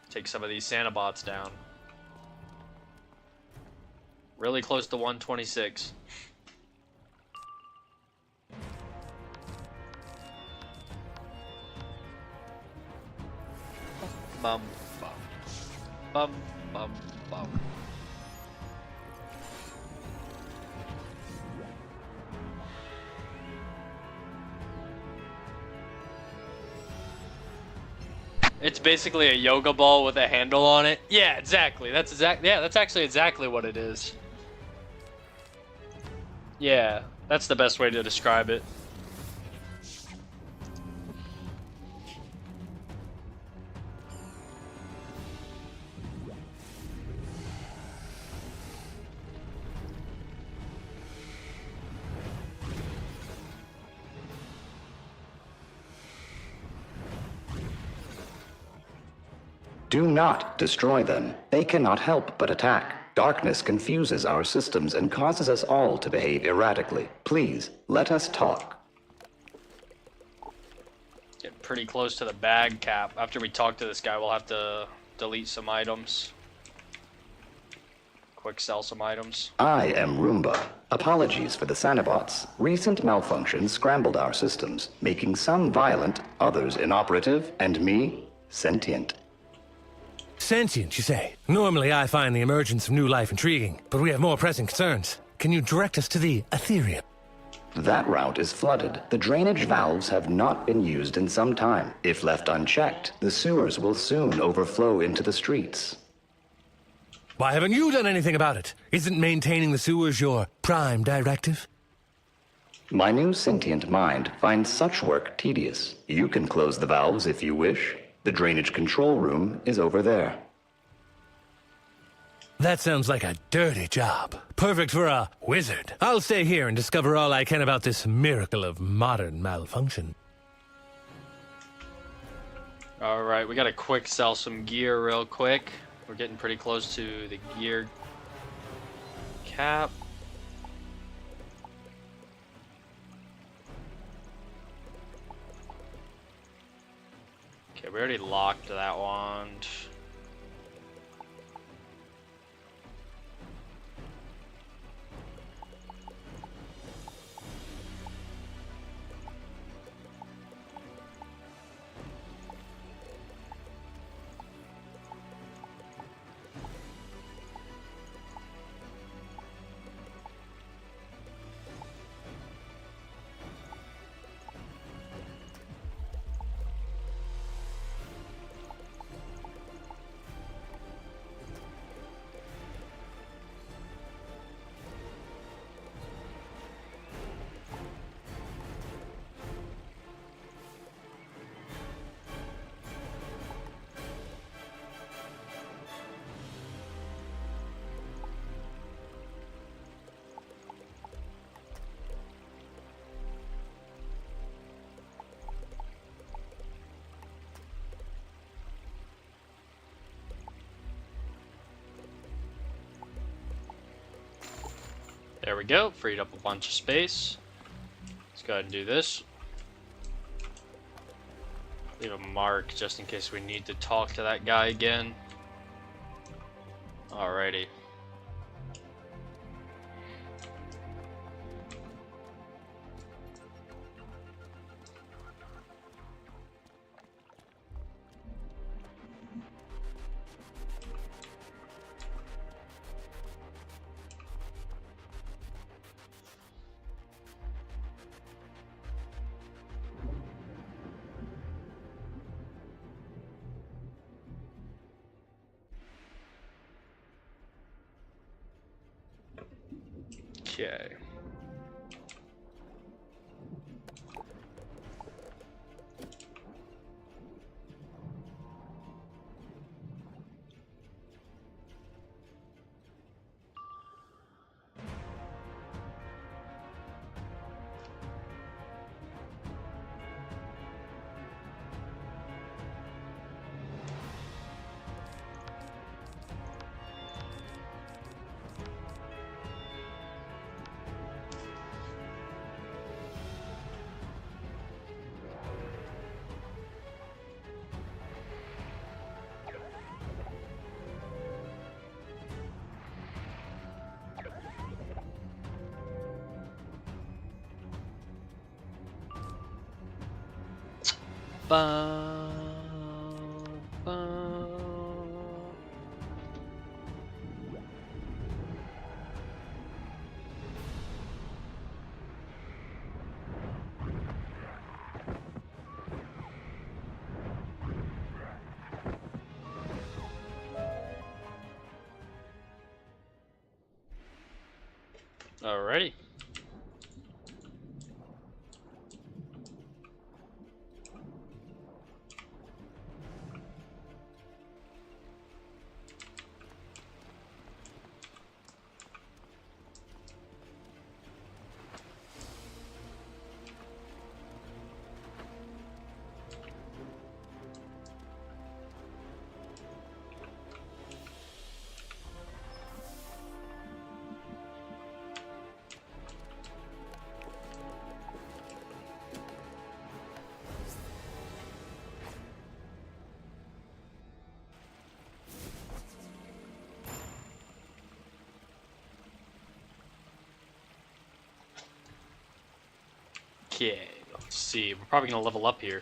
Take some of these Sanabots down. Really close to 126. Bum, bum, bum, bum, bum. It's basically a yoga ball with a handle on it. Yeah, exactly. That's actually exactly what it is. Yeah, that's the best way to describe it. Do not destroy them. They cannot help but attack. Darkness confuses our systems and causes us all to behave erratically. Please, let us talk. Getting pretty close to the bag cap. After we talk to this guy, we'll have to delete some items. Quick sell some items. I am Roomba. Apologies for the Sanabots. Recent malfunctions scrambled our systems, making some violent, others inoperative, and me sentient. Sentient, you say? Normally I find the emergence of new life intriguing, but we have more pressing concerns. Can you direct us to the Ethereum? That route is flooded. The drainage valves have not been used in some time. If left unchecked, the sewers will soon overflow into the streets. Why haven't you done anything about it? Isn't maintaining the sewers your prime directive? My new sentient mind finds such work tedious. You can close the valves if you wish. The drainage control room is over there. That sounds like a dirty job. Perfect for a wizard. I'll stay here and discover all I can about this miracle of modern malfunction. Alright, we gotta quick sell some gear real quick. We're getting pretty close to the gear cap. Okay, we already locked that wand. There we go, freed up a bunch of space. Let's go ahead and do this. Leave a mark just in case we need to talk to that guy again. Alrighty. Okay. Bum, bum. Alrighty. Okay, let's see. We're probably gonna level up here.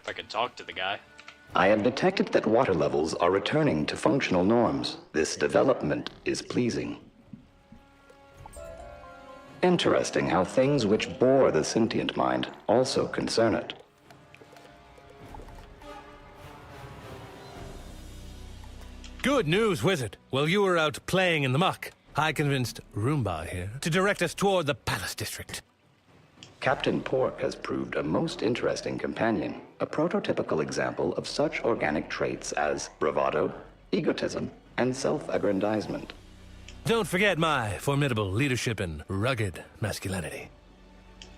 If I could talk to the guy. I have detected that water levels are returning to functional norms. This development is pleasing. Interesting how things which bore the sentient mind also concern it. Good news, Wizard. While you were out playing in the muck, I convinced Roomba here to direct us toward the Palace District. Captain Pork has proved a most interesting companion, a prototypical example of such organic traits as bravado, egotism, and self-aggrandizement. Don't forget my formidable leadership and rugged masculinity.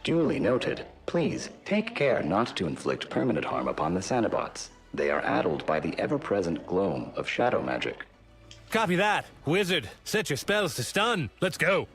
Duly noted. Please, take care not to inflict permanent harm upon the Sanabots. They are addled by the ever-present gloam of shadow magic. Copy that. Wizard, set your spells to stun. Let's go.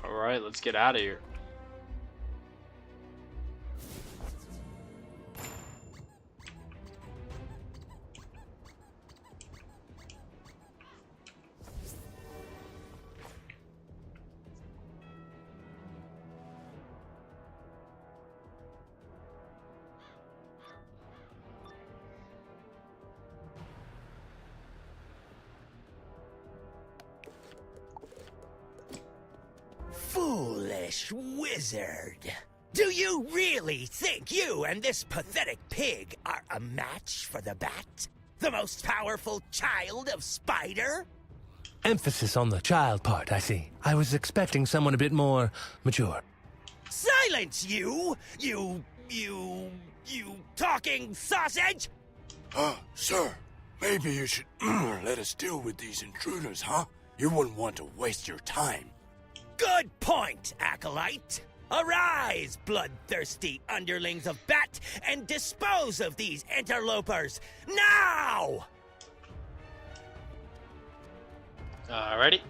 Alright, let's get out of here. Foolish wizard. Do you really think you and this pathetic pig are a match for the bat? The most powerful child of Spider? Emphasis on the child part, I see. I was expecting someone a bit more mature. Silence, you talking sausage! Sir, maybe you should let us deal with these intruders, huh? You wouldn't want to waste your time. Good point, Acolyte. Arise, bloodthirsty underlings of Bat, and dispose of these interlopers, now! Alrighty.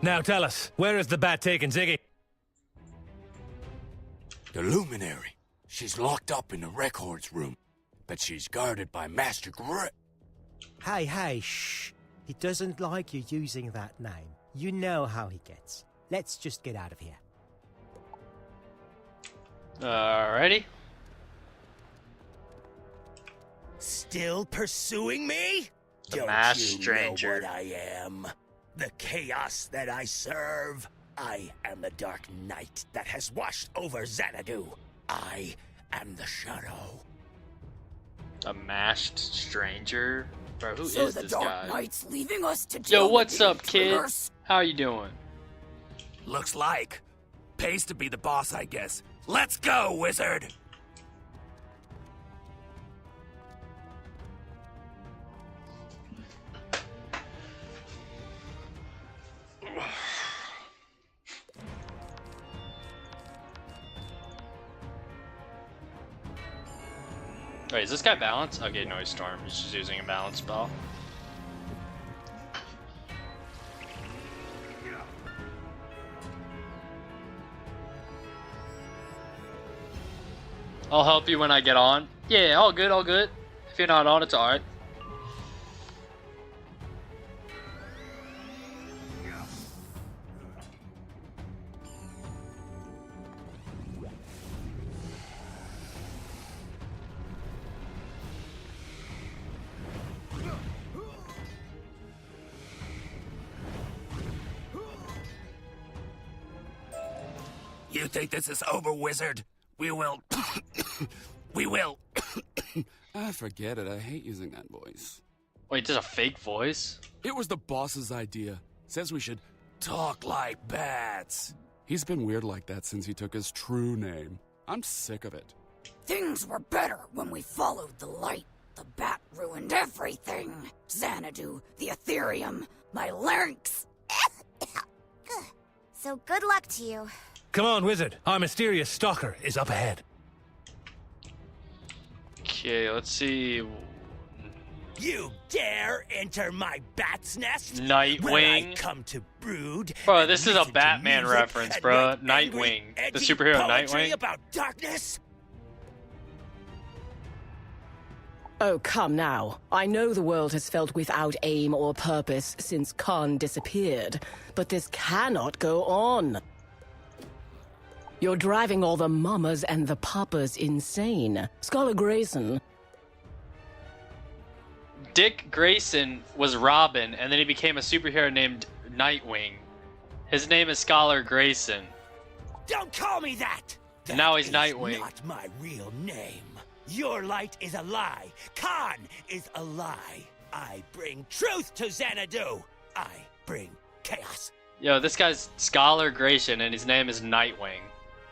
Now tell us, where is the bat taken, Ziggy? The Luminary. She's locked up in the records room, but she's guarded by Master Gray. Hey, shh. He doesn't like you using that name. You know how he gets. Let's just get out of here. Alrighty. Still pursuing me? The Don't masked you stranger. know what I am? The chaos that I serve. I am the dark night that has washed over Xanadu. I am the shadow. A masked stranger? Bro, who is So the this Dark guy? Knight's leaving us to deal Yo, with what's the up, kid? intruders? How you doing? Looks like. Pays to be the boss, I guess. Let's go, wizard! Wait, is this guy balanced? Okay, no, he's Storm. He's just using a balance spell. I'll help you when I get on. Yeah, all good, all good. If you're not on, it's alright. You think this is over, wizard? We will... we will... Forget it. I hate using that voice. Wait, there's a fake voice? It was the boss's idea. Says we should talk like bats. He's been weird like that since he took his true name. I'm sick of it. Things were better when we followed the light. The bat ruined everything. Xanadu, the Ethereum, my larynx. So good luck to you. Come on, wizard. Our mysterious stalker is up ahead. Okay, let's see. You dare enter my bat's nest? Nightwing. When I come to brood. Bro, this is a Batman reference, bro. Nightwing, Nightwing. The superhero Nightwing. About darkness? Oh, come now. I know the world has felt without aim or purpose since Khan disappeared, but this cannot go on. You're driving all the mamas and the papas insane. Scholar Grayson. Dick Grayson was Robin, and then he became a superhero named Nightwing. His name is Scholar Grayson. Don't call me that! And now he's Nightwing. Not my real name. Your light is a lie. Khan is a lie. I bring truth to Xanadu. I bring chaos. Yo, this guy's Scholar Grayson, and his name is Nightwing.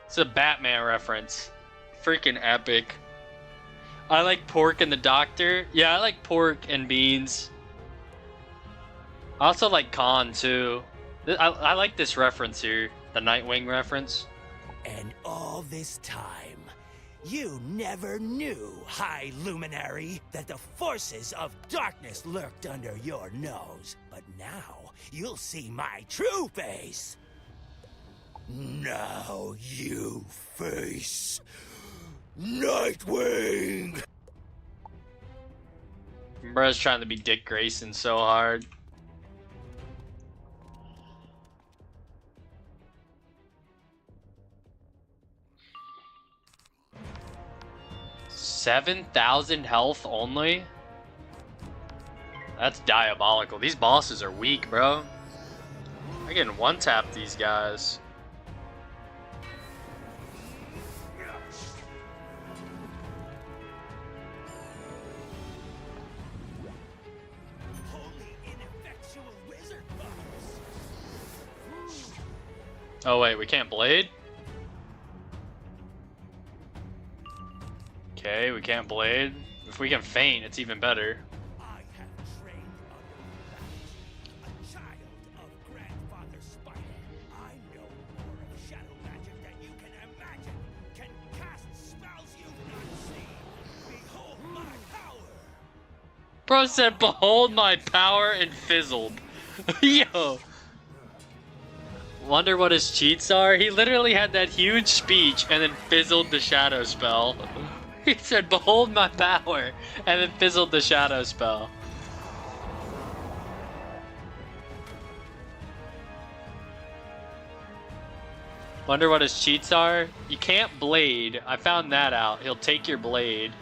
It's a Batman reference. Freaking epic. I like Pork and the Doctor. Yeah, I like Pork and Beans. I also like Khan, too. I like this reference here. The Nightwing reference. And all this time, you never knew, High Luminary, that the forces of darkness lurked under your nose. But now, you'll see my true face. Now you face Nightwing! Bro's trying to be Dick Grayson so hard. $7,000 health only? That's diabolical. These bosses are weak, bro. I can one-tap these guys. Oh wait, we can't blade? Okay, we can't blade. If we can feint, it's even better. I have trained under a child of Grandfather Spider. I know more of shadow magic than you can imagine. Can cast spells you've not seen. Behold my power. Bro said, behold my power, and fizzled. Yo. Wonder what his cheats are? He literally had that huge speech and then fizzled the shadow spell. He said, behold my power, and then fizzled the shadow spell. Wonder what his cheats are? You can't blade. I found that out. He'll take your blade.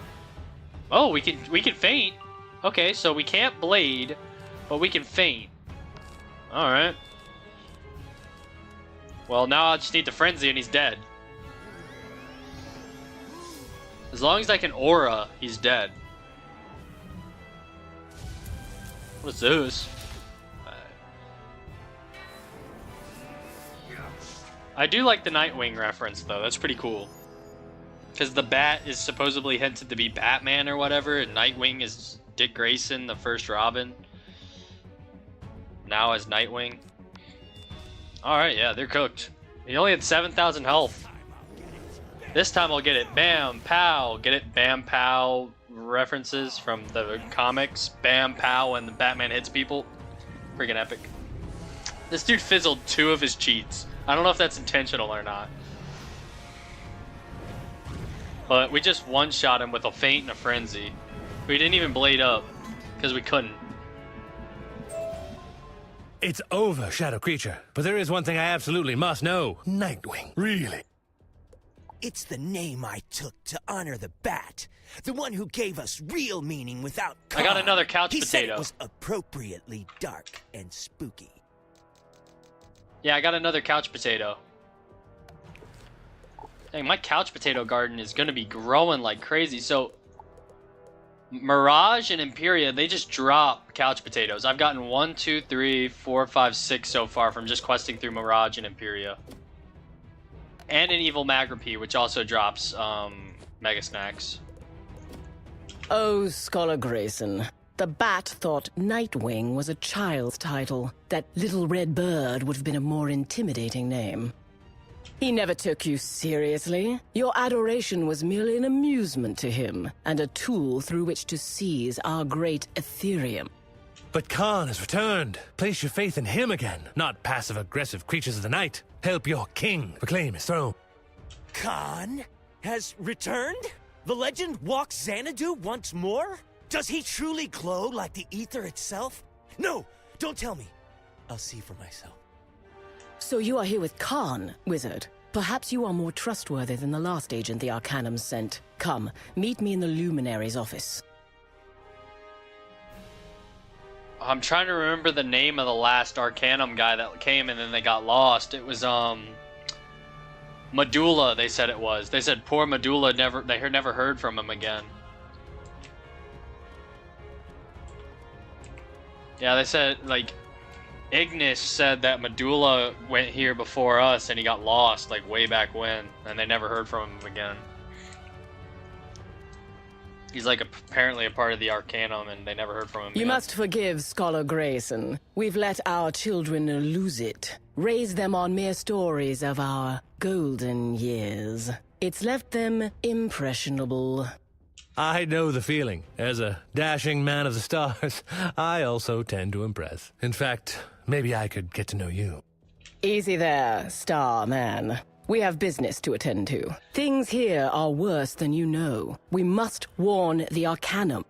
Oh, we can feint. Okay, so we can't blade, but we can feint. Alright. Well, now I just need the frenzy and he's dead. As long as I can aura, he's dead. What is this? I do like the Nightwing reference, though. That's pretty cool. Because the bat is supposedly hinted to be Batman or whatever, and Nightwing is Dick Grayson, the first Robin. Now as Nightwing. Alright, yeah, they're cooked. He only had 7,000 health. This time I'll get it. Bam, pow. Get it? Bam, pow references from the comics. Bam, pow, when the Batman hits people. Freaking epic. This dude fizzled 2 of his cheats. I don't know if that's intentional or not. But we just one-shot him with a feint and a frenzy. We didn't even blade up, because we couldn't. It's over, Shadow Creature. But there is one thing I absolutely must know. Nightwing, really? It's the name I took to honor the bat. The one who gave us real meaning without I got another couch he potato. Said it was appropriately dark and spooky. Yeah, I got another couch potato. Dang, my couch potato garden is gonna be growing like crazy. So, Mirage and Imperia, they just drop couch potatoes. I've gotten 1, 2, 3, 4, 5, 6 so far from just questing through Mirage and Imperia. And an Evil Magrapy, which also drops Mega Snacks. Oh, Scholar Grayson. The bat thought Nightwing was a child's title. That little red bird would have been a more intimidating name. He never took you seriously. Your adoration was merely an amusement to him, and a tool through which to seize our great Ethereum. But Khan has returned. Place your faith in him again, not passive-aggressive creatures of the night. Help your king reclaim his throne. Khan has returned? The legend walks Xanadu once more? Does he truly glow like the ether itself? No, don't tell me. I'll see for myself. So you are here with Khan, Wizard. Perhaps you are more trustworthy than the last agent the Arcanum sent. Come, meet me in the Luminary's office. I'm trying to remember the name of the last Arcanum guy that came and then they got lost. It was, Medulla, they said it was. They said poor Medulla they never heard from him again. Yeah, they said, like, Ignis said that Medulla went here before us and he got lost, like, way back when, and they never heard from him again. He's, like, apparently a part of the Arcanum and they never heard from him You again. must forgive Scholar Grayson. We've let our children lose it. Raised them on mere stories of our golden years. It's left them impressionable. I know the feeling. As a dashing man of the stars, I also tend to impress. In fact, maybe I could get to know you. Easy there, Star Man. We have business to attend to. Things here are worse than you know. We must warn the Arcanum.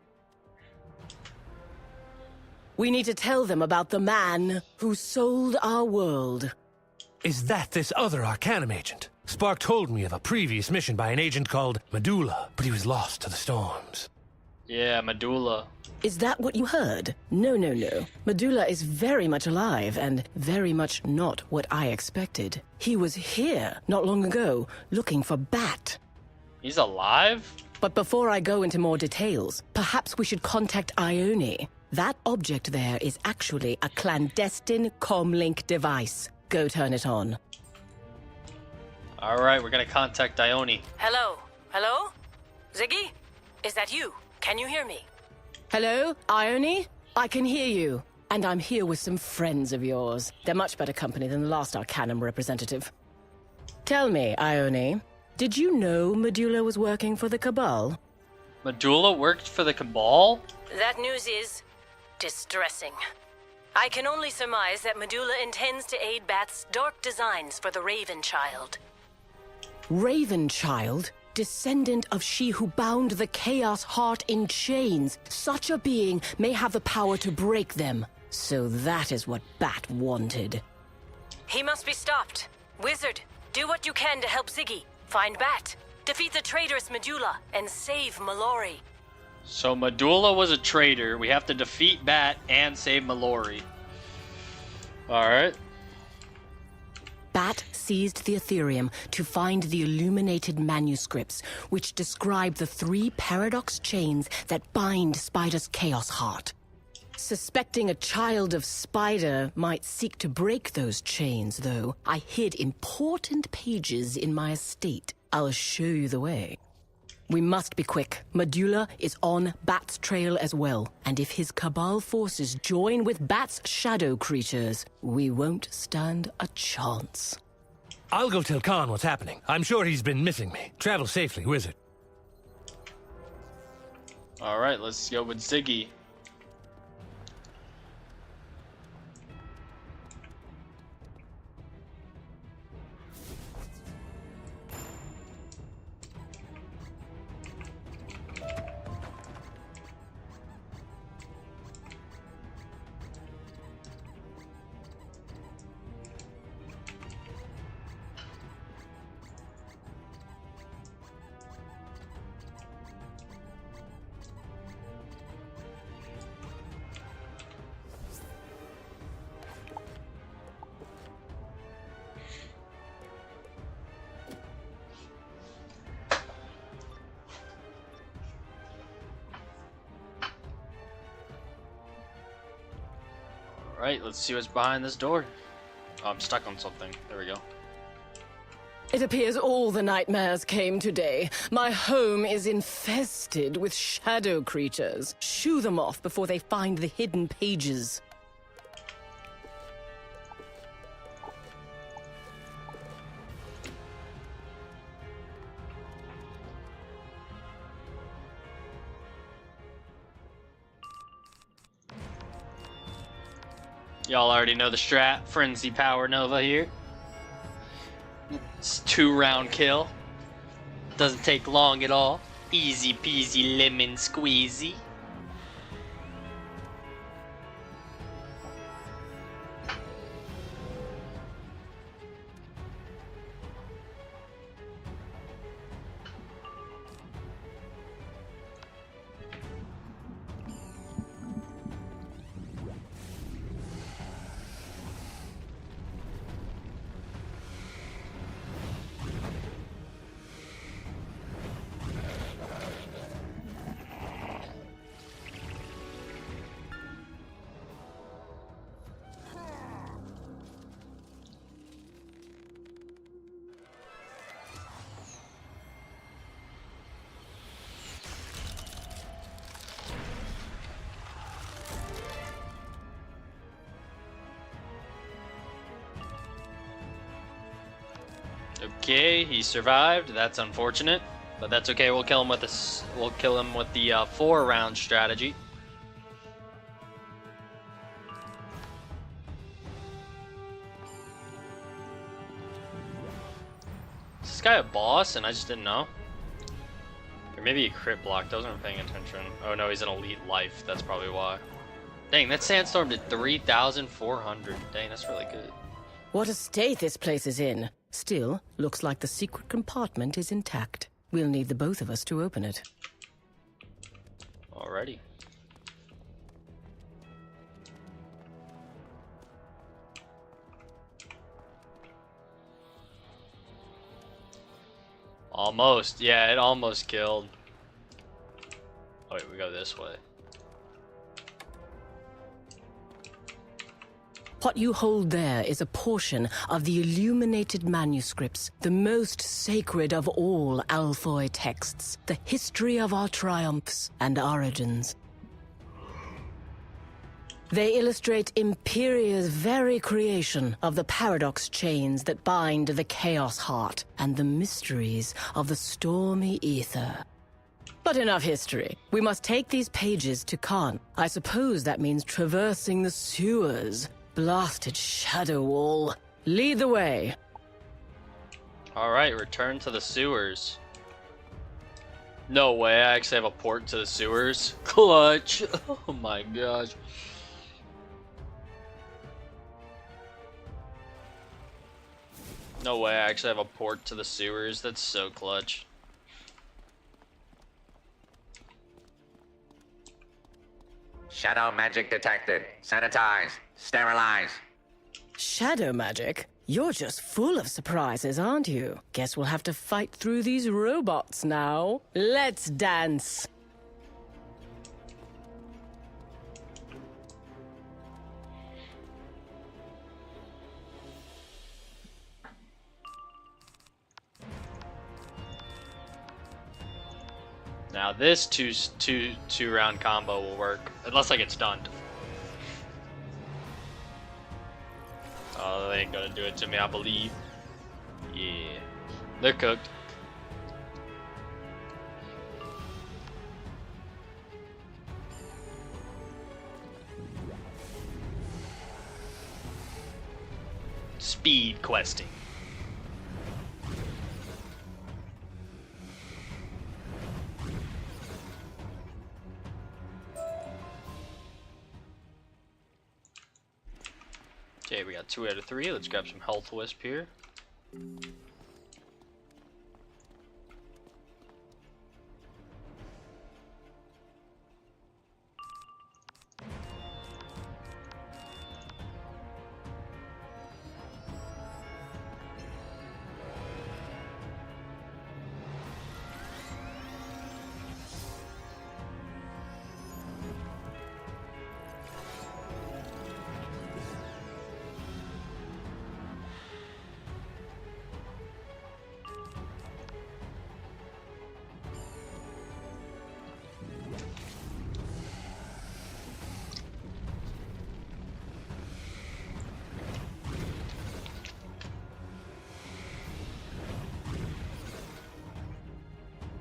We need to tell them about the man who sold our world. Is that this other Arcanum agent? Spark told me of a previous mission by an agent called Medulla, but he was lost to the storms. Yeah, Medulla. Is that what you heard? No. Medulla is very much alive and very much not what I expected. He was here not long ago, looking for Bat. He's alive? But before I go into more details, perhaps we should contact Ione. That object there is actually a clandestine comlink device. Go turn it on. Alright, we're gonna contact Ione. Hello? Hello? Ziggy? Is that you? Can you hear me? Hello, Ione? I can hear you. And I'm here with some friends of yours. They're much better company than the last Arcanum representative. Tell me, Ione, did you know Medulla was working for the Cabal? Medulla worked for the Cabal? That news is distressing. I can only surmise that Medulla intends to aid Bat's dark designs for the Raven Child. Raven Child? Descendant of she who bound the Chaos Heart in chains. Such a being may have the power to break them. So that is what Bat wanted. He must be stopped. Wizard, do what you can to help Ziggy. Find Bat, defeat the traitorous Medulla, and save Mallory. So Medulla was a traitor. We have to defeat Bat and save Mallory. Alright. Bat seized the Ethereum to find the illuminated manuscripts, which describe the 3 paradox chains that bind Spider's Chaos Heart. Suspecting a child of Spider might seek to break those chains, though, I hid important pages in my estate. I'll show you the way. We must be quick. Medulla is on Bat's trail as well, and if his Cabal forces join with Bat's shadow creatures, we won't stand a chance. I'll go tell Khan what's happening. I'm sure he's been missing me. Travel safely, Wizard. Alright, let's go with Ziggy. Alright, let's see what's behind this door. Oh, I'm stuck on something. There we go. It appears all the nightmares came today. My home is infested with shadow creatures. Shoo them off before they find the hidden pages. Y'all already know the strat. Frenzy Power Nova here. It's 2-round kill. Doesn't take long at all. Easy peasy lemon squeezy. Okay, he survived. That's unfortunate, but that's okay. We'll kill him with this. We'll kill him with the 4-round strategy. Is this guy a boss and I just didn't know? Or maybe he crit blocked. I wasn't paying attention. Oh no, he's an elite life. That's probably why. Dang, that sandstorm did 3,400. Dang, that's really good. What a state this place is in. Still, looks like the secret compartment is intact. We'll need the both of us to open it. Alrighty. Almost. Yeah, it almost killed. Oh wait, we go this way. What you hold there is a portion of the illuminated manuscripts, the most sacred of all Alfoy texts, the history of our triumphs and origins. They illustrate Imperia's very creation of the paradox chains that bind the Chaos Heart and the mysteries of the stormy ether. But enough history. We must take these pages to Khan. I suppose that means traversing the sewers. Blasted shadow wall. Lead the way. Alright, return to the sewers. No way, I actually have a port to the sewers. Clutch. Oh my gosh. No way, I actually have a port to the sewers. That's so clutch. Shadow magic detected. Sanitize. Sterilize. Shadow magic? You're just full of surprises, aren't you? Guess we'll have to fight through these robots now. Let's dance. Now this two round combo will work, unless I get stunned. Oh, they ain't gonna do it to me, I believe. Yeah, they're cooked. Speed questing. Okay, we got 2 out of 3. Let's grab some health wisp here.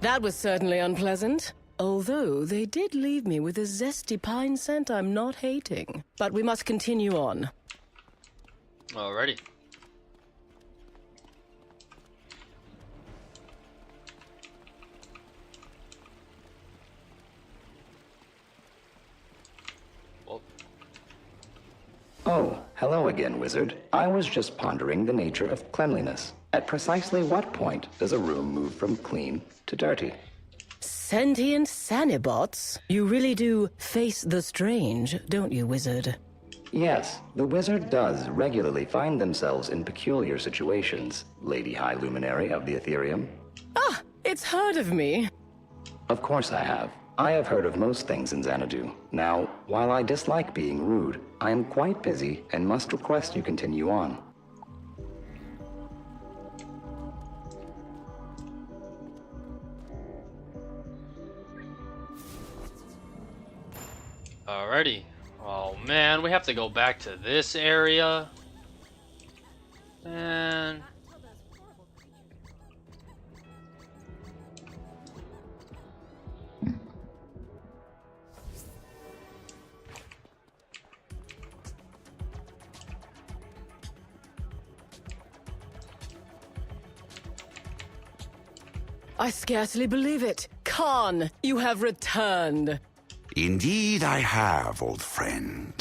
That was certainly unpleasant. Although they did leave me with a zesty pine scent I'm not hating. But we must continue on. Alrighty. Oh, hello again, Wizard. I was just pondering the nature of cleanliness. At precisely what point does a room move from clean to dirty? Sentient Sanibots? You really do face the strange, don't you, Wizard? Yes, the Wizard does regularly find themselves in peculiar situations, Lady High Luminary of the Ethereum. Ah, it's heard of me. Of course I have. I have heard of most things in Xanadu. Now, while I dislike being rude, I am quite busy and must request you continue on. Alrighty. Oh man, we have to go back to this area. Man. I scarcely believe it. Khan, you have returned. Indeed I have, old friend.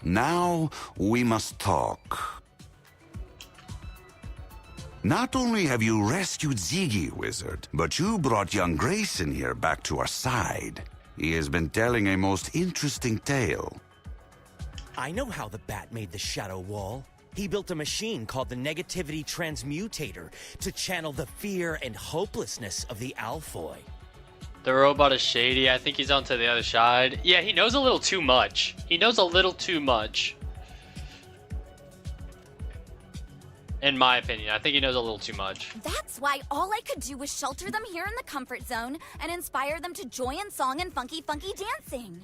Now we must talk. Not only have you rescued Ziggy, Wizard, but you brought young Grayson here back to our side. He has been telling a most interesting tale. I know how the Bat made the Shadow Wall. He built a machine called the Negativity Transmutator to channel the fear and hopelessness of the Alphoi. The robot is shady. I think he's on to the other side. Yeah, he knows a little too much. He knows a little too much. In my opinion, I think he knows a little too much. That's why all I could do was shelter them here in the comfort zone and inspire them to joy in song and funky dancing.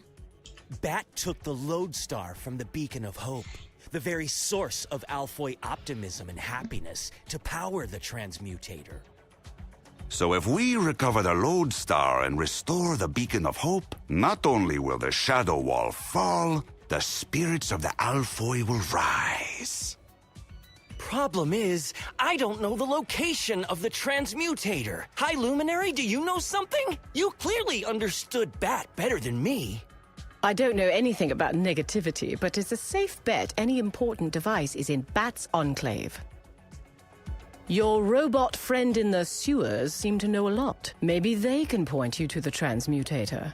Bat took the lodestar from the Beacon of Hope, the very source of Alphoi optimism and happiness, to power the Transmutator. So if we recover the Lodestar and restore the Beacon of Hope, not only will the Shadow Wall fall, the spirits of the Alfoy will rise. Problem is, I don't know the location of the transmutator. High Luminary, do you know something? You clearly understood Bat better than me. I don't know anything about negativity, but it's a safe bet any important device is in Bat's enclave. Your robot friend in the sewers seem to know a lot. Maybe they can point you to the transmutator.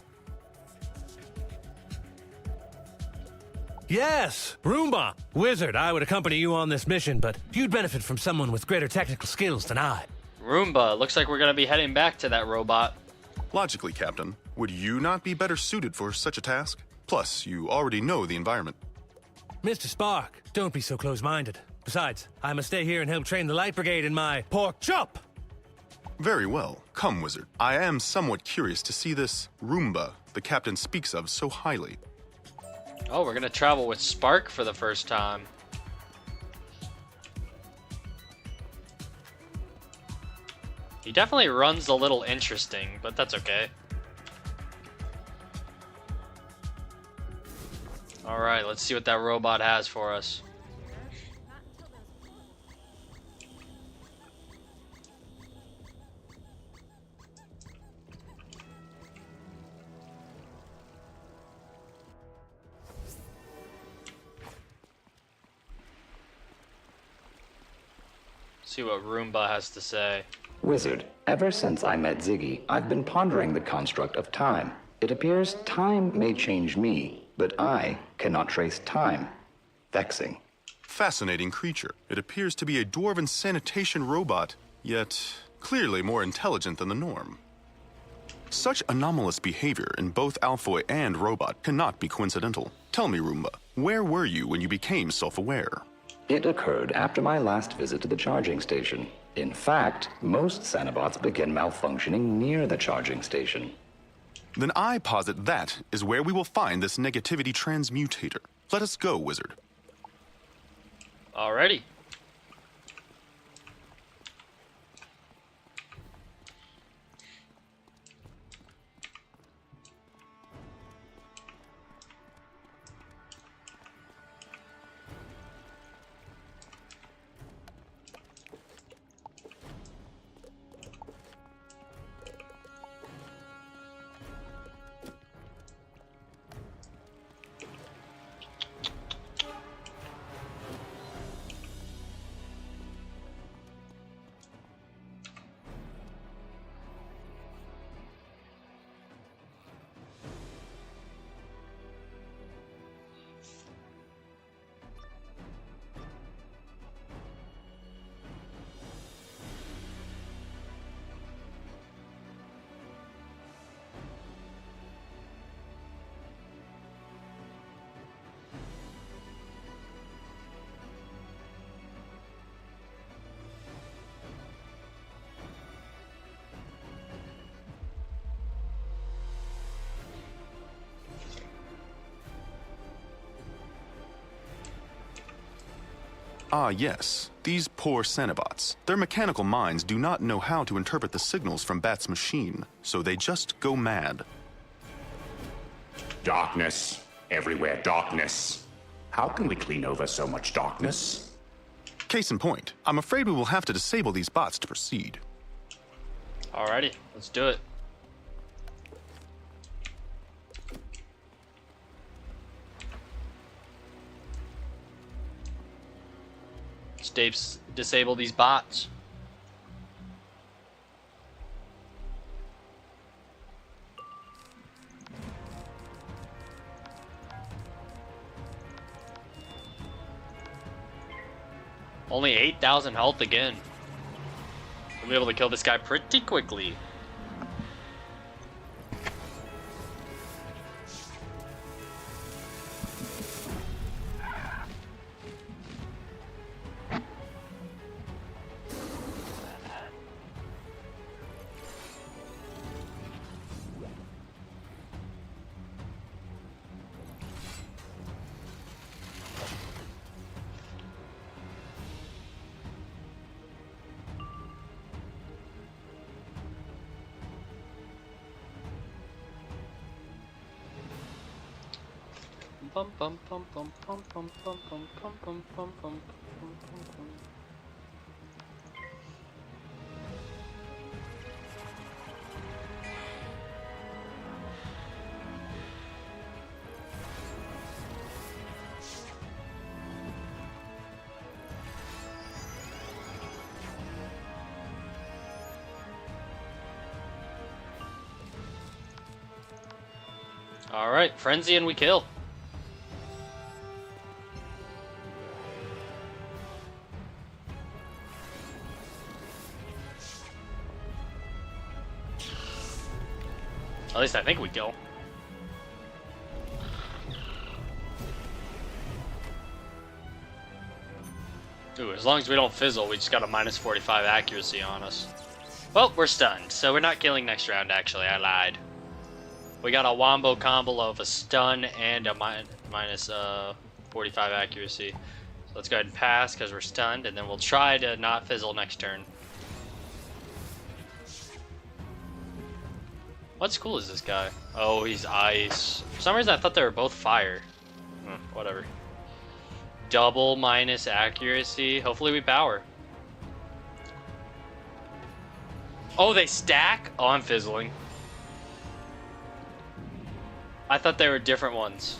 Yes, Roomba. Wizard, I would accompany you on this mission, but you'd benefit from someone with greater technical skills than I. Roomba, looks like we're gonna be heading back to that robot. Logically, Captain, would you not be better suited for such a task? Plus, you already know the environment. Mr. Spark, don't be so close-minded. Besides, I must stay here and help train the Light Brigade in my pork chop. Very well. Come, Wizard. I am somewhat curious to see this Roomba the Captain speaks of so highly. Oh, we're gonna travel with Spark for the first time. He definitely runs a little interesting, but that's okay. Alright, let's see what that robot has for us. See what Roomba has to say. Wizard, ever since I met Ziggy, I've been pondering the construct of time. It appears time may change me, but I cannot trace time. Vexing. Fascinating creature. It appears to be a dwarven sanitation robot, yet clearly more intelligent than the norm. Such anomalous behavior in both Alfoy and robot cannot be coincidental. Tell me, Roomba, where were you when you became self-aware? It occurred after my last visit to the charging station. In fact, most Sanobots begin malfunctioning near the charging station. Then I posit that is where we will find this negativity transmutator. Let us go, Wizard. Alrighty. Ah, yes. These poor Sanobots. Their mechanical minds do not know how to interpret the signals from Bat's machine, so they just go mad. Darkness. Everywhere darkness. How can we clean over so much darkness? Case in point, I'm afraid we will have to disable these bots to proceed. Alrighty, let's do it. Let's disable these bots. Only 8,000 health again. We'll be able to kill this guy pretty quickly. Alright, Frenzy and we kill. At least I think we kill. Ooh, as long as we don't fizzle, we just got a minus 45 accuracy on us. Well, we're stunned, so we're not killing next round, actually. I lied. We got a wombo combo of a stun and a minus 45 accuracy. So let's go ahead and pass because we're stunned, and then we'll try to not fizzle next turn. What's cool is this guy? Oh, he's ice. For some reason I thought they were both fire. Whatever. Double minus accuracy. Hopefully we power. Oh, they stack? Oh, I'm fizzling. I thought they were different ones.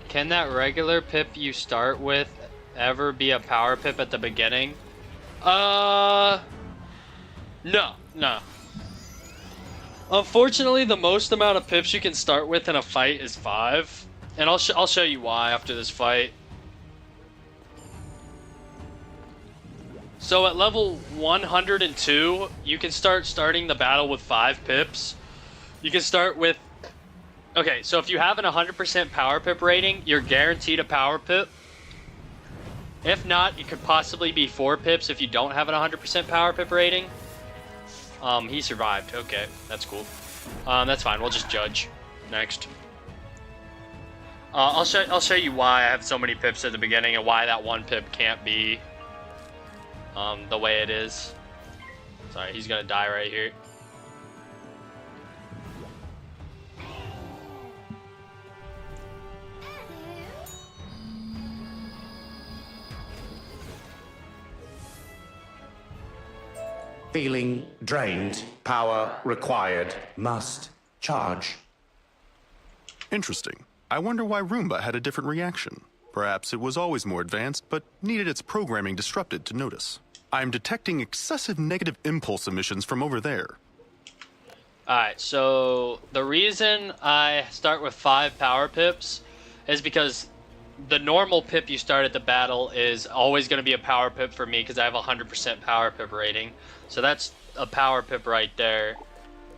Can that regular pip you start with ever be a power pip at the beginning? No. Unfortunately, the most amount of pips you can start with in a fight is 5. And I'll show you why after this fight. So at level 102, you can starting the battle with 5 pips. You can start with... Okay, so if you have an 100% power pip rating, you're guaranteed a power pip. If not, it could possibly be 4 pips if you don't have an 100% power pip rating. He survived. Okay, that's cool. That's fine. We'll just judge. Next. I'll show you why I have so many pips at the beginning and why that 1 pip can't be the way it is. Sorry, he's gonna die right here. Feeling drained. Power required. Must charge. Interesting. I wonder why Roomba had a different reaction. Perhaps it was always more advanced, but needed its programming disrupted to notice. I'm detecting excessive negative impulse emissions from over there. Alright, so the reason I start with 5 power pips is because the normal pip you start at the battle is always going to be a power pip for me because I have a 100% power pip rating. So that's a power pip right there.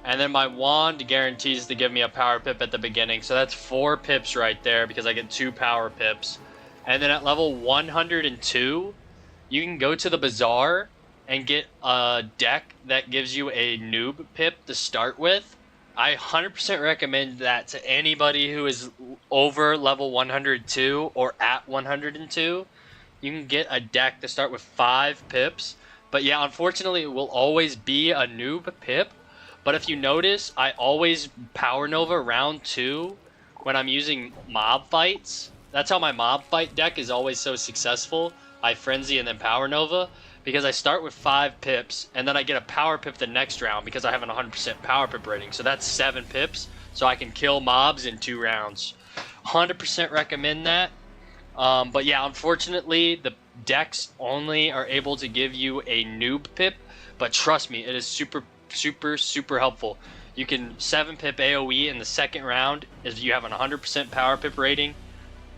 And then my wand guarantees to give me a power pip at the beginning. So that's 4 pips right there because I get 2 power pips. And then at level 102, you can go to the bazaar and get a deck that gives you a noob pip to start with. I 100% recommend that to anybody who is over level 102 or at 102. You can get a deck to start with 5 pips. But yeah, unfortunately, it will always be a noob pip. But if you notice, I always Power Nova round 2 when I'm using mob fights. That's how my mob fight deck is always so successful. I Frenzy and then Power Nova. Because I start with 5 pips, and then I get a power pip the next round because I have an 100% power pip rating. So that's 7 pips, so I can kill mobs in 2 rounds. 100% recommend that. But yeah, unfortunately, the decks only are able to give you a noob pip. But trust me, it is super, super, super helpful. You can 7 pip AoE in the second round if you have an 100% power pip rating.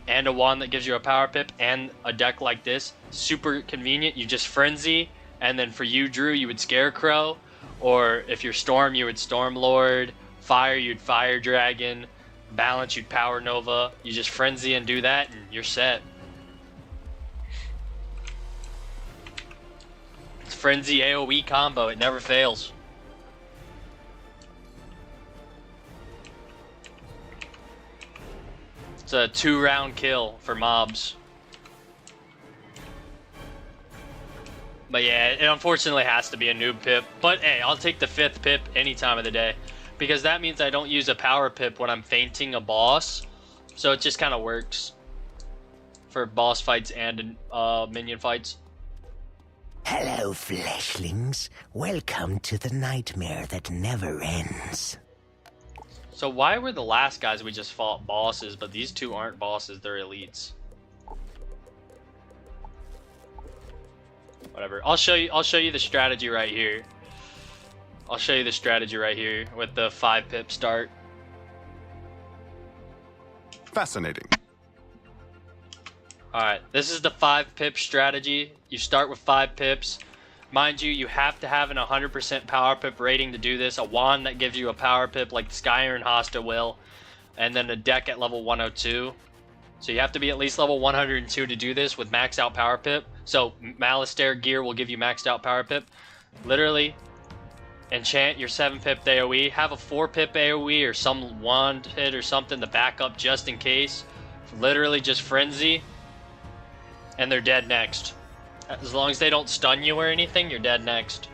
And a wand that gives you a power pip and a deck like this. Super convenient. You just Frenzy, and then for you, Drew, you would Scarecrow. Or if you're Storm, you would Storm Lord. Fire, you'd Fire Dragon. Balance, you'd Power Nova. You just Frenzy and do that, and you're set. It's Frenzy AoE combo. It never fails. It's a 2-round kill for mobs. But yeah, it unfortunately has to be a noob pip. But hey, I'll take the 5th pip any time of the day. Because that means I don't use a power pip when I'm fainting a boss. So it just kind of works for boss fights and minion fights. Hello, fleshlings. Welcome to the nightmare that never ends. So why were the last guys we just fought bosses, but these two aren't bosses, they're elites? Whatever. I'll show you the strategy right here. I'll show you the strategy right here with the 5 pip start. Fascinating. Alright, this is the 5 pip strategy. You start with 5 pips. Mind you, you have to have an 100% power pip rating to do this. A wand that gives you a power pip like the Sky Iron Hosta will. And then a deck at level 102. So you have to be at least level 102 to do this with maxed out power pip. So Malistaire gear will give you maxed out power pip. Literally, enchant your 7 pip AoE. Have a 4 pip AoE or some wand hit or something to back up just in case. Literally just frenzy. And they're dead next. As long as they don't stun you or anything, you're dead next.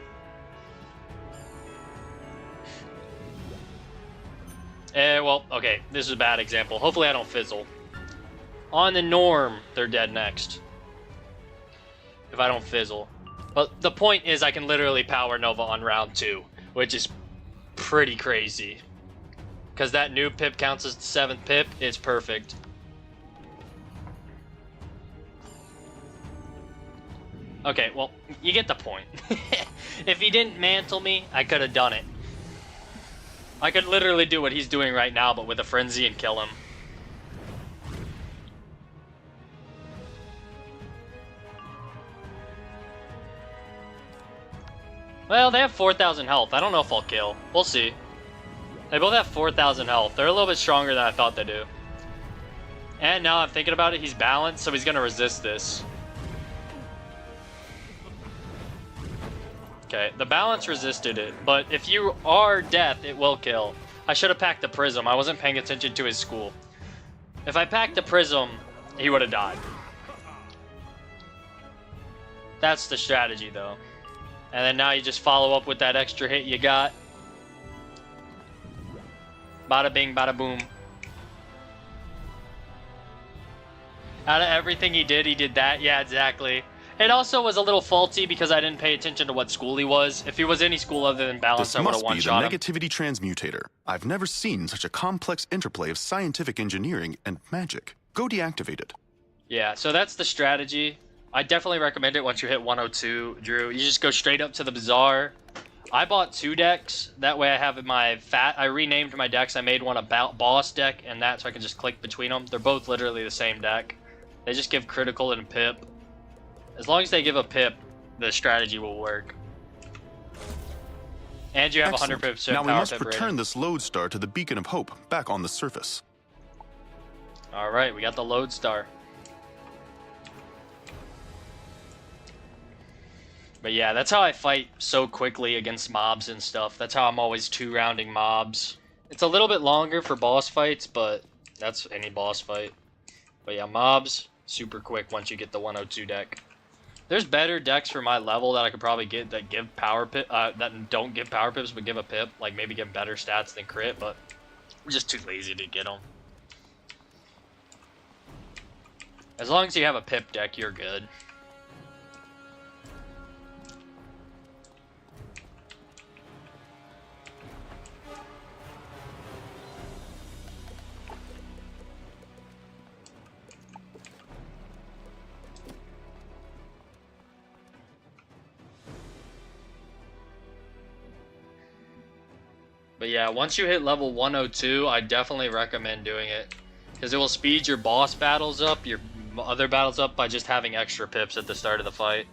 Well, okay, this is a bad example. Hopefully I don't fizzle. On the norm, they're dead next. If I don't fizzle. But the point is I can literally power Nova on round 2, which is pretty crazy. Because that new pip counts as the 7th pip, it's perfect. Okay, well, you get the point. If he didn't mantle me, I could have done it. I could literally do what he's doing right now, but with a frenzy and kill him. Well, they have 4,000 health. I don't know if I'll kill. We'll see. They both have 4,000 health. They're a little bit stronger than I thought they do. And now I'm thinking about it, he's balanced, so he's going to resist this. Okay, the balance resisted it, but if you are death, it will kill. I should have packed the prism. I wasn't paying attention to his school. If I packed the prism, he would have died. That's the strategy, though. And then now you just follow up with that extra hit you got. Bada bing, bada boom. Out of everything he did that. Yeah, exactly. It also was a little faulty because I didn't pay attention to what school he was. If he was any school other than Balance, I would have one-shot him. This must be the negativity transmutator. I've never seen such a complex interplay of scientific engineering and magic. Go deactivate it. Yeah, so that's the strategy. I definitely recommend it once you hit 102, Drew. You just go straight up to the Bazaar. I bought 2 decks. That way I have in my I renamed my decks. I made one a boss deck and that so I can just click between them. They're both literally the same deck. They just give critical and pip. As long as they give a pip, the strategy will work. And you have 100 pips. Now we must return this lodestar to the Beacon of Hope back on the surface. Alright, we got the lodestar. But yeah, that's how I fight so quickly against mobs and stuff. That's how I'm always 2-rounding mobs. It's a little bit longer for boss fights, but that's any boss fight. But yeah, mobs, super quick once you get the 102 deck. There's better decks for my level that I could probably get that give power pip, that don't give power pips but give a pip, like maybe give better stats than crit, but I'm just too lazy to get them. As long as you have a pip deck, you're good. But yeah, once you hit level 102, I definitely recommend doing it. Because it will speed your boss battles up, your other battles up, by just having extra pips at the start of the fight.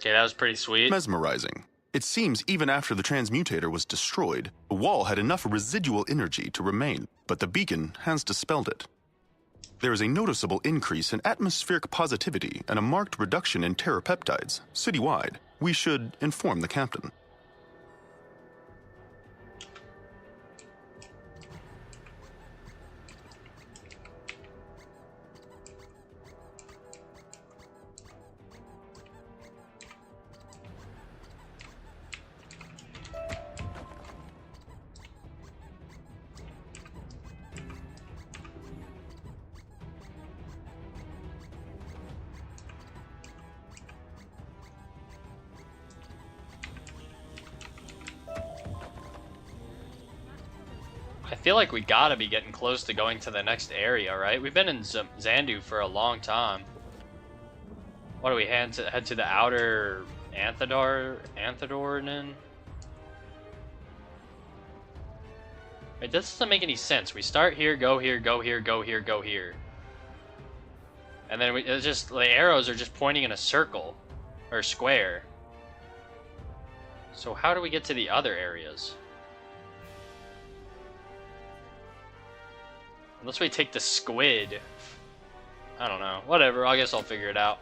Okay, that was pretty sweet. Mesmerizing. It seems even after the transmutator was destroyed, the wall had enough residual energy to remain, but the beacon has dispelled it. There is a noticeable increase in atmospheric positivity and a marked reduction in terrapeptides, citywide. We should inform the captain. I feel like we gotta be getting close to going to the next area, right? We've been in Xanadu for a long time. What do we head to the outer Anthedornan? It doesn't make any sense. We start here, go here, go here, go here, go here. And then it's just, the arrows are just pointing in a circle, or square. So how do we get to the other areas? Unless we take the squid. I don't know. Whatever, I guess I'll figure it out.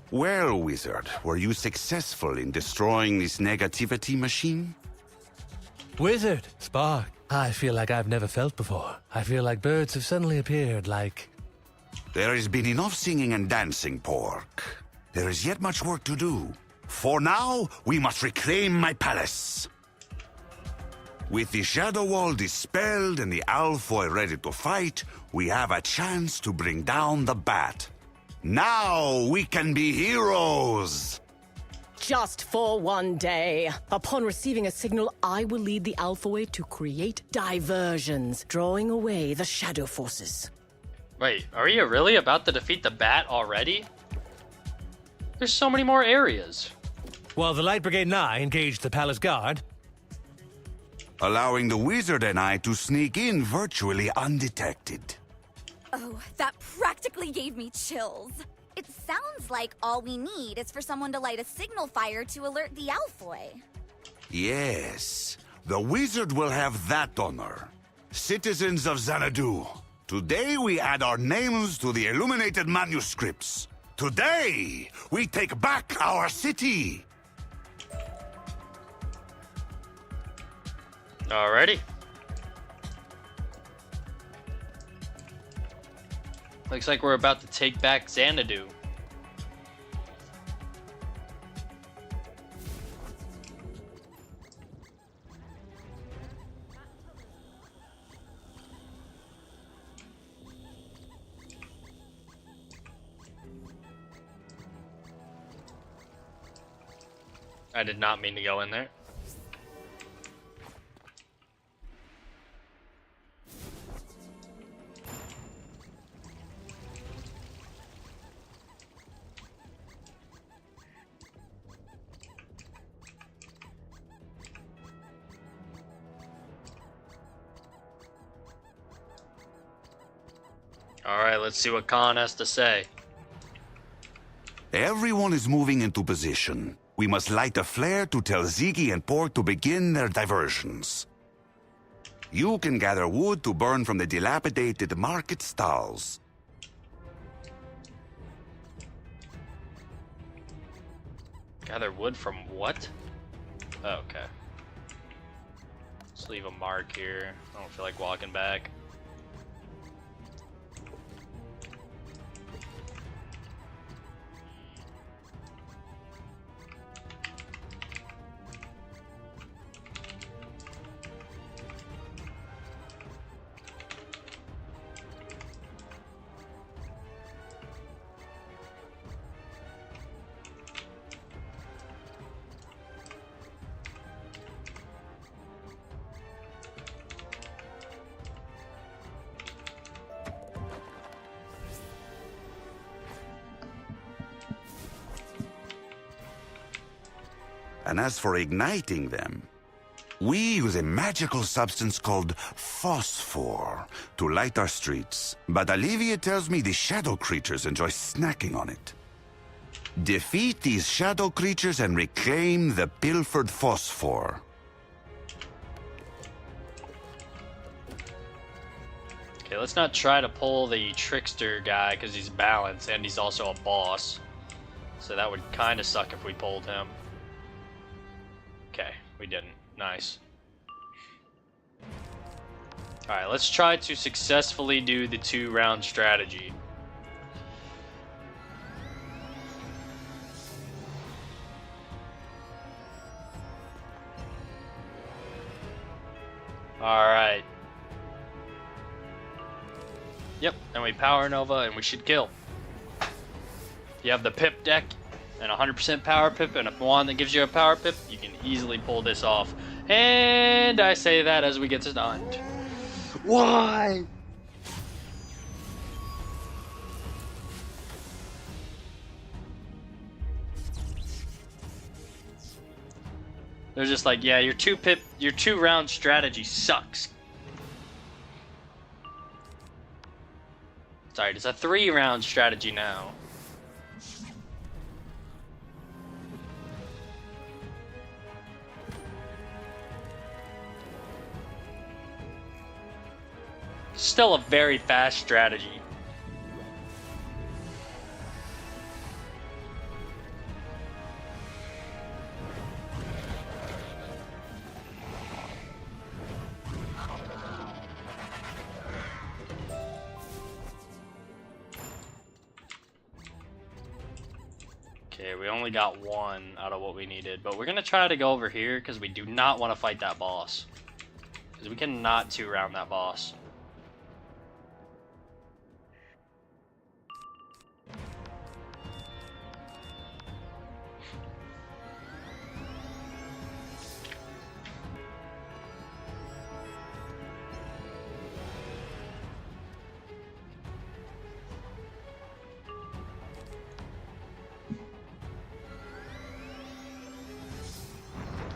Well, Wizard, were you successful in destroying this negativity machine? Wizard, Spark, I feel like I've never felt before. I feel like birds have suddenly appeared, like... There has been enough singing and dancing, Pork. There is yet much work to do. For now, we must reclaim my palace. With the Shadow Wall dispelled and the Alfoy ready to fight, we have a chance to bring down the Bat. Now we can be heroes! Just for one day. Upon receiving a signal, I will lead the Alpha to create diversions, drawing away the shadow forces. Wait, are you really about to defeat the Bat already? There's so many more areas. While the Light Brigade and I engaged the Palace Guard, allowing the Wizard and I to sneak in virtually undetected. Oh, that practically gave me chills. It sounds like all we need is for someone to light a signal fire to alert the Alfoy. Yes, the Wizard will have that honor. Citizens of Xanadu, today we add our names to the illuminated manuscripts. Today, we take back our city. Alrighty. Looks like we're about to take back Xanadu. I did not mean to go in there. Alright, let's see what Khan has to say. Everyone is moving into position. We must light a flare to tell Ziggy and Pork to begin their diversions. You can gather wood to burn from the dilapidated market stalls. Gather wood from what? Oh, okay. Let's leave a mark here. I don't feel like walking back. And as for igniting them, we use a magical substance called phosphor to light our streets. But Olivia tells me the shadow creatures enjoy snacking on it. Defeat these shadow creatures and reclaim the pilfered phosphor. Okay, let's not try to pull the trickster guy because he's balanced and he's also a boss. So that would kind of suck if we pulled him. Okay, we didn't. Nice. Alright, let's try to successfully do the 2-round strategy. Alright. Yep, and we power Nova and we should kill. You have the pip deck and 100% power pip and a wand that gives you a power pip, you can easily pull this off. And I say that as we get stunned. Why? They're just like, yeah, your 2-round strategy sucks. Sorry, it's a 3-round strategy now. Still a very fast strategy. Okay, we only got 1 out of what we needed, but we're gonna try to go over here because we do not want to fight that boss. Because we cannot 2-round that boss.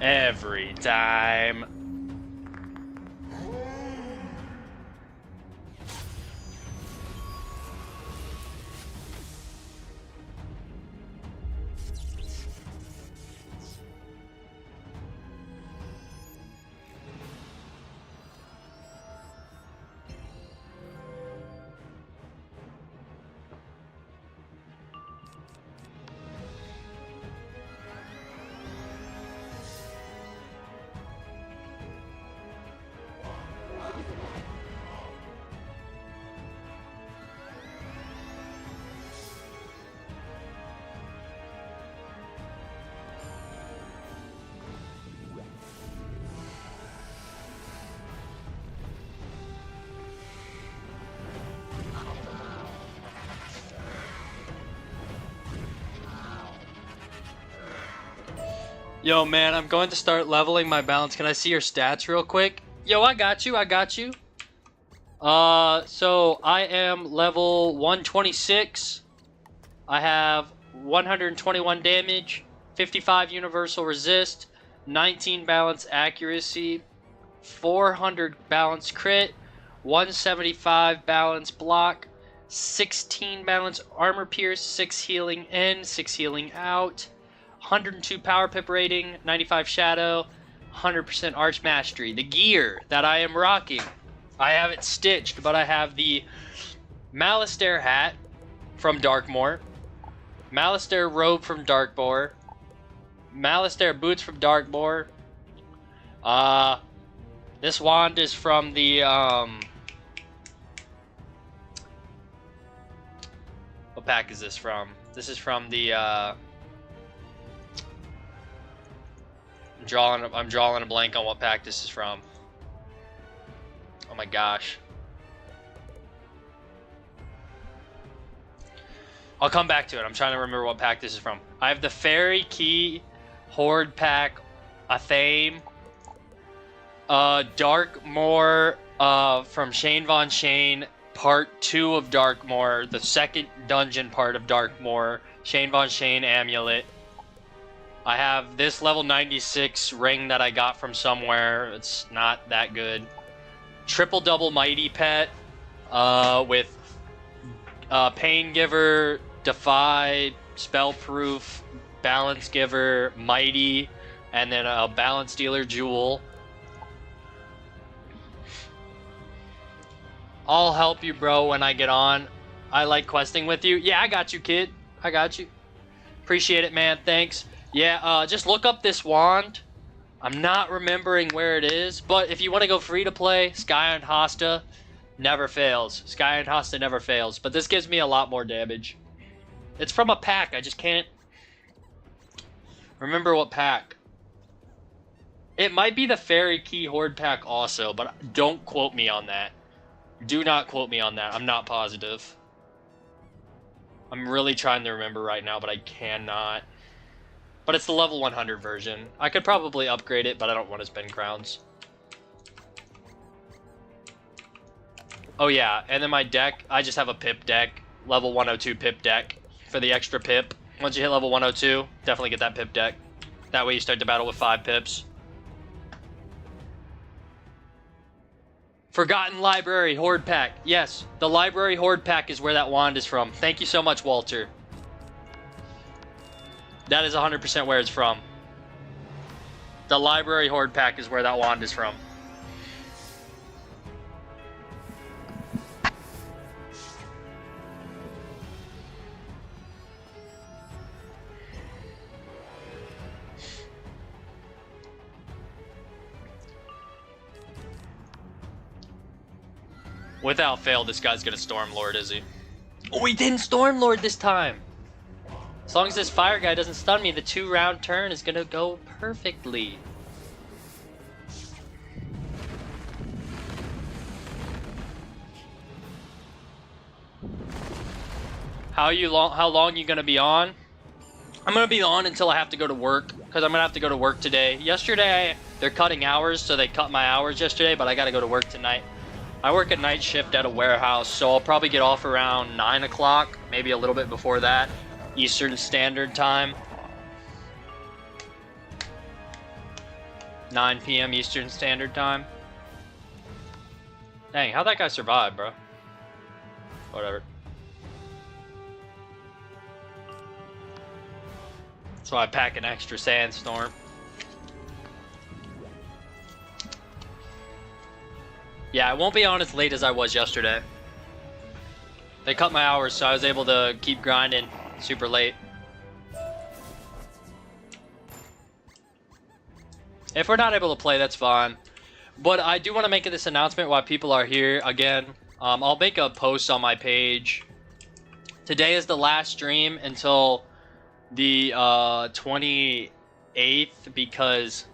Every time. Yo, man, I'm going to start leveling my balance. Can I see your stats real quick? Yo, I got you. So I am level 126. I have 121 damage, 55 universal resist, 19 balance accuracy, 400 balance crit, 175 balance block, 16 balance armor pierce, 6 healing in, 6 healing out, 102 power pip rating, 95 shadow, 100% arch mastery. The gear that I am rocking, I have it stitched, but I have the Malistaire hat from Darkmoor, Malistaire robe from Darkmoor, Malistaire boots from Darkmoor. This wand is from the what pack is this from? This is from the I'm drawing a blank on what pack this is from. Oh my gosh. I'll come back to it. I'm trying to remember what pack this is from. I have the Fairy Key Horde pack, Athame, Darkmoor from Shane Von Shane, part 2 of Darkmoor, the second dungeon part of Darkmoor, Shane Von Shane amulet. I have this level 96 ring that I got from somewhere. It's not that good. Triple double mighty pet with pain giver, defy, spell proof, balance giver, mighty, and then a balance dealer jewel. I'll help you, bro, when I get on. I like questing with you. Yeah, I got you, kid. I got you. Appreciate it, man. Thanks. Yeah, just look up this wand. I'm not remembering where it is, but if you want to go free to play, Sky and Hosta never fails. Sky and Hosta never fails, but this gives me a lot more damage. It's from a pack. I just can't remember what pack. It might be the Fairy Key Horde pack also, but don't quote me on that. Do not quote me on that. I'm not positive. I'm really trying to remember right now, but I cannot. But it's the level 100 version. I could probably upgrade it, but I don't want to spend crowns. Oh yeah, and then my deck, I just have a pip deck. Level 102 pip deck for the extra pip. Once you hit level 102, definitely get that pip deck. That way you start the battle with 5 pips. Forgotten Library Horde Pack. Yes, the Library Horde Pack is where that wand is from. Thank you so much, Walter. That is 100% where it's from. The Library Horde Pack is where that wand is from. Without fail, this guy's gonna Stormlord, is he? Oh, he didn't Stormlord this time! As long as this fire guy doesn't stun me, the 2-round turn is gonna go perfectly. How long you gonna be on? I'm gonna be on until I have to go to work, because I'm gonna have to go to work today. Yesterday, they're cutting hours, so they cut my hours yesterday, but I gotta go to work tonight. I work a night shift at a warehouse, so I'll probably get off around 9 o'clock, maybe a little bit before that, Eastern Standard Time. 9 p.m. Eastern Standard Time. Dang, how'd that guy survive, bro? Whatever. So I pack an extra sandstorm. Yeah, I won't be on as late as I was yesterday. They cut my hours, so I was able to keep grinding super late. If we're not able to play, that's fine. But I do want to make this announcement while people are here. Again, I'll make a post on my page. Today is the last stream until the 28th, because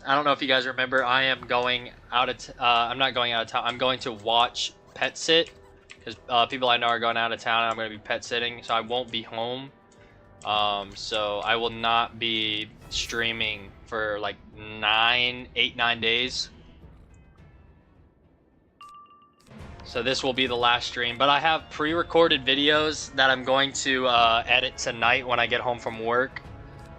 I don't know if you guys remember, I am going out of I'm not going out of town. I'm going to watch Pet Sit, because people I know are going out of town and I'm going to be pet sitting, so I won't be home. So I will not be streaming for like 9 days. So this will be the last stream, but I have pre-recorded videos that I'm going to edit tonight when I get home from work.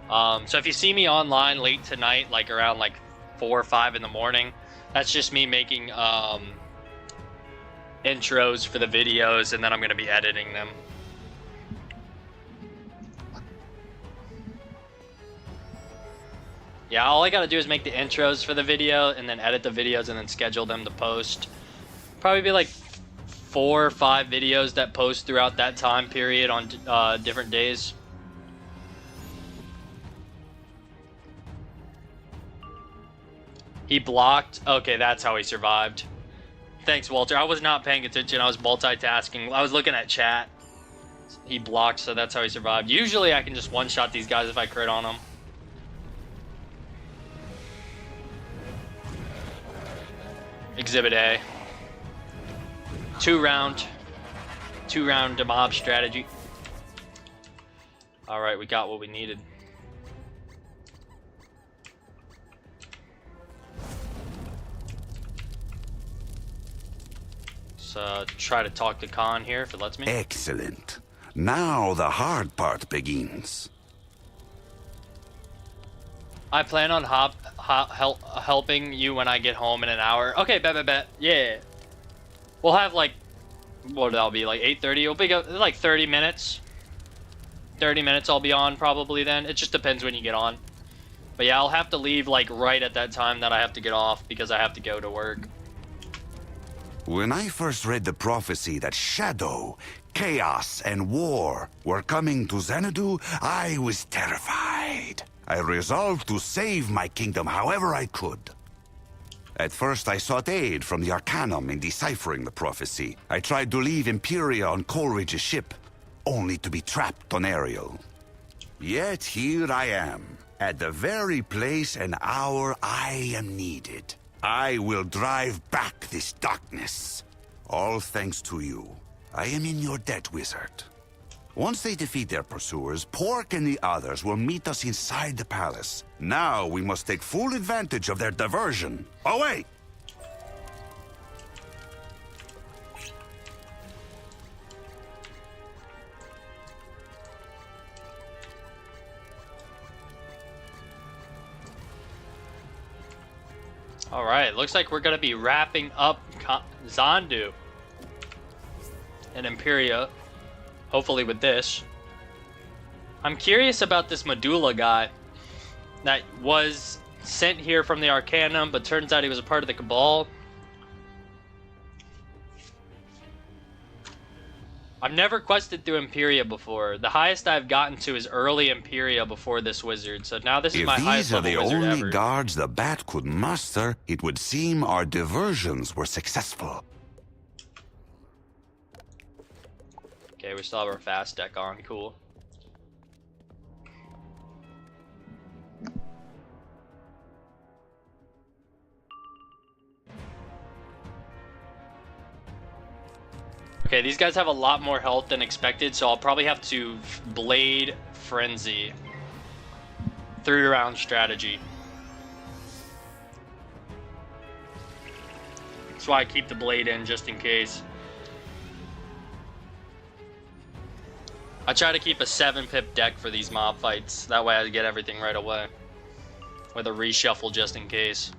So if you see me online late tonight, like around like 4 or 5 in the morning, that's just me making intros for the videos, and then I'm going to be editing them. Yeah, all I got to do is make the intros for the video and then edit the videos and then schedule them to post. Probably be like 4 or 5 videos that post throughout that time period on different days. He blocked. Okay, that's how he survived. Thanks, Walter. I was not paying attention. I was multitasking. I was looking at chat. He blocked, so that's how he survived. Usually I can just one-shot these guys if I crit on them. Exhibit A. 2-round mob strategy. Alright, we got what we needed. Let's try to talk to Khan here if it lets me. Excellent. Now the hard part begins. I plan on helping you when I get home in an hour. Okay, bet. Yeah. We'll have like, what that'll be, like 8:30? It'll be like 30 minutes. 30 minutes I'll be on probably then. It just depends when you get on. But yeah, I'll have to leave like right at that time that I have to get off because I have to go to work. When I first read the prophecy that shadow, chaos, and war were coming to Xanadu, I was terrified. I resolved to save my kingdom however I could. At first, I sought aid from the Arcanum in deciphering the prophecy. I tried to leave Imperia on Coleridge's ship, only to be trapped on Ariel. Yet here I am, at the very place and hour I am needed. I will drive back this darkness. All thanks to you. I am in your debt, Wizard. Once they defeat their pursuers, Pork and the others will meet us inside the palace. Now we must take full advantage of their diversion. Away! Alright, looks like we're gonna be wrapping up Xanadu and Imperia, hopefully with this. I'm curious about this Medulla guy that was sent here from the Arcanum, but turns out he was a part of the Cabal. I've never quested through Imperia before. The highest I've gotten to is early Imperia before this wizard, so now this is my highest level wizard ever. If these are the only guards the Bat could muster, it would seem our diversions were successful. Okay, we still have our fast deck on, cool. Okay, these guys have a lot more health than expected, so I'll probably have to Blade Frenzy. 3-round strategy. That's why I keep the blade in, just in case. I try to keep a 7-pip deck for these mob fights. That way I get everything right away. With a reshuffle just in case.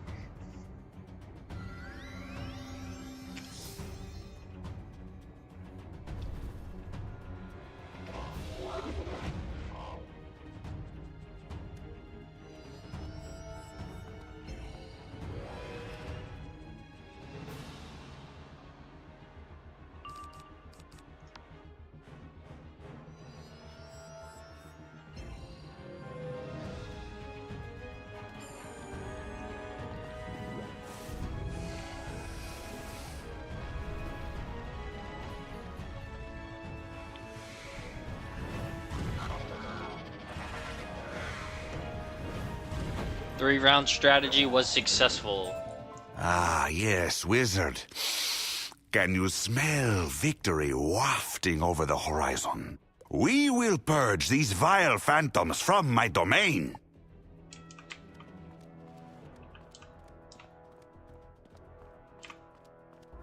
Three-round strategy was successful. Ah, yes, Wizard. Can you smell victory wafting over the horizon? We will purge these vile phantoms from my domain.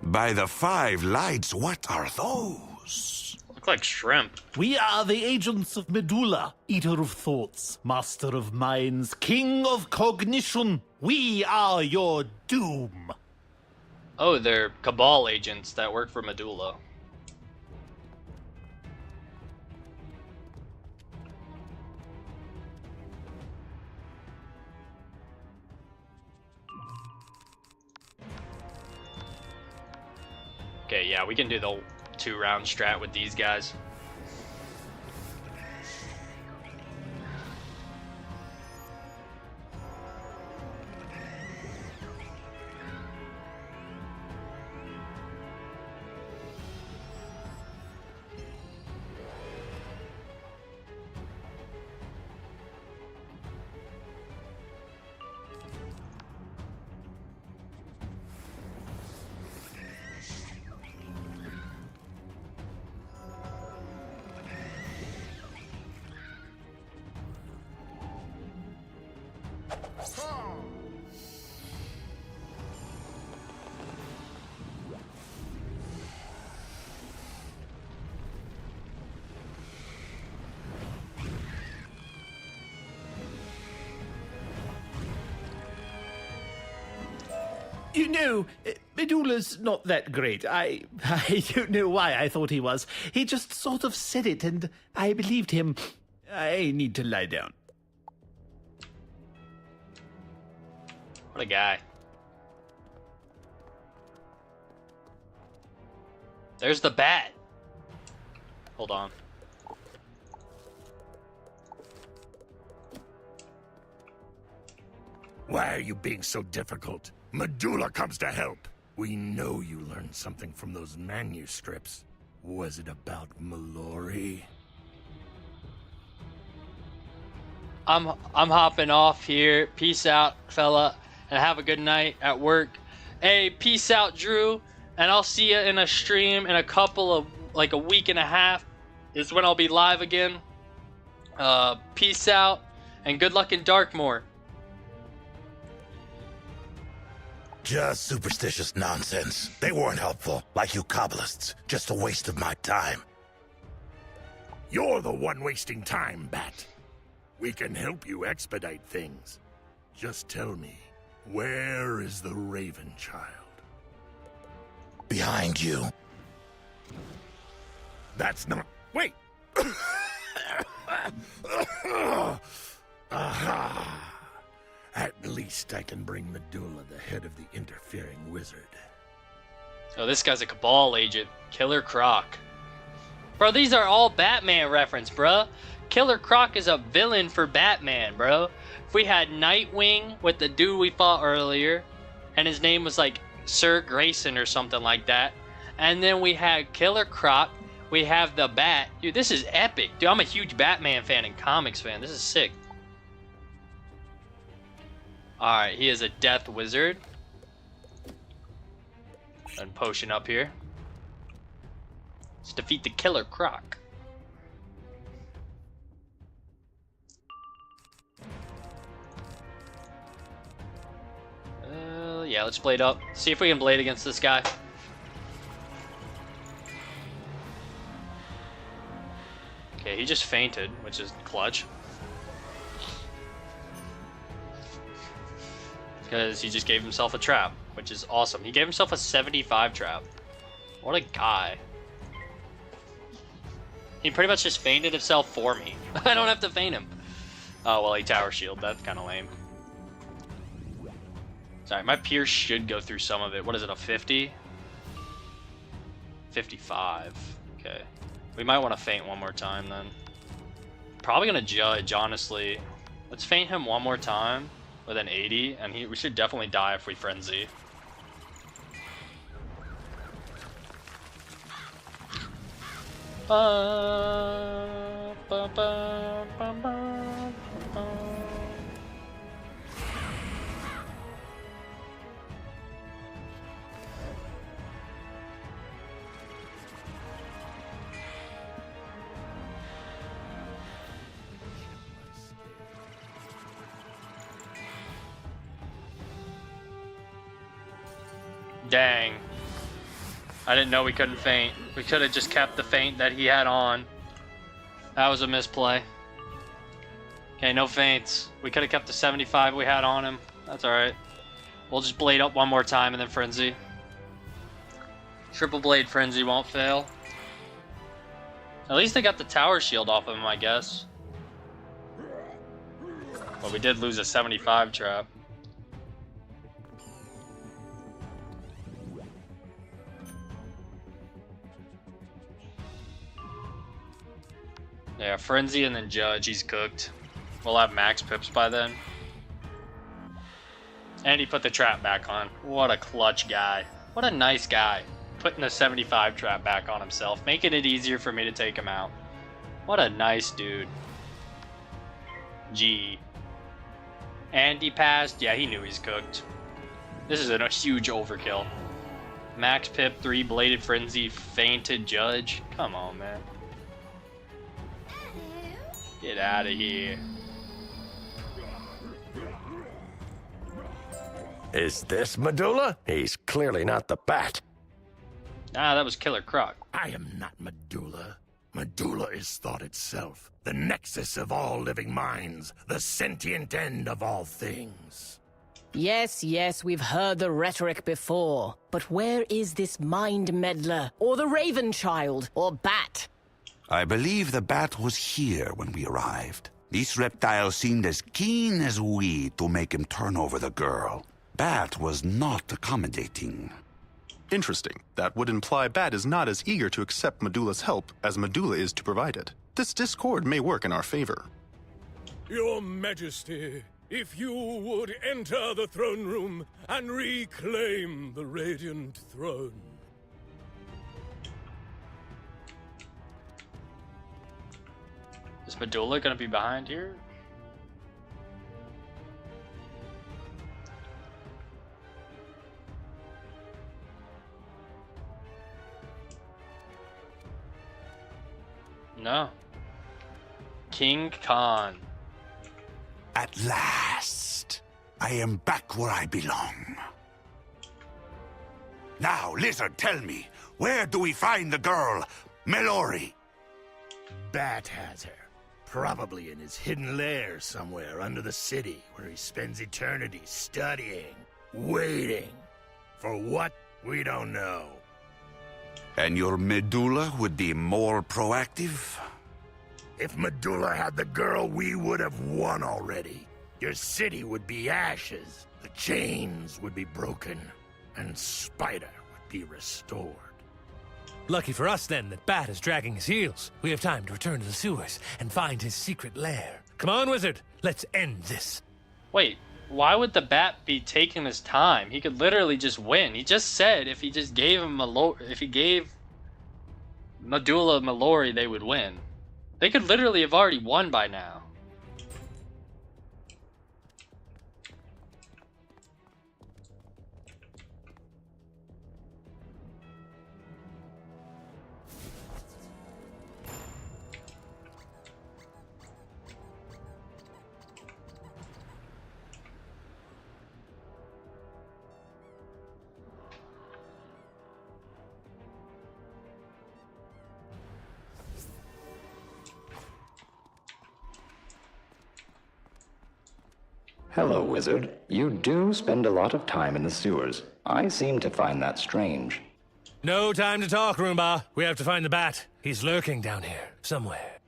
By the 5 lights, what are those? Look like shrimp. We are the agents of Medulla, Eater of Thoughts, Master of Minds, King of Cognition. We are your doom. Oh, they're Cabal agents that work for Medulla. Okay, yeah, we can do the 2-round strat with these guys. You know, Medulla's not that great. I don't know why I thought he was. He just sort of said it, and I believed him. I need to lie down. What a guy. There's the bat. Hold on. Why are you being so difficult? Medulla comes to help. We know you learned something from those manuscripts. Was it about Mallory? I'm hopping off here. Peace out, fella, and have a good night at work. Hey, peace out, Drew, and I'll see you in a stream in a couple of, like, a week and a half is when I'll be live again. Peace out, and good luck in Darkmoor. Just superstitious nonsense. They weren't helpful, like you Kabbalists. Just a waste of my time. You're the one wasting time, Bat. We can help you expedite things. Just tell me, where is the Raven Child? Behind you. That's not... Wait! Aha! At least I can bring Medulla the head of the interfering wizard. Oh, this guy's a Cabal agent. Killer Croc. Bro, these are all Batman reference, bro. Killer Croc is a villain for Batman, bro. If we had Nightwing with the dude we fought earlier, and his name was like Sir Grayson or something like that, and then we had Killer Croc, we have the Bat. Dude, this is epic. Dude, I'm a huge Batman fan and comics fan. This is sick. Alright, he is a Death Wizard. And potion up here. Let's defeat the Killer Croc. Yeah, let's blade up. See if we can blade against this guy. Okay, he just fainted, which is clutch. Because he just gave himself a trap, which is awesome. He gave himself a 75 trap. What a guy. He pretty much just fainted himself for me. I don't have to feint him. Oh, well, he tower shield. That's kind of lame. Sorry, my Pierce should go through some of it. What is it, a 50? 55. Okay. We might want to feint one more time, then. Probably going to judge, honestly. Let's feint him one more time with an 80, and we should definitely die if we frenzy. Dang. I didn't know we couldn't feint. We could have just kept the feint that he had on. That was a misplay. Okay, no feints. We could have kept the 75 we had on him. That's alright. We'll just blade up one more time and then frenzy. Triple blade frenzy won't fail. At least they got the tower shield off of him, I guess. But we did lose a 75 trap. Yeah, Frenzy and then Judge, he's cooked. We'll have max pips by then. And he put the trap back on. What a clutch guy. What a nice guy. Putting the 75 trap back on himself, making it easier for me to take him out. What a nice dude. Gee. And he passed. Yeah, he knew he's cooked. This is a huge overkill. Max pip, 3 bladed Frenzy, fainted Judge. Come on, man. Get out of here. Is this Medulla? He's clearly not the Bat. Ah, that was Killer Croc. I am not Medulla. Medulla is thought itself, the nexus of all living minds, the sentient end of all things. Yes, yes, we've heard the rhetoric before. But where is this Mind Meddler, or the Raven Child, or Bat? I believe the bat was here when we arrived. This reptile seemed as keen as we to make him turn over the girl. Bat was not accommodating. Interesting. That would imply Bat is not as eager to accept Medulla's help as Medulla is to provide it. This discord may work in our favor. Your Majesty, if you would enter the throne room and reclaim the Radiant Throne. Is Medulla gonna be behind here? No. King Khan. At last, I am back where I belong. Now, Lizard, tell me, where do we find the girl, Mallory? Bat has her. Probably in his hidden lair somewhere under the city, where he spends eternity studying, waiting. For what? We don't know. And your Medulla would be more proactive? If Medulla had the girl, we would have won already. Your city would be ashes, the chains would be broken, and Spider would be restored. Lucky for us, then, that Bat is dragging his heels. We have time to return to the sewers and find his secret lair. Come on, Wizard. Let's end this. Wait, why would the Bat be taking his time? He could literally just win. He just said if he just gave him if he gave Medulla Mallory, they would win. They could literally have already won by now. Hello, Wizard. You do spend a lot of time in the sewers. I seem to find that strange. No time to talk, Roomba. We have to find the Bat. He's lurking down here, somewhere.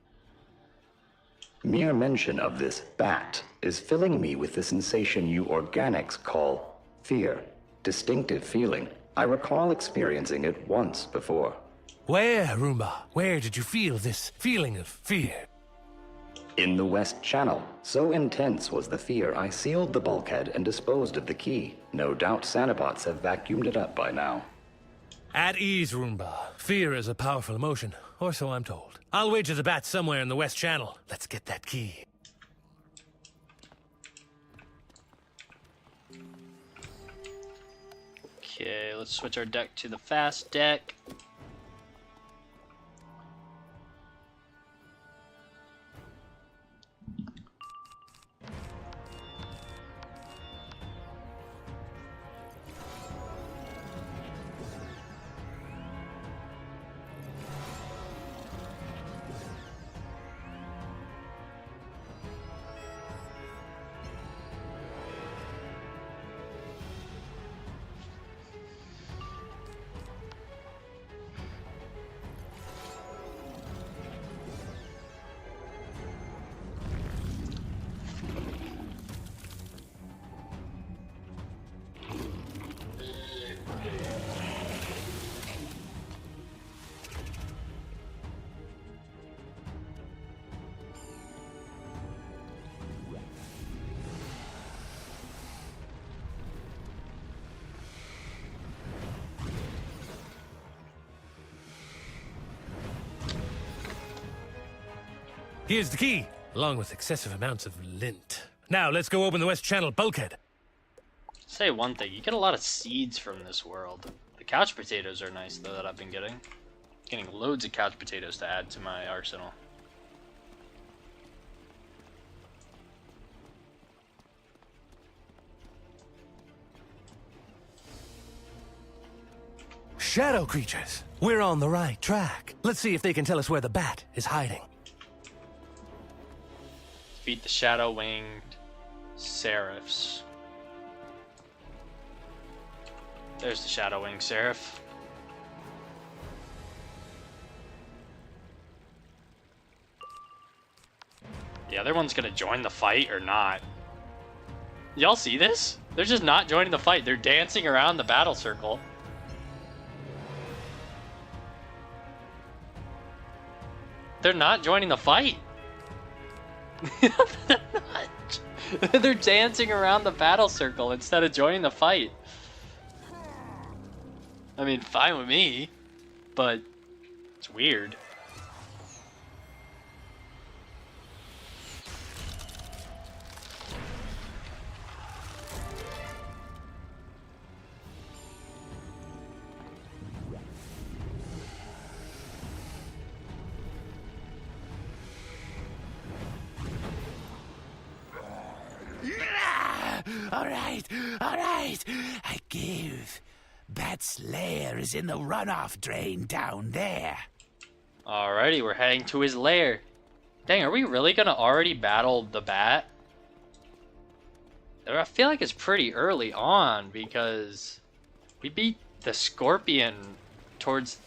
Mere mention of this bat is filling me with the sensation you organics call fear. Distinctive feeling. I recall experiencing it once before. Where, Roomba? Where did you feel this feeling of fear? In the West Channel. So intense was the fear, I sealed the bulkhead and disposed of the key. No doubt Sanobots have vacuumed it up by now. At ease, Roomba. Fear is a powerful emotion, or so I'm told. I'll wager the Bat's somewhere in the West Channel. Let's get that key. Okay, let's switch our deck to the fast deck. Here's the key, along with excessive amounts of lint. Now, let's go open the West Channel bulkhead. Say one thing, you get a lot of seeds from this world. The couch potatoes are nice, though, that I've been getting. Getting loads of couch potatoes to add to my arsenal. Shadow creatures. We're on the right track. Let's see if they can tell us where the Bat is hiding. Defeat the shadow-winged seraphs. There's the Shadow Wing Seraph. The other one's gonna join the fight or not. Y'all see this? They're just not joining the fight. They're dancing around the battle circle. They're not joining the fight. They're not. They're dancing around the battle circle instead of joining the fight. I mean, fine with me, but it's weird. All right, I give. Bat's lair is in the runoff drain down there. Alrighty, we're heading to his lair. Dang, are we really gonna already battle the bat? I feel like it's pretty early on because we beat the Scorpion towards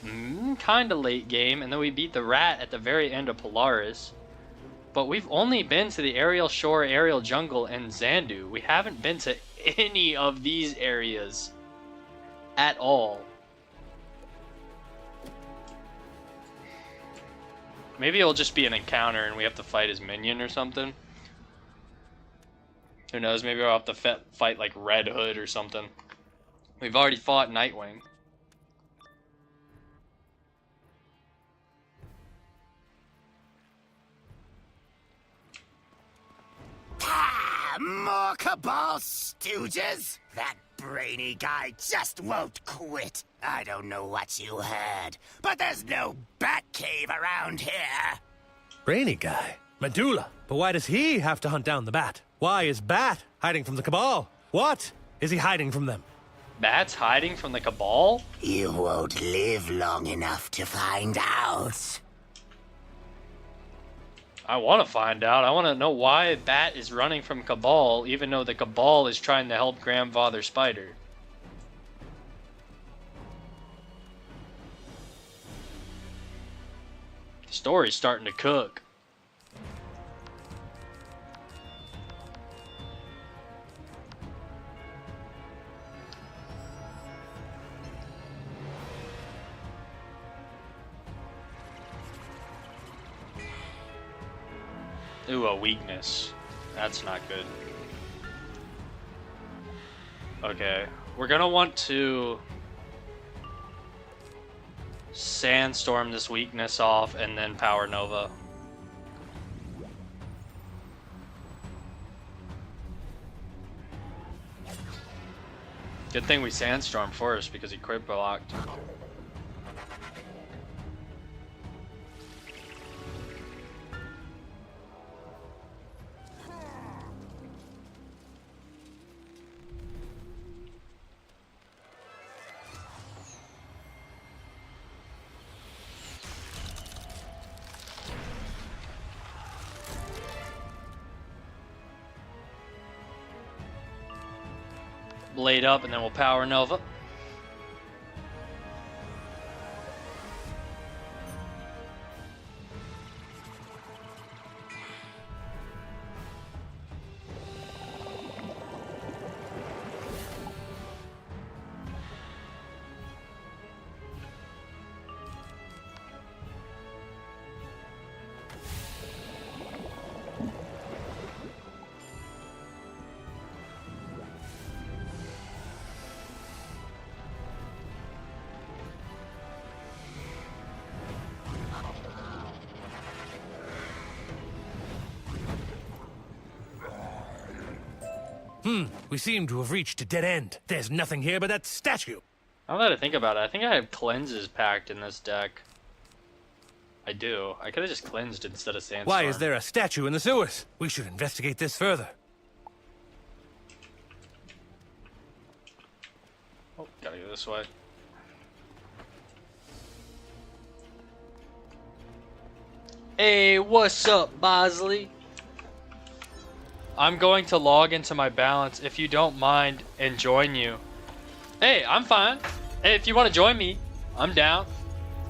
kinda late game, and then we beat the rat at the very end of Polaris. But we've only been to the aerial shore, aerial jungle, and Xandu. We haven't been to any of these areas at all. Maybe it'll just be an encounter and we have to fight his minion or something. Who knows, maybe we'll have to fight like Red Hood or something. We've already fought Nightwing. More Cabal stooges? That brainy guy just won't quit. I don't know what you heard, but there's no bat cave around here. Brainy guy? Medulla? But why does he have to hunt down the bat? Why is Bat hiding from the Cabal? What is he hiding from them? Bat's hiding from the Cabal? You won't live long enough to find out. I want to find out. I want to know why Bat is running from Cabal, even though the Cabal is trying to help Grandfather Spider. The story's starting to cook. Ooh, a weakness. That's not good. Okay, we're gonna want to Sandstorm this weakness off and then Power Nova. Good thing we Sandstorm first because he crit blocked. Blade up and then we'll Power Nova. We seem to have reached a dead end. There's nothing here but that statue. Now that I think about it, I think I have cleanses packed in this deck. I do. I could have just cleansed instead of Sandstorm. Why is there a statue in the sewers? We should investigate this further. Oh, gotta go this way. Hey, what's up, Bosley? I'm going to log into my balance if you don't mind and join you. Hey, I'm fine. Hey, if you want to join me, I'm down.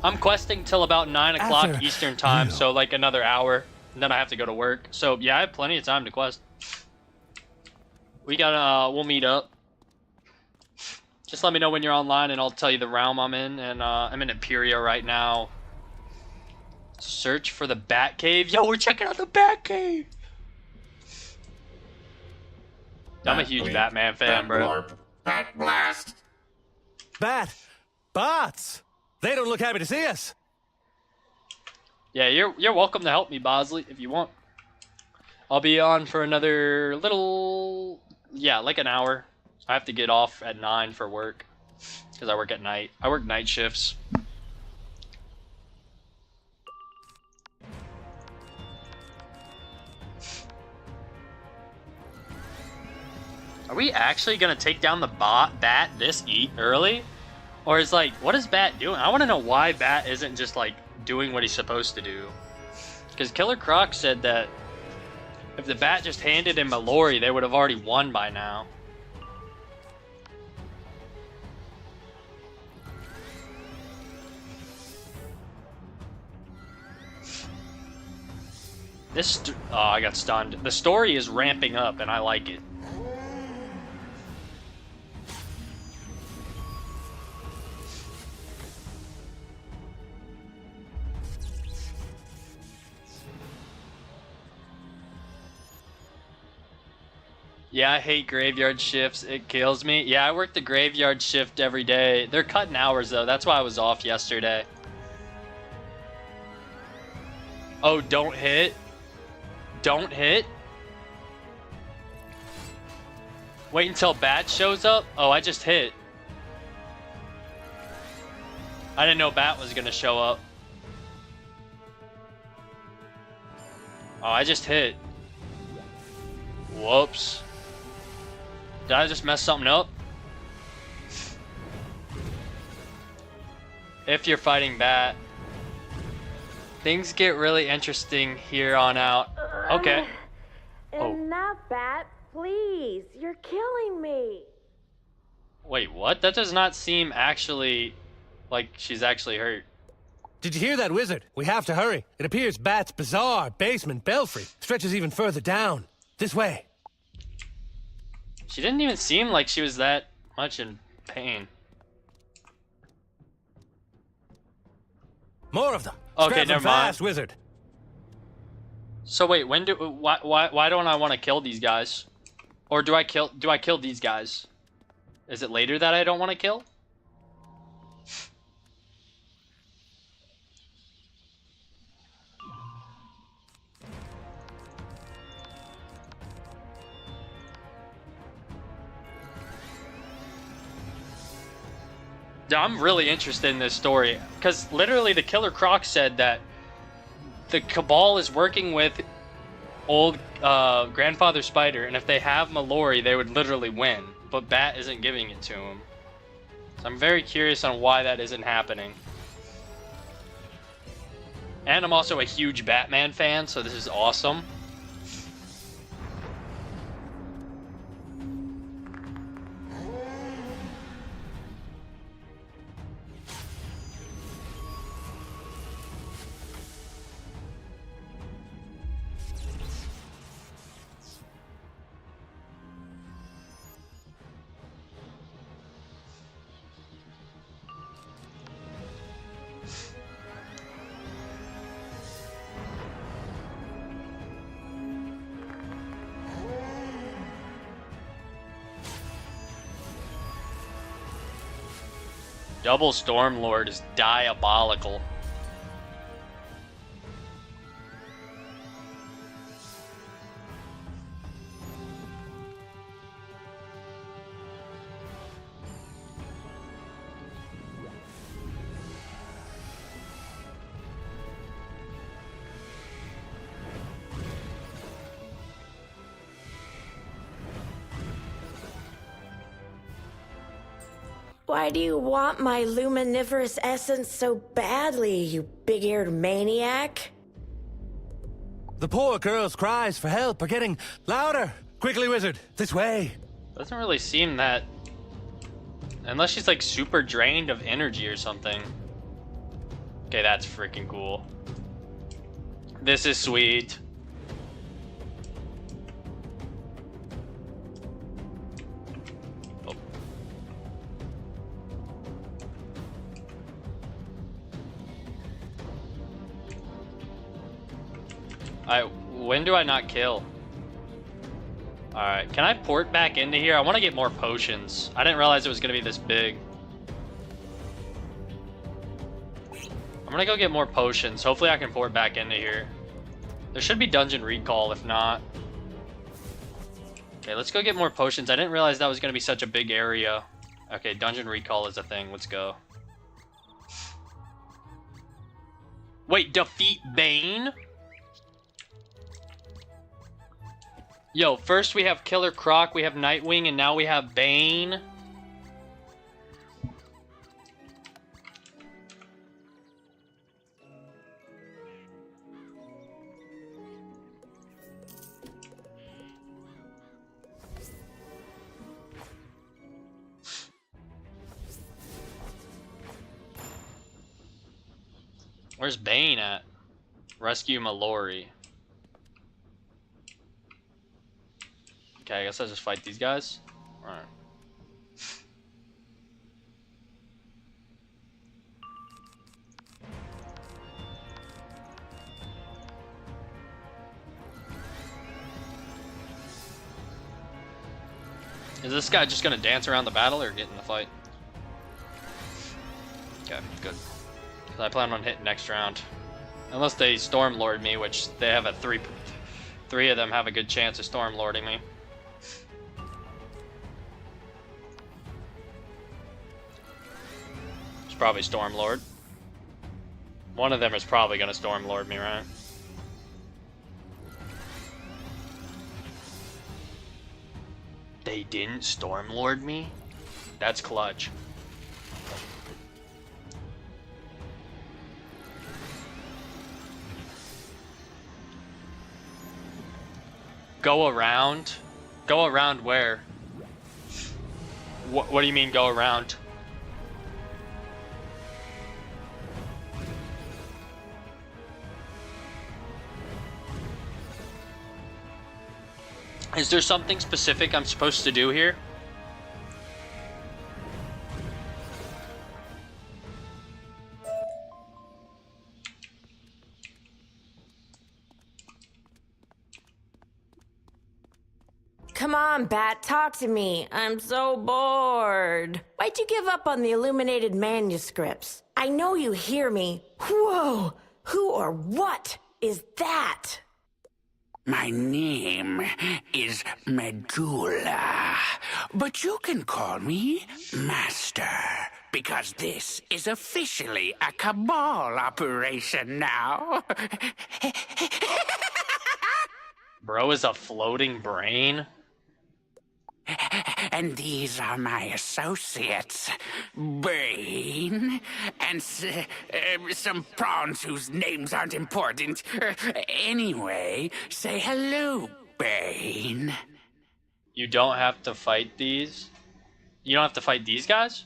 I'm questing till about 9 o'clock After Eastern time, you. so like another hour, and then I have to go to work. So yeah, I have plenty of time to quest. We'll meet up. Just let me know when you're online, and I'll tell you the realm I'm in. And I'm in Imperia right now. Search for the Bat Cave. Yo, we're checking out the Bat Cave. I'm a huge Batman fan, bro. Bat blast. Bats! They don't look happy to see us. Yeah, you're welcome to help me, Bosley, if you want. I'll be on for another little, like an hour. I have to get off at 9 for work because I work at night. I work night shifts. Are we actually gonna take down the Bat this early? Or is like, what is Bat doing? I want to know why Bat isn't just like doing what he's supposed to do. Because Killer Croc said that if the Bat just handed him Mallory, they would have already won by now. Oh, I got stunned. The story is ramping up, and I like it. Yeah, I hate graveyard shifts. It kills me. Yeah, I work the graveyard shift every day. They're cutting hours, though. That's why I was off yesterday. Oh, don't hit. Don't hit. Wait until Bat shows up. Oh, I just hit. I didn't know Bat was going to show up. Oh, I just hit. Whoops. Did I just mess something up? If you're fighting Bat, things get really interesting here on out. Okay. Enough, Bat. Please. You're killing me. Wait, what? That does not seem actually like she's actually hurt. Did you hear that, Wizard? We have to hurry. It appears Bat's bizarre basement belfry stretches even further down. This way. She didn't even seem like she was that much in pain. More of them. Okay, Scrap them never fast, mind. Wizard. So wait, why don't I want to kill these guys? Or do I kill these guys? Is it later that I don't want to kill? I'm really interested in this story because literally the Killer Croc said that the Cabal is working with old Grandfather Spider, and if they have Mallory, they would literally win. But Bat isn't giving it to him. So I'm very curious on why that isn't happening. And I'm also a huge Batman fan, so this is awesome. Double Stormlord is diabolical. Why do you want my luminiferous essence so badly, you big-eared maniac? The poor girl's cries for help are getting louder. Quickly, Wizard, this way. Doesn't really seem that Unless she's like super drained of energy or something. Okay, that's freaking cool. This is sweet. Oh. When do I not kill? Alright, can I port back into here? I want to get more potions. I didn't realize it was going to be this big. I'm going to go get more potions. Hopefully I can port back into here. There should be dungeon recall if not. Okay, let's go get more potions. I didn't realize that was going to be such a big area. Okay, dungeon recall is a thing. Let's go. Wait, defeat Bane? Yo, first we have Killer Croc, we have Nightwing, and now we have Bane. Where's Bane at? Rescue Mallory. Okay, I guess I'll just fight these guys. Alright. Is this guy just gonna dance around the battle or get in the fight? Okay, good. So I plan on hitting next round. Unless they Stormlord me, which they have a three of them have a good chance of Stormlording me. It's probably Stormlord. One of them is probably gonna Stormlord me, right? They didn't Stormlord me? That's clutch. Go around? Go around where? What do you mean go around? Is there something specific I'm supposed to do here? Come on, Bat, talk to me. I'm so bored. Why'd you give up on the illuminated manuscripts? I know you hear me. Whoa! Who or what is that? My name is Medulla, but you can call me Master, because this is officially a Cabal operation now. Bro is a floating brain? And these are my associates, Bane, and some prawns whose names aren't important. Anyway, say hello, Bane. You don't have to fight these? You don't have to fight these guys?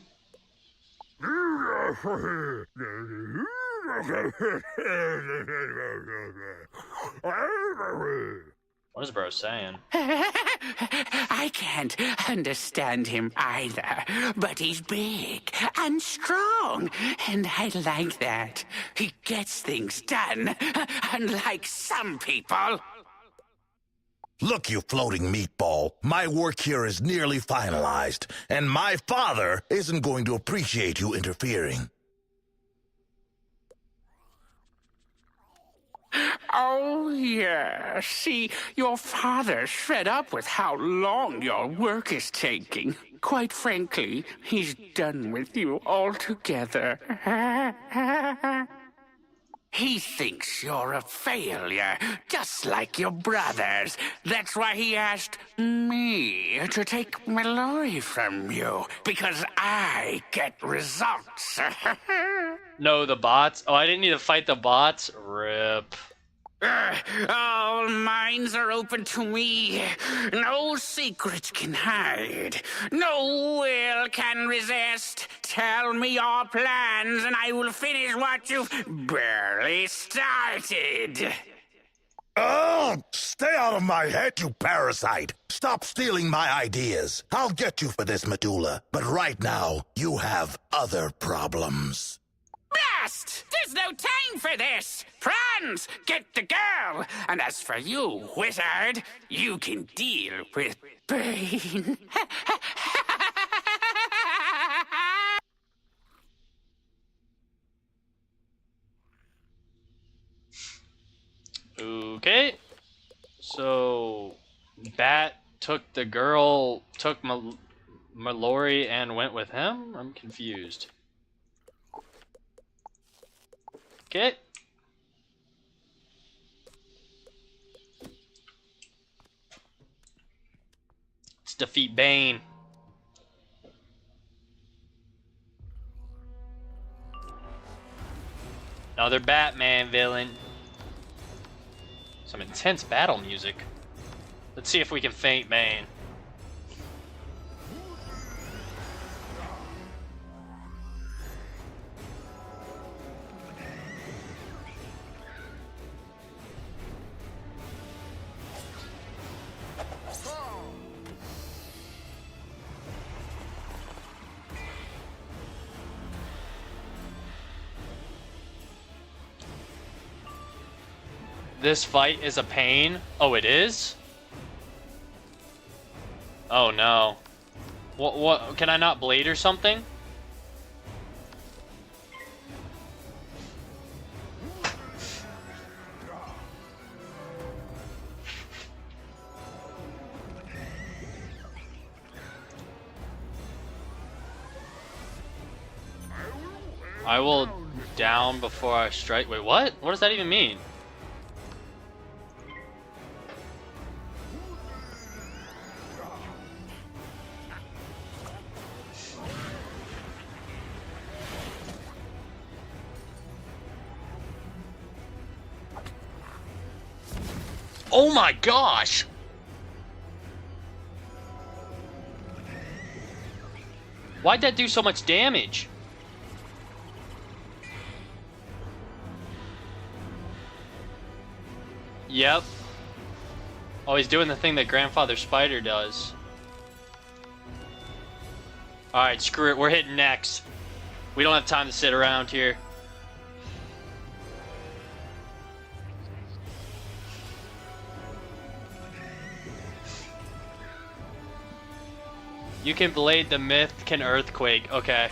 What is bro saying? I can't understand him either, but he's big and strong, and I like that. He gets things done, unlike some people. Look, you floating meatball, my work here is nearly finalized, and my father isn't going to appreciate you interfering. Oh, yeah. See, your father's fed up with how long your work is taking. Quite frankly, he's done with you altogether. He thinks you're a failure, just like your brothers. That's why he asked me to take Mallory from you, because I get results. No, the bots? Oh, I didn't need to fight the bots? RIP. All minds are open to me. No secret can hide. No will can resist. Tell me your plans, and I will finish what you've barely started. Oh, stay out of my head, you parasite! Stop stealing my ideas. I'll get you for this, Medulla. But right now, you have other problems. Blast! There's no time for this! Franz, get the girl! And as for you, Wizard, you can deal with Bane. Okay. So, Bat took the girl, took Mallory and went with him? I'm confused. Okay. Let's defeat Bane. Another Batman villain. Some intense battle music. Let's see if we can feint Bane. This fight is a pain. Oh, it is? Oh no. What can I not blade or something? I will down before I strike. Wait, what? What does that even mean? Oh my gosh! Why'd that do so much damage? Yep. Oh, he's doing the thing that Grandfather Spider does. Alright, screw it. We're hitting next. We don't have time to sit around here. You can blade the myth, can earthquake. Okay.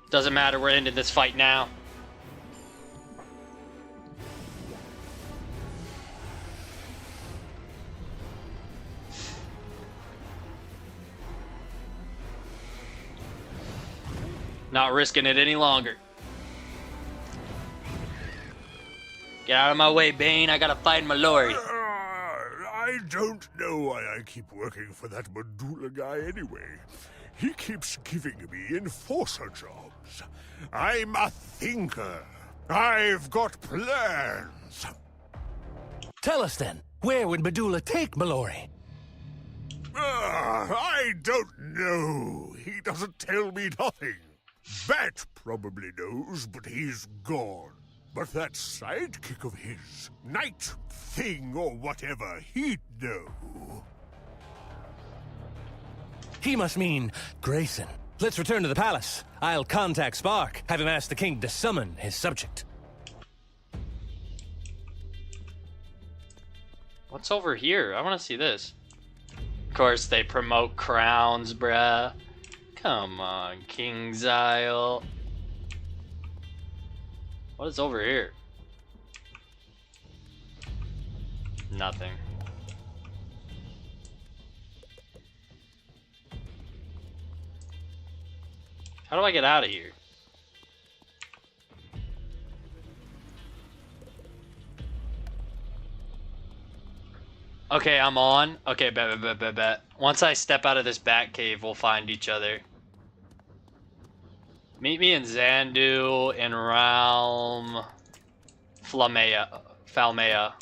Doesn't matter, we're ending this fight now. Not risking it any longer. Get out of my way, Bane. I gotta find Mallory. I don't know why I keep working for that Medulla guy anyway. He keeps giving me enforcer jobs. I'm a thinker. I've got plans. Tell us then, where would Medulla take Mallory? I don't know. He doesn't tell me nothing. Bat probably knows, but he's gone. But that sidekick of his, Night Thing or whatever, he'd know. He must mean Grayson. Let's return to the palace. I'll contact Spark, have him ask the king to summon his subject. What's over here? I want to see this. Of course, they promote crowns, bruh. Come on, King's Isle. What is over here? Nothing. How do I get out of here? Okay, I'm on. Okay, bet. Once I step out of this bat cave, we'll find each other. Meet me in Xanadu in Realm Falmea.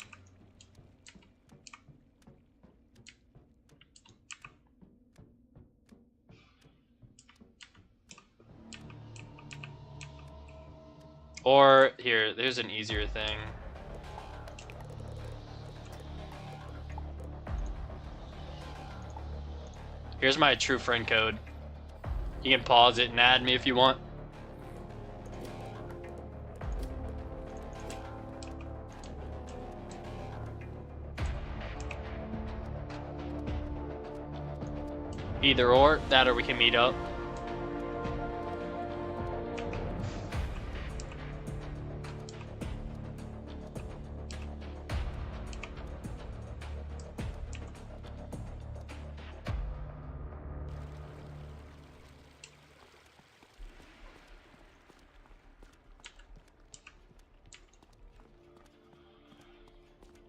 Or here, there's an easier thing. Here's my true friend code. You can pause it and add me if you want. Either or, that or we can meet up.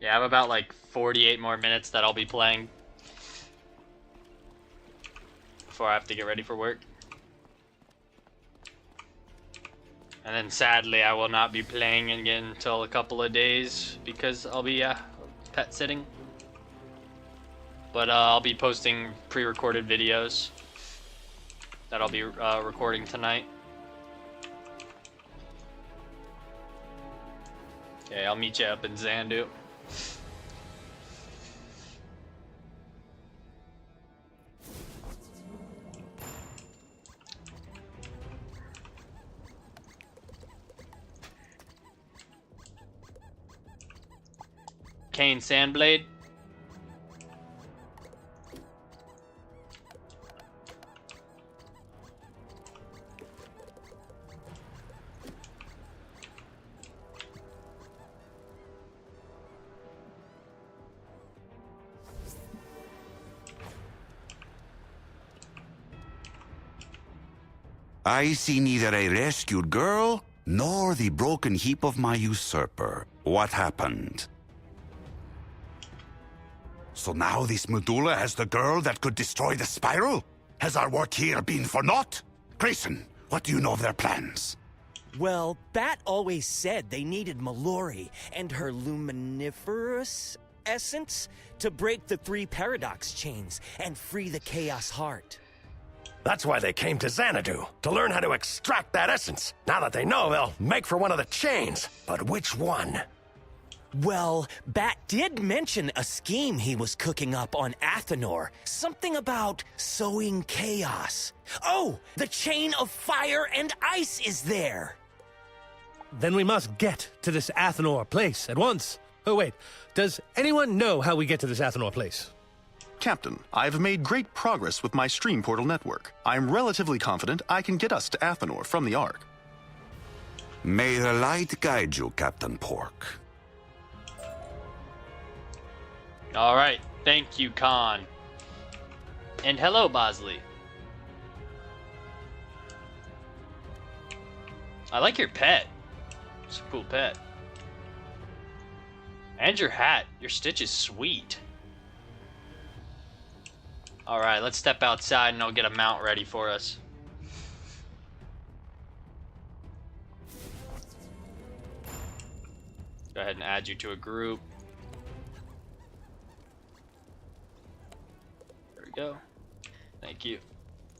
Yeah, I have about like 48 more minutes that I'll be playing before I have to get ready for work. And then sadly I will not be playing again until a couple of days because I'll be pet sitting. But I'll be posting pre-recorded videos that I'll be recording tonight. Okay, I'll meet you up in Xanadu. Kane Sandblade. I see neither a rescued girl nor the broken heap of my usurper. What happened? So now this medulla has the girl that could destroy the spiral? Has our work here been for naught? Grayson, what do you know of their plans? Well, Bat always said they needed Mallory and her luminiferous essence to break the 3 paradox chains and free the Chaos Heart. That's why they came to Xanadu, to learn how to extract that essence. Now that they know, they'll make for one of the chains. But which one? Well, Bat did mention a scheme he was cooking up on Athenor. Something about sowing chaos. Oh, the chain of fire and ice is there! Then we must get to this Athenor place at once. Oh wait, does anyone know how we get to this Athenor place? Captain, I've made great progress with my stream portal network. I'm relatively confident I can get us to Athenor from the Ark. May the light guide you, Captain Pork. Alright, thank you, Khan. And hello, Bosley. I like your pet. It's a cool pet. And your hat. Your stitch is sweet. Alright, let's step outside and I'll get a mount ready for us. Go ahead and add you to a group. There we go. Thank you.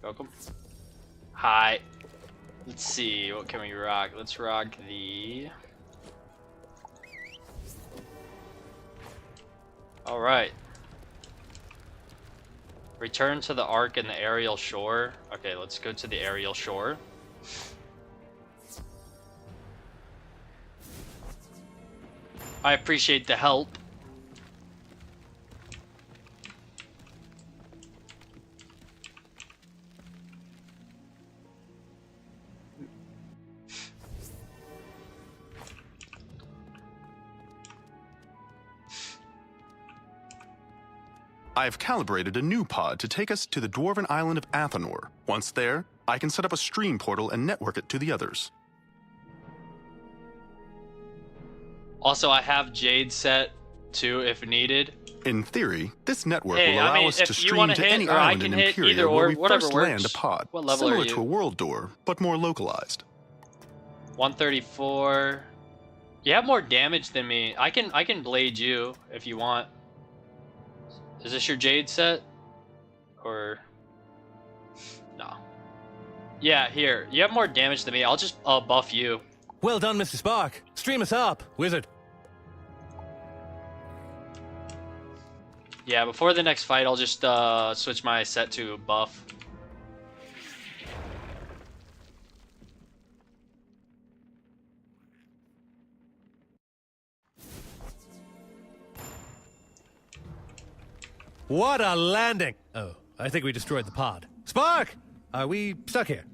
Welcome. Hi. Let's see, what can we rock? Let's rock the... Alright. Return to the Ark in the aerial shore. Okay, let's go to the aerial shore. I appreciate the help. I've calibrated a new pod to take us to the dwarven island of Athenor. Once there, I can set up a stream portal and network it to the others. Also, I have Jade set 2 if needed. In theory, this network Hey, will allow I mean, us to if you stream wanna to hit, any or I island can in hit Imperia either where or, we whatever first works. land a pod, What level similar are you? to a world door, but more localized. 134. You have more damage than me. I can blade you if you want. Is this your Jade set? Or no? Yeah, here. You have more damage than me. I'll just buff you. Well done, Mr. Spark. Stream us up, Wizard. Yeah, before the next fight, I'll just switch my set to buff. What a landing! Oh, I think we destroyed the pod. Spark! Are we stuck here?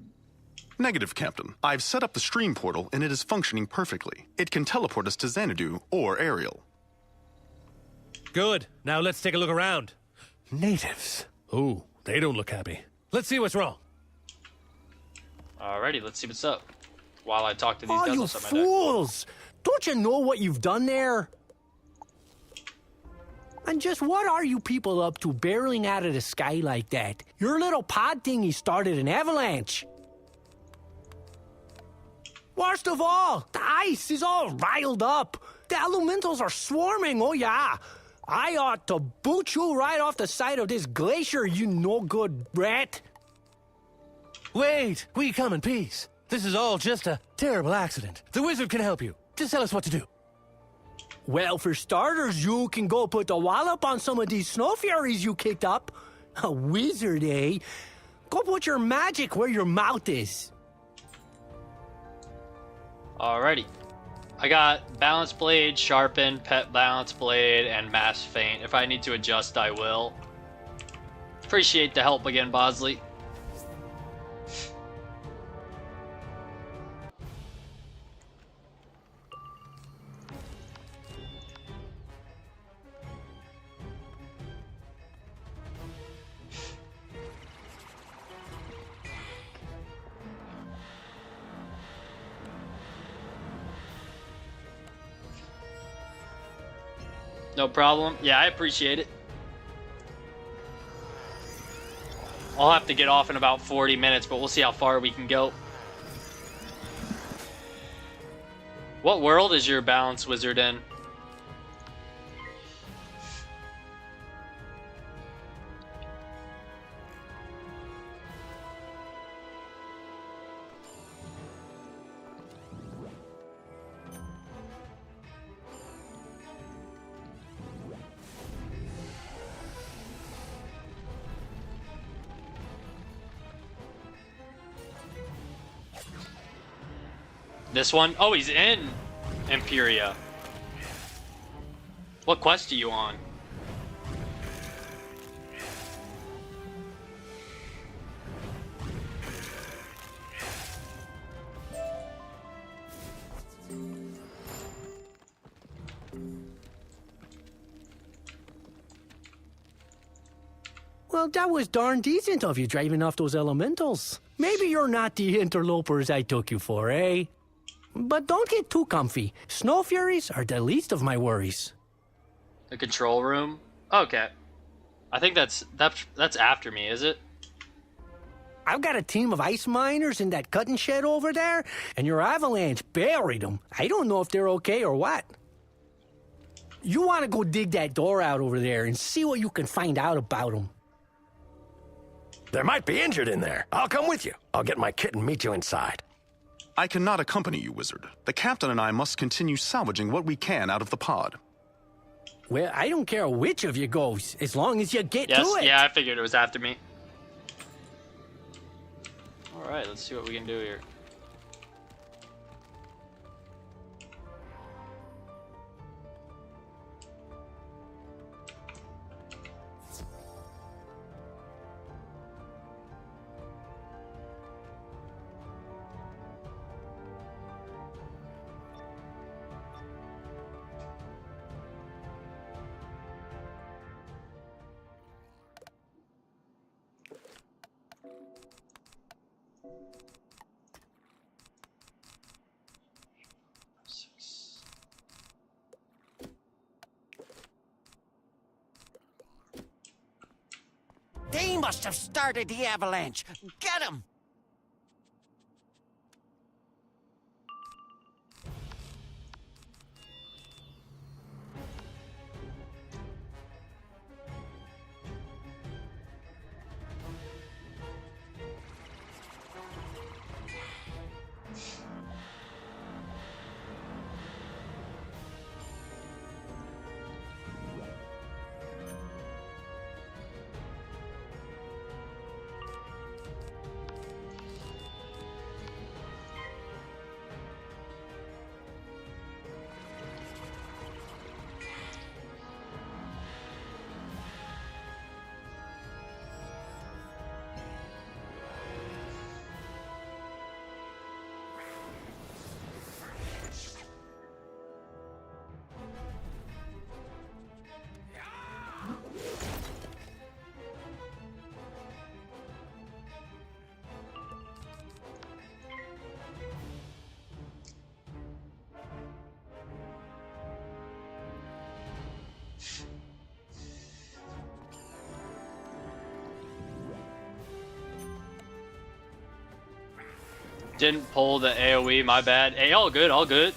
Negative, Captain. I've set up the stream portal and it is functioning perfectly. It can teleport us to Xanadu or Ariel. Good. Now let's take a look around. Natives. Ooh, they don't look happy. Let's see what's wrong. Alrighty, let's see what's up. While I talk to these Oh, guys you on my deck. fools! Don't you know what you've done there? And just what are you people up to barreling out of the sky like that? Your little pod thingy started an avalanche. Worst of all, the ice is all riled up. The elementals are swarming, oh yeah. I ought to boot you right off the side of this glacier, you no-good rat. Wait, we come in peace. This is all just a terrible accident. The wizard can help you. Just tell us what to do. Well, for starters, you can go put the wallop on some of these snow furies you kicked up. A wizard, eh? Go put your magic where your mouth is. Alrighty. I got Balance Blade, Sharpen, Pet Balance Blade, and Mass Feint. If I need to adjust, I will. Appreciate the help again, Bosley. No problem. Yeah, I appreciate it. I'll have to get off in about 40 minutes, but we'll see how far we can go. What world is your balance wizard in? This one? Oh, he's in Imperia. What quest are you on? Well, that was darn decent of you driving off those elementals. Maybe you're not the interlopers I took you for, eh? But don't get too comfy. Snow furies are the least of my worries. The control room? Okay. I think that's after me, is it? I've got a team of ice miners in that cutting shed over there, and your avalanche buried them. I don't know if they're okay or what. You want to go dig that door out over there and see what you can find out about them. There might be injured in there. I'll come with you. I'll get my kit and meet you inside. I cannot accompany you, Wizard. The Captain and I must continue salvaging what we can out of the pod. Well, I don't care which of you goes, as long as you get Yes, to it. yeah, I figured it was after me. Alright, let's see what we can do here. They must have started the avalanche. Get them! Didn't pull the AoE, my bad. Hey, all good, all good.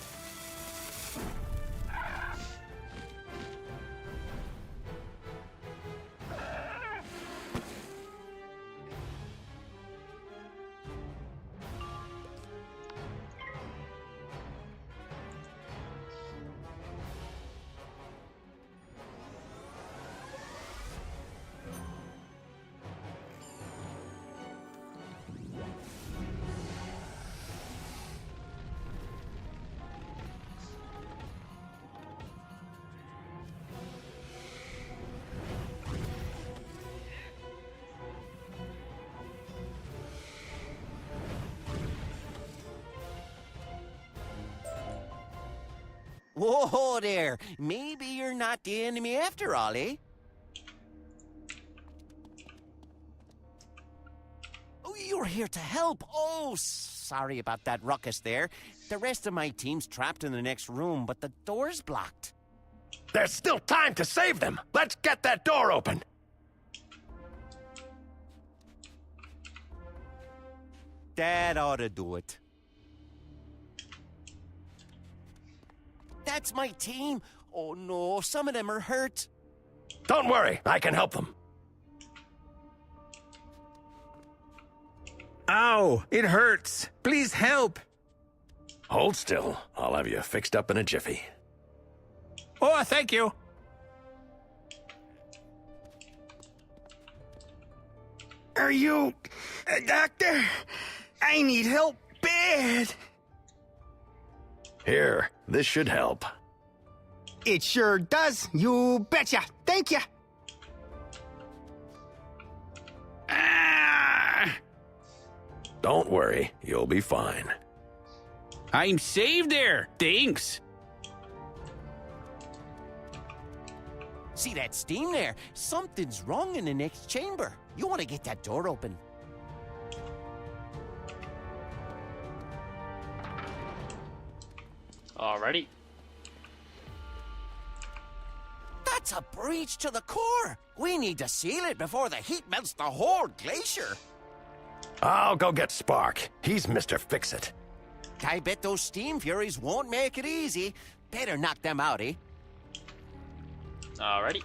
Whoa there! Maybe you're not the enemy after all, eh? Oh, you're here to help! Oh, sorry about that ruckus there. The rest of my team's trapped in the next room, but the door's blocked. There's still time to save them! Let's get that door open! That ought to do it. That's my team! Oh no, some of them are hurt. Don't worry, I can help them. Ow! It hurts! Please help! Hold still. I'll have you fixed up in a jiffy. Oh, thank you! Are you a doctor? I need help bad. Here, this should help. It sure does. You betcha. Thank you. Don't worry, you'll be fine. I'm saved there! Thanks! See that steam there? Something's wrong in the next chamber. You want to get that door open. Alrighty. That's a breach to the core. We need to seal it before the heat melts the whole glacier. I'll go get Spark. He's Mr. Fix-It. I bet those steam furies won't make it easy. Better knock them out, eh? Alrighty.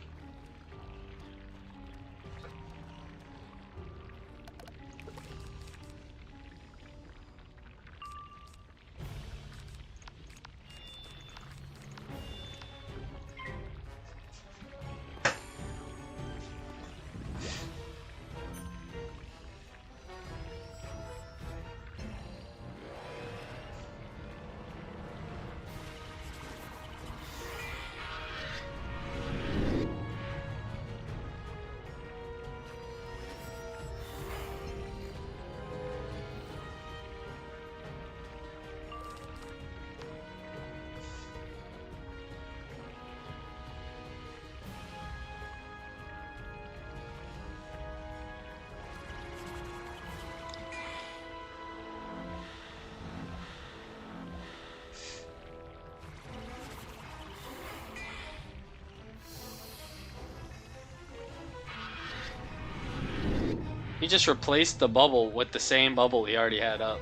He just replaced the bubble with the same bubble he already had up.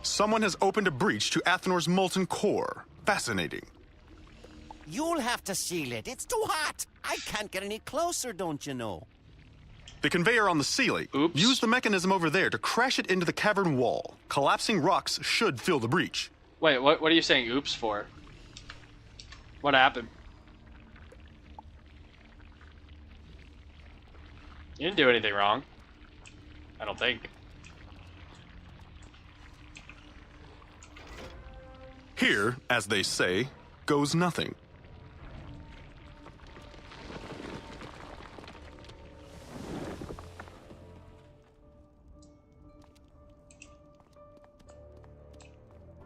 Someone has opened a breach to Athenor's molten core. Fascinating. You'll have to seal it. It's too hot. I can't get any closer, don't you know? The conveyor on the ceiling. Oops. Use the mechanism over there to crash it into the cavern wall. Collapsing rocks should fill the breach. Wait, what are you saying oops for? What happened? You didn't do anything wrong. I don't think. Here, as they say, goes nothing.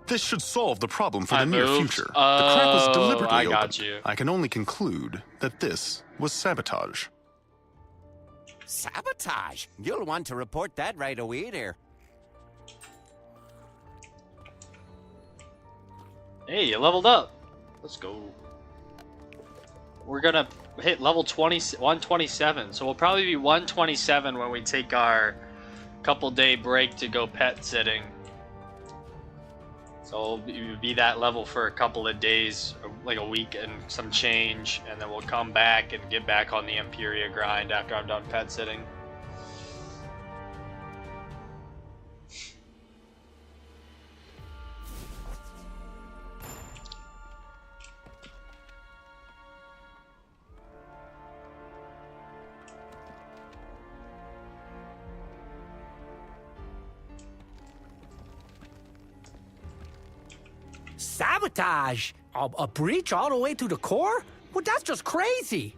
This should solve the problem for the near future. The crack was deliberately I got opened. you. I can only conclude that this was sabotage. Sabotage? You'll want to report that right away there. Hey, you leveled up. Let's go. We're gonna hit level 127, so we'll probably be 127 when we take our couple-day break to go pet sitting. So we'll be that level for a couple of days, like a week and some change, and then we'll come back and get back on the Imperia grind after I'm done pet sitting. Sabotage? A breach all the way to the core? Well, that's just crazy.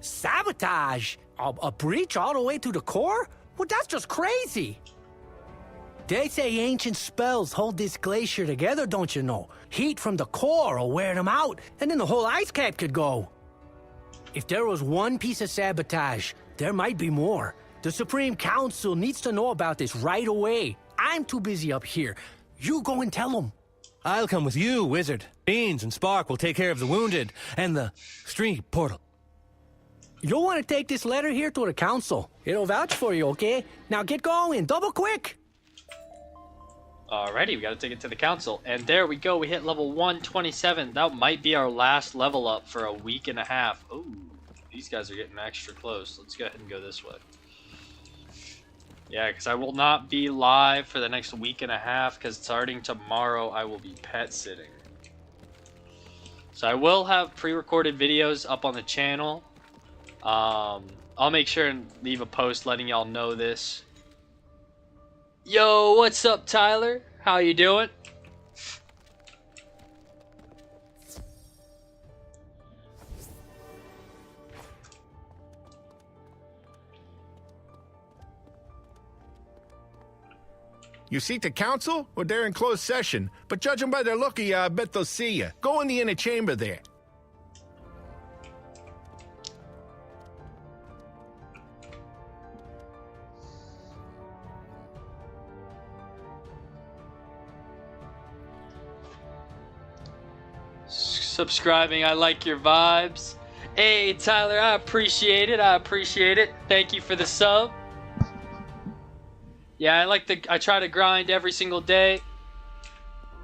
Sabotage? A breach all the way to the core? Well, that's just crazy. They say ancient spells hold this glacier together, don't you know? Heat from the core will wear them out, and then the whole ice cap could go. If there was one piece of sabotage, there might be more. The Supreme Council needs to know about this right away. I'm too busy up here. You go and tell them. I'll come with you, Wizard. Beans and Spark will take care of the wounded and the stream portal. You'll want to take this letter here to the council. It'll vouch for you, okay? Now get going, double quick. Alrighty, we gotta take it to the council. And there we go, we hit level 127. That might be our last level up for a week and a half. Ooh, these guys are getting extra close. Let's go ahead and go this way. Yeah, because I will not be live for the next week and a half, because starting tomorrow I will be pet sitting. So I will have pre-recorded videos up on the channel. I'll make sure and leave a post letting y'all know this. Yo, what's up, Tyler? How you doing? You seek the council? Well, they're in closed session. But judging by their look, I bet they'll see you. Go in the inner chamber there. Subscribing, I like your vibes. Hey, Tyler, I appreciate it. I appreciate it. Thank you for the sub. Yeah, I try to grind every single day.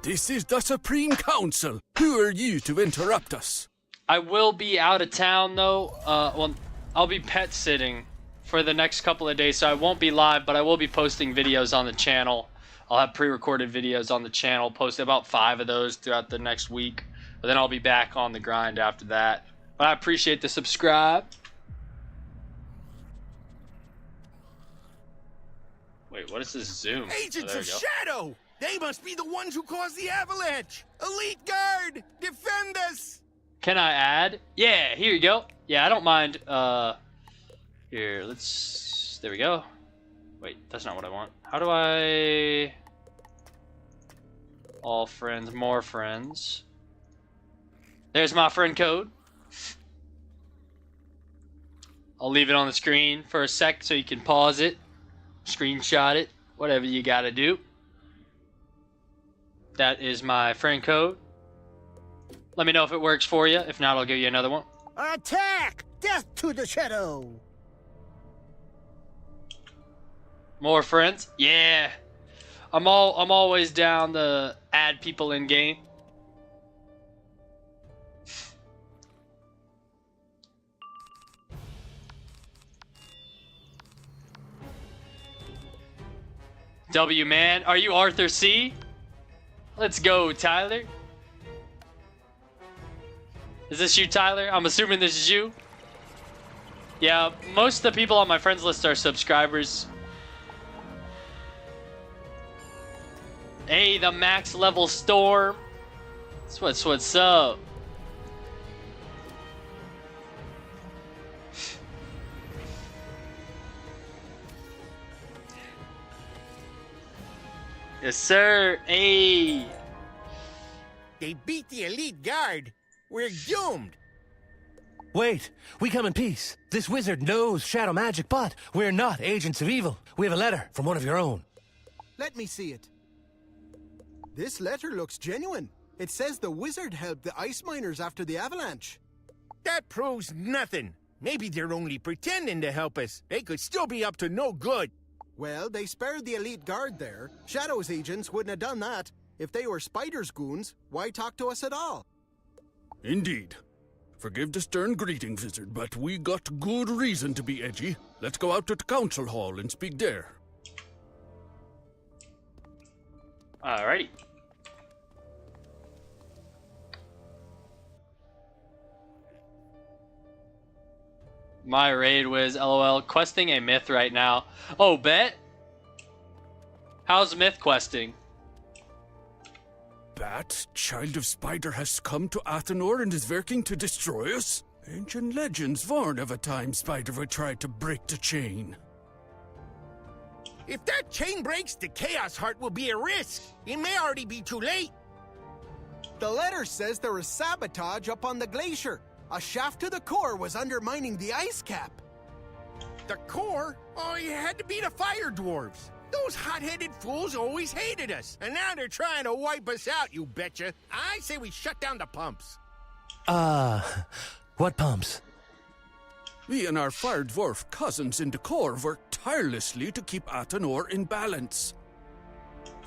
This is the Supreme Council. Who are you to interrupt us? I will be out of town though. Well, I'll be pet sitting for the next couple of days, so I won't be live, but I will be posting videos on the channel. I'll have pre-recorded videos on the channel, post about 5 of those throughout the next week. But then I'll be back on the grind after that. But I appreciate the subscribe. Wait, what is this zoom? Agents there of we go. Shadow! They must be the ones who caused the avalanche! Elite Guard! Defend us! Can I add? Yeah, here you go. Yeah, I don't mind. Here, there we go. Wait, that's not what I want. How do I... All friends, more friends. There's my friend code. I'll leave it on the screen for a sec so you can pause it, screenshot it, whatever you gotta do. That is my friend code. Let me know if it works for you. If not, I'll give you another one. Attack! Death to the shadow! More friends? Yeah. I'm always down to add people in game. W man, are you Arthur C? Let's go, Tyler. Is this you, Tyler? I'm assuming this is you. Yeah, most of the people on my friends list are subscribers. Hey, the max level Storm. That's what's up. Yes, sir. Hey. They beat the elite guard. We're doomed. Wait, we come in peace. This wizard knows shadow magic, but we're not agents of evil. We have a letter from one of your own. Let me see it. This letter looks genuine. It says the wizard helped the ice miners after the avalanche. That proves nothing. Maybe they're only pretending to help us. They could still be up to no good. Well, they spared the elite guard there. Shadow's agents wouldn't have done that. If they were Spider's goons, why talk to us at all? Indeed. Forgive the stern greeting, Wizard, but we got good reason to be edgy. Let's go out to the council hall and speak there. Alrighty. My raid was LOL questing a myth right now. Oh, bet? How's myth questing? Bat, child of Spider, has come to Athenor and is working to destroy us? Ancient legends warn of a time Spider would try to break the chain. If that chain breaks, the Chaos Heart will be a risk. It may already be too late. The letter says there was sabotage up on the glacier. A shaft to the core was undermining the ice cap. The core? Oh, you had to be the fire dwarves. Those hot-headed fools always hated us, and now they're trying to wipe us out, you betcha. I say we shut down the pumps. What pumps? We and our fire dwarf cousins in the core work tirelessly to keep Athenor in balance.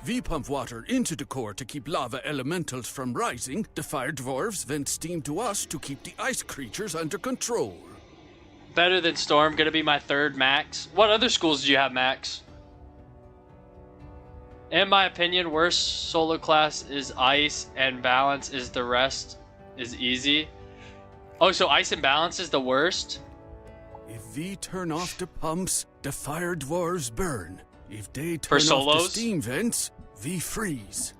We pump water into the core to keep lava elementals from rising. The fire dwarves vent steam to us to keep the ice creatures under control. Better than Storm, gonna be my third max. What other schools do you have max? In my opinion, worst solo class is ice and balance is the rest is easy. Oh, so ice and balance is the worst? If we turn off the pumps, the fire dwarves burn. If they turn off the steam vents, we freeze.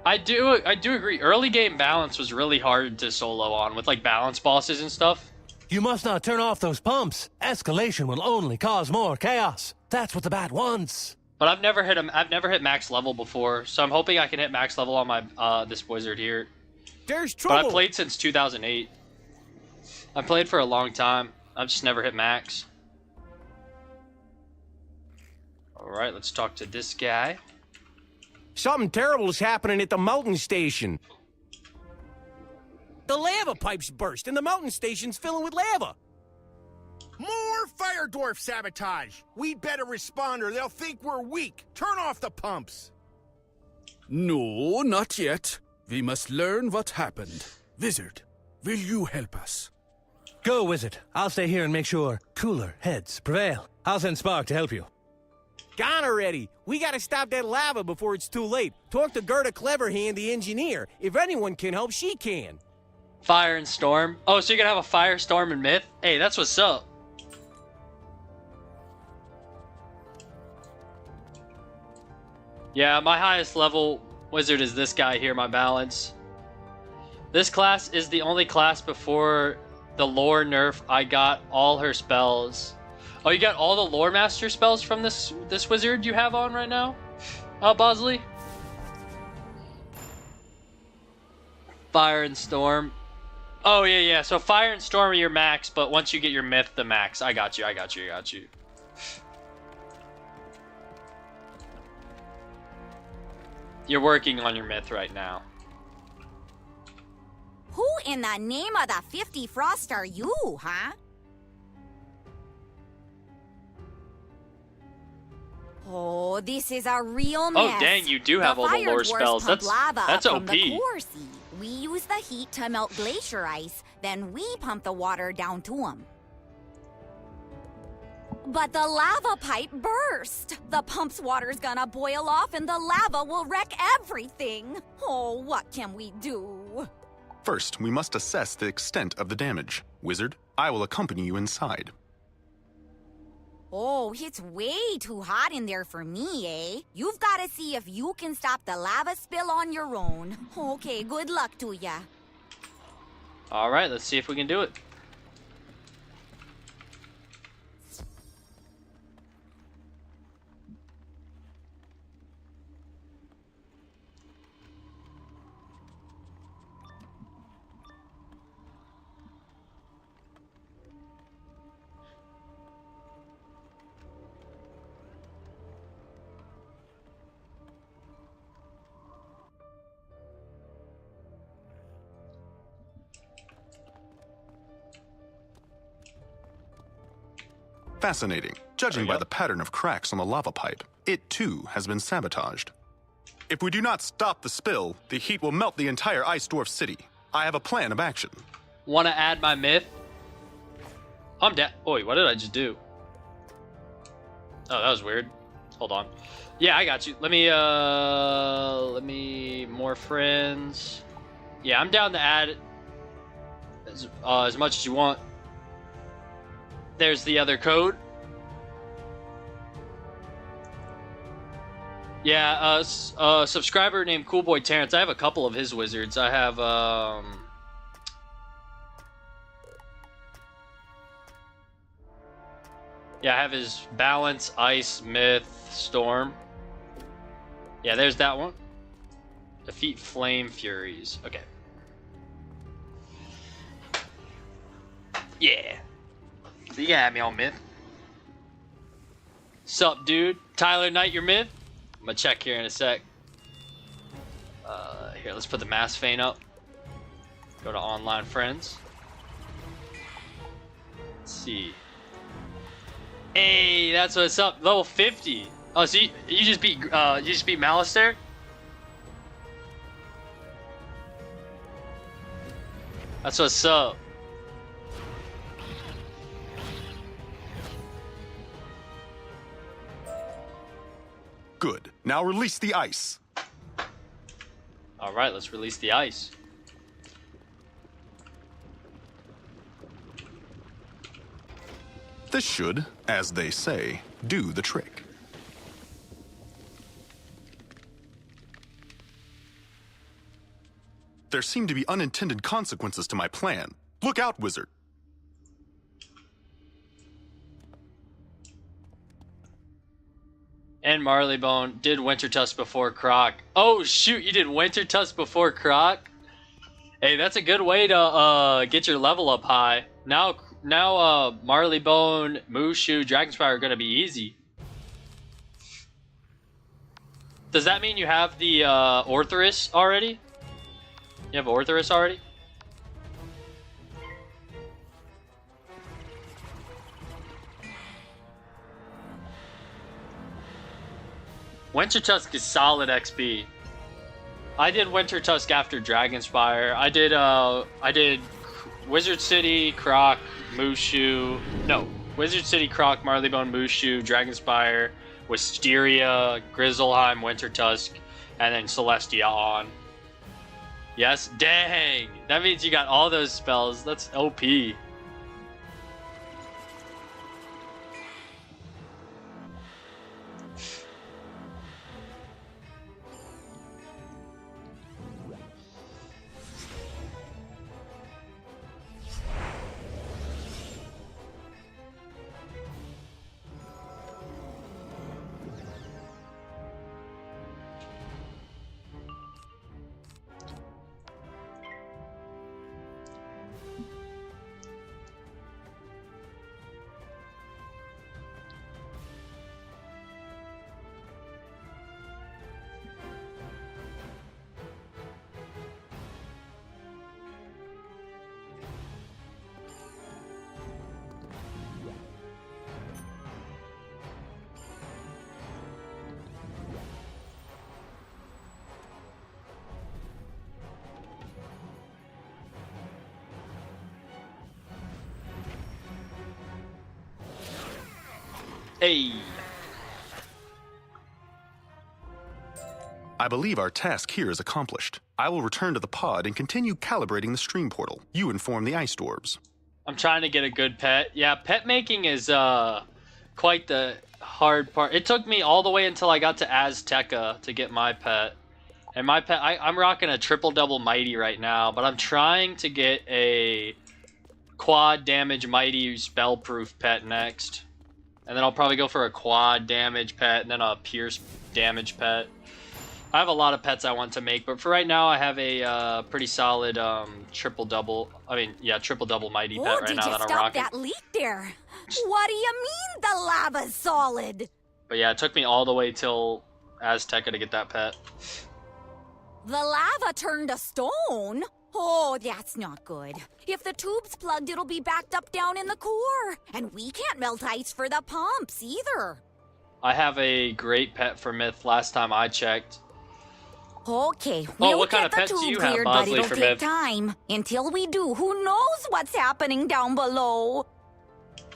I do agree. Early game balance was really hard to solo on with like balance bosses and stuff. You must not turn off those pumps. Escalation will only cause more chaos. That's what the bat wants. But I've never hit max level before, so I'm hoping I can hit max level on my this wizard here. There's trouble. But I played since 2008. I played for a long time. I've just never hit max. Alright, let's talk to this guy. Something terrible is happening at the mountain station. The lava pipes burst and the mountain station's filling with lava. More fire dwarf sabotage. We'd better respond or they'll think we're weak. Turn off the pumps. No, not yet. We must learn what happened. Wizard, will you help us? Go, Wizard. I'll stay here and make sure cooler heads prevail. I'll send Spark to help you. Gone already. We gotta stop that lava before it's too late. Talk to Gerda Cleverhand, the engineer. If anyone can help, she can. Fire and Storm. Oh, so you're gonna have a Fire, Storm, and Myth? Hey, that's what's up. Yeah, my highest level wizard is this guy here, my balance. This class is the only class before The lore nerf. I got all her spells. Oh, you got all the lore master spells from this wizard you have on right now? Bosley? Fire and Storm. Oh, yeah. So Fire and Storm are your max, but once you get your myth, the max. I got you. You're working on your myth right now. Who in the name of the 50 Frost are you, huh? Oh, this is a real mess. Oh, dang, you do have all the lore spells. That's from OP. The core sea. We use the heat to melt glacier ice, then we pump the water down to them. But the lava pipe burst. The pump's water's gonna boil off and the lava will wreck everything. Oh, what can we do? First, we must assess the extent of the damage. Wizard, I will accompany you inside. Oh, it's way too hot in there for me, eh? You've got to see if you can stop the lava spill on your own. Okay, good luck to ya. All right, let's see if we can do it. Fascinating. Judging by the pattern of cracks on the lava pipe, it too has been sabotaged. If we do not stop the spill, the heat will melt the entire Ice Dwarf city. I have a plan of action. Want to add my myth? I'm down. Oi, what did I just do? Oh, that was weird. Hold on. Yeah, I got you. Let me more friends. Yeah, I'm down to add as much as you want. There's the other code. Yeah, subscriber named Coolboy Terrence. I have a couple of his wizards. I have yeah, I have his Balance, Ice, Myth, Storm. Yeah, there's that one. Defeat Flame Furies. Okay. Yeah. So you can have me on Myth. Sup, dude? Tyler Knight, your Myth? I'm gonna check here in a sec. Here, let's put the Mass Feint up. Go to Online Friends. Let's see. Hey, that's what's up. Level 50. Oh, so you just beat Malister? That's what's up. Good. Now release the ice. All right, let's release the ice. This should, as they say, do the trick. There seem to be unintended consequences to my plan. Look out, Wizard. And Marleybone did Winter Tusk before Croc. Oh shoot, you did Winter Tusk before Croc? Hey, that's a good way to get your level up high. Now Marleybone, Mushu, Dragonspire are gonna be easy. Does that mean you have the Orthrus already? You have Orthrus already? Winter Tusk is solid XP. I did Winter Tusk after Dragonspire. I did Wizard City, Croc, Mushu. No, Wizard City, Croc, Marleybone, Mushu, Dragonspire, Wisteria, Grizzleheim, Winter Tusk, and then Celestia on. Yes, dang! That means you got all those spells. That's OP. Hey. I believe our task here is accomplished. I will return to the pod and continue calibrating the stream portal. You inform the ice dwarves. I'm trying to get a good pet. Yeah, pet making is quite the hard part. It took me all the way until I got to Azteca to get my pet. And my pet, I'm rocking a triple double mighty right now, but I'm trying to get a quad damage mighty spellproof pet next. And then I'll probably go for a quad damage pet and then a pierce damage pet. I have a lot of pets I want to make, but for right now I have a pretty solid triple double mighty pet right now that I'm rocking. Did you stop that leak there? What do you mean the lava's solid? But yeah, it took me all the way till Azteca to get that pet. The lava turned to stone? Oh, that's not good. If the tube's plugged, it'll be backed up down in the core. And we can't melt ice for the pumps either. I have a great pet for Myth last time I checked. Okay, we'll what kind get of pets the do you tube have, cleared, but Bosley, it'll for take Myth? time. Until we do, who knows what's happening down below?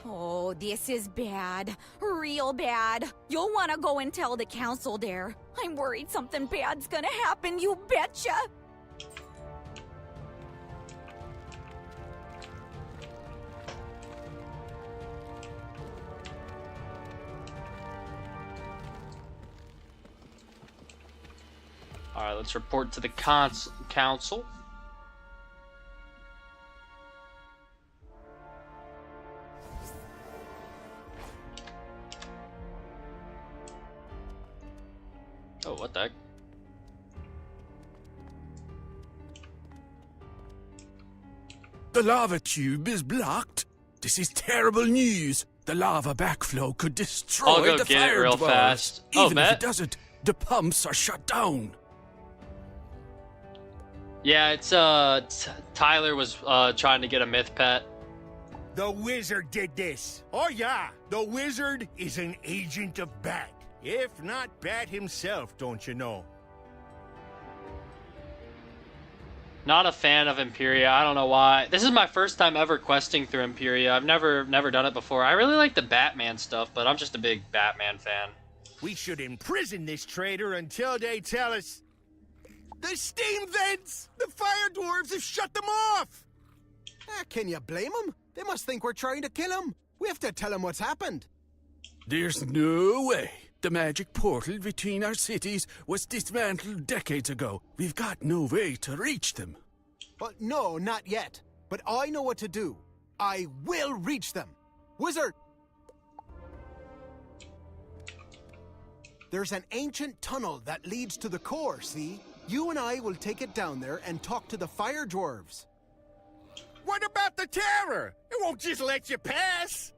Oh, this is bad. Real bad. You'll want to go and tell the council there. I'm worried something bad's gonna happen, you betcha. Alright, let's report to the council. Oh, what the heck? The lava tube is blocked. This is terrible news. The lava backflow could destroy I'll go the get it fire real dwellers. fast. Oh, Even if Matt? it doesn't, the pumps are shut down. Yeah, it's Tyler was trying to get a Myth pet. The wizard did this. Oh yeah, the wizard is an agent of Bat. If not Bat himself, don't you know? Not a fan of Imperia. I don't know why. This is my first time ever questing through Imperia. I've never done it before. I really like the Batman stuff, but I'm just a big Batman fan. We should imprison this traitor until they tell us. The steam vents! The fire dwarves have shut them off! Can you blame them? They must think we're trying to kill him. We have to tell them what's happened. There's no way. The magic portal between our cities was dismantled decades ago. We've got no way to reach them. Well, no, not yet. But I know what to do. I will reach them. Wizard! There's an ancient tunnel that leads to the core, see? You and I will take it down there and talk to the fire dwarves. What about the terror? It won't just let you pass.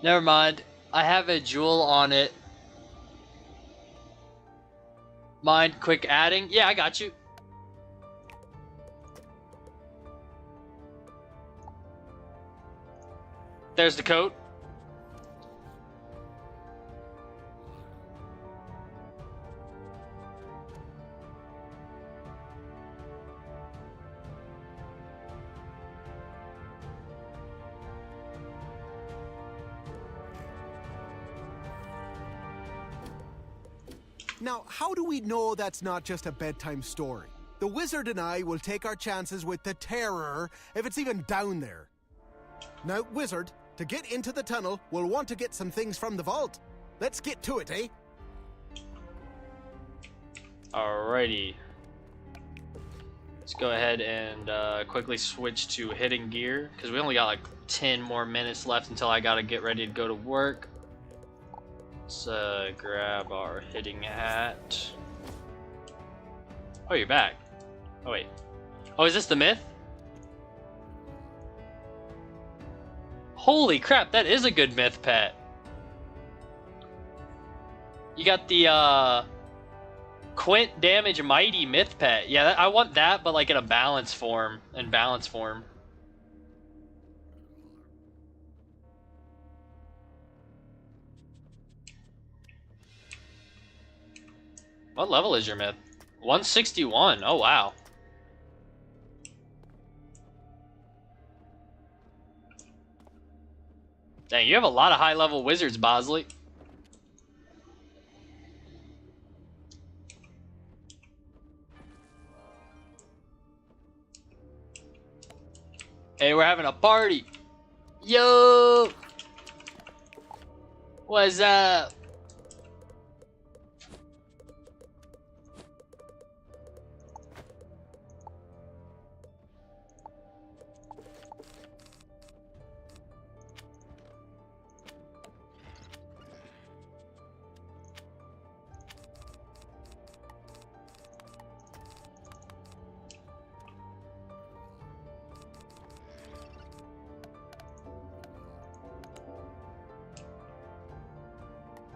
Never mind. I have a jewel on it. Mind quick adding? Yeah, I got you. There's the coat. Now, how do we know that's not just a bedtime story? The wizard and I will take our chances with the terror if it's even down there. Now, wizard, to get into the tunnel, we'll want to get some things from the vault. Let's get to it, eh? Alrighty. Let's go ahead and quickly switch to hitting gear, because we only got like 10 more minutes left until I gotta get ready to go to work. Let's grab our hitting hat. Oh, you're back. Oh, wait. Oh, is this the Myth? Holy crap, that is a good Myth pet. You got the Quint Damage Mighty Myth pet. Yeah, I want that, but like in a balance form. What level is your Myth? 161. Oh, wow. Dang, you have a lot of high-level wizards, Bosley. Hey, we're having a party. Yo! What's up?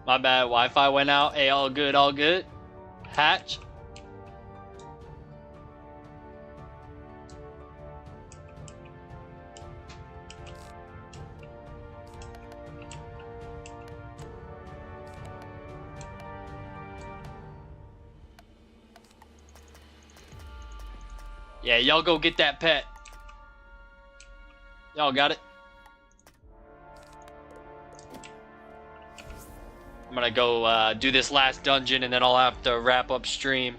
My bad, Wi-Fi went out. Hey, all good, all good. Hatch. Yeah, y'all go get that pet. Y'all got it? I'm gonna go do this last dungeon and then I'll have to wrap up stream.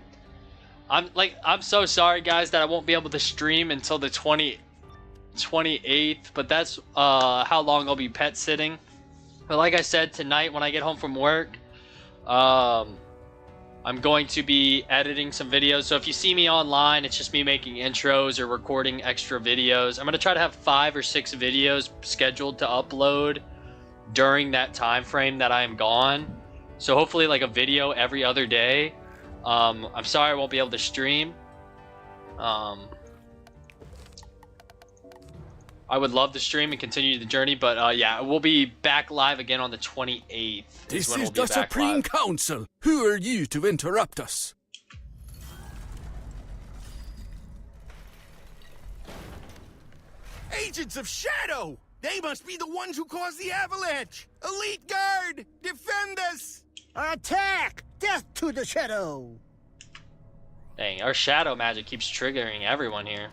I'm so sorry guys that I won't be able to stream until the 28th, but that's how long I'll be pet sitting. But like I said, tonight when I get home from work, I'm going to be editing some videos. So if you see me online, it's just me making intros or recording extra videos. I'm gonna try to have 5 or 6 videos scheduled to upload during that time frame that I am gone. So hopefully like a video every other day. I'm sorry I won't be able to stream. I would love to stream and continue the journey, but yeah, we'll be back live again on the 28th. This when is we'll be the back Supreme live. Council. Who are you to interrupt us? Agents of Shadow! They must be the ones who caused the avalanche! Elite Guard! Defend us! Attack! Death to the Shadow! Dang, our shadow magic keeps triggering everyone here.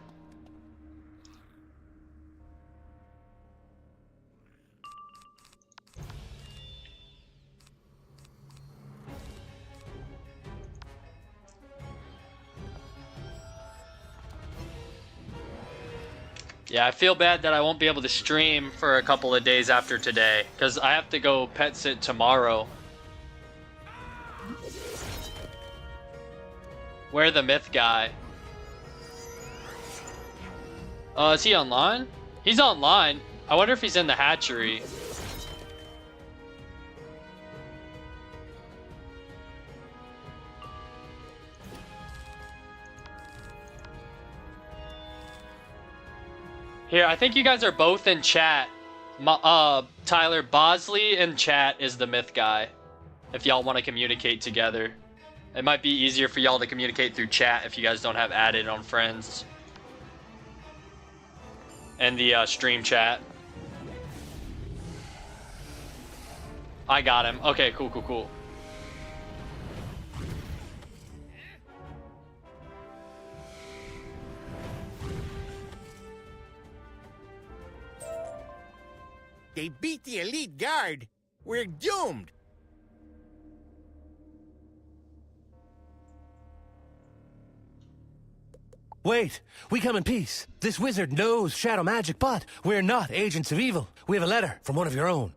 Yeah, I feel bad that I won't be able to stream for a couple of days after today, because I have to go pet sit tomorrow. Where the myth guy? Is he online? He's online. I wonder if he's in the hatchery. Here, I think you guys are both in chat. Tyler, Bosley in chat is the myth guy. If y'all want to communicate together. It might be easier for y'all to communicate through chat if you guys don't have added on friends. And the stream chat. I got him. Okay, cool, cool, cool. They beat the Elite Guard. We're doomed. Wait, we come in peace. This wizard knows shadow magic, but we're not agents of evil. We have a letter from one of your own.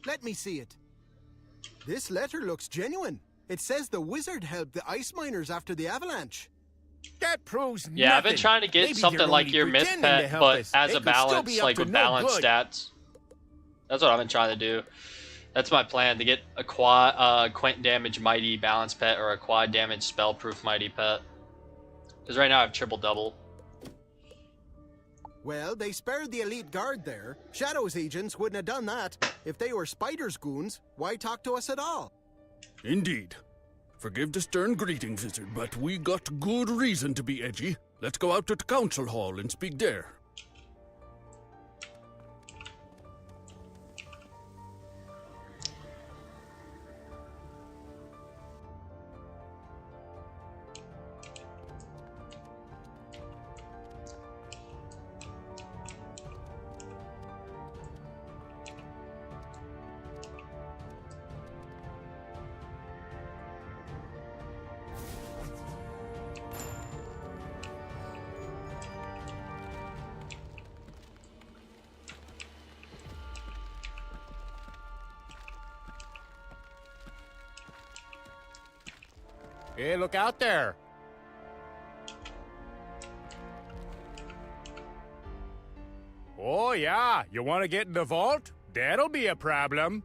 Let me see it. This letter looks genuine. It says the wizard helped the ice miners after the avalanche. That proves Yeah, nothing. I've been trying to get Maybe something they're like only your myth pretending to pet, help but us. as They a could still balance, be up like to with no balanced good. stats. That's what I've been trying to do. That's my plan, to get a quint damage mighty balance pet or a quad damage spell proof mighty pet. Because right now I have triple double. Well, they spared the Elite Guard there. Shadow's agents wouldn't have done that. If they were Spider's goons, why talk to us at all? Indeed. Forgive the stern greeting, Wizard, but we got good reason to be edgy. Let's go out to the council hall and speak there. Hey, look out there. Oh, yeah. You want to get in the vault? That'll be a problem.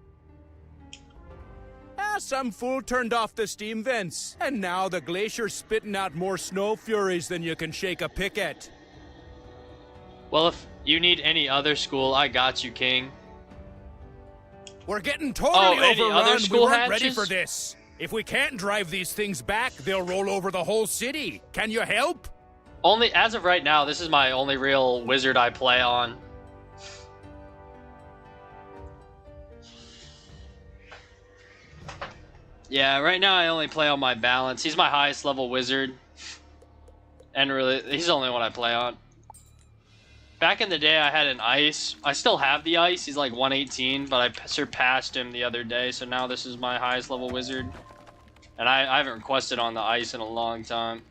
Some fool turned off the steam vents, and now the glacier's spitting out more snow furies than you can shake a pick at. Well, if you need any other school, I got you, King. We're getting totally any overrun. other school We weren't ready hatches? for this. If we can't drive these things back, they'll roll over the whole city. Can you help? Only as of right now, this is my only real wizard I play on. Yeah, right now I only play on my balance. He's my highest level wizard. And really, he's the only one I play on. Back in the day, I had an ice. I still have the ice. He's like 118, but I surpassed him the other day. So now this is my highest level wizard. And I haven't requested on the ice in a long time.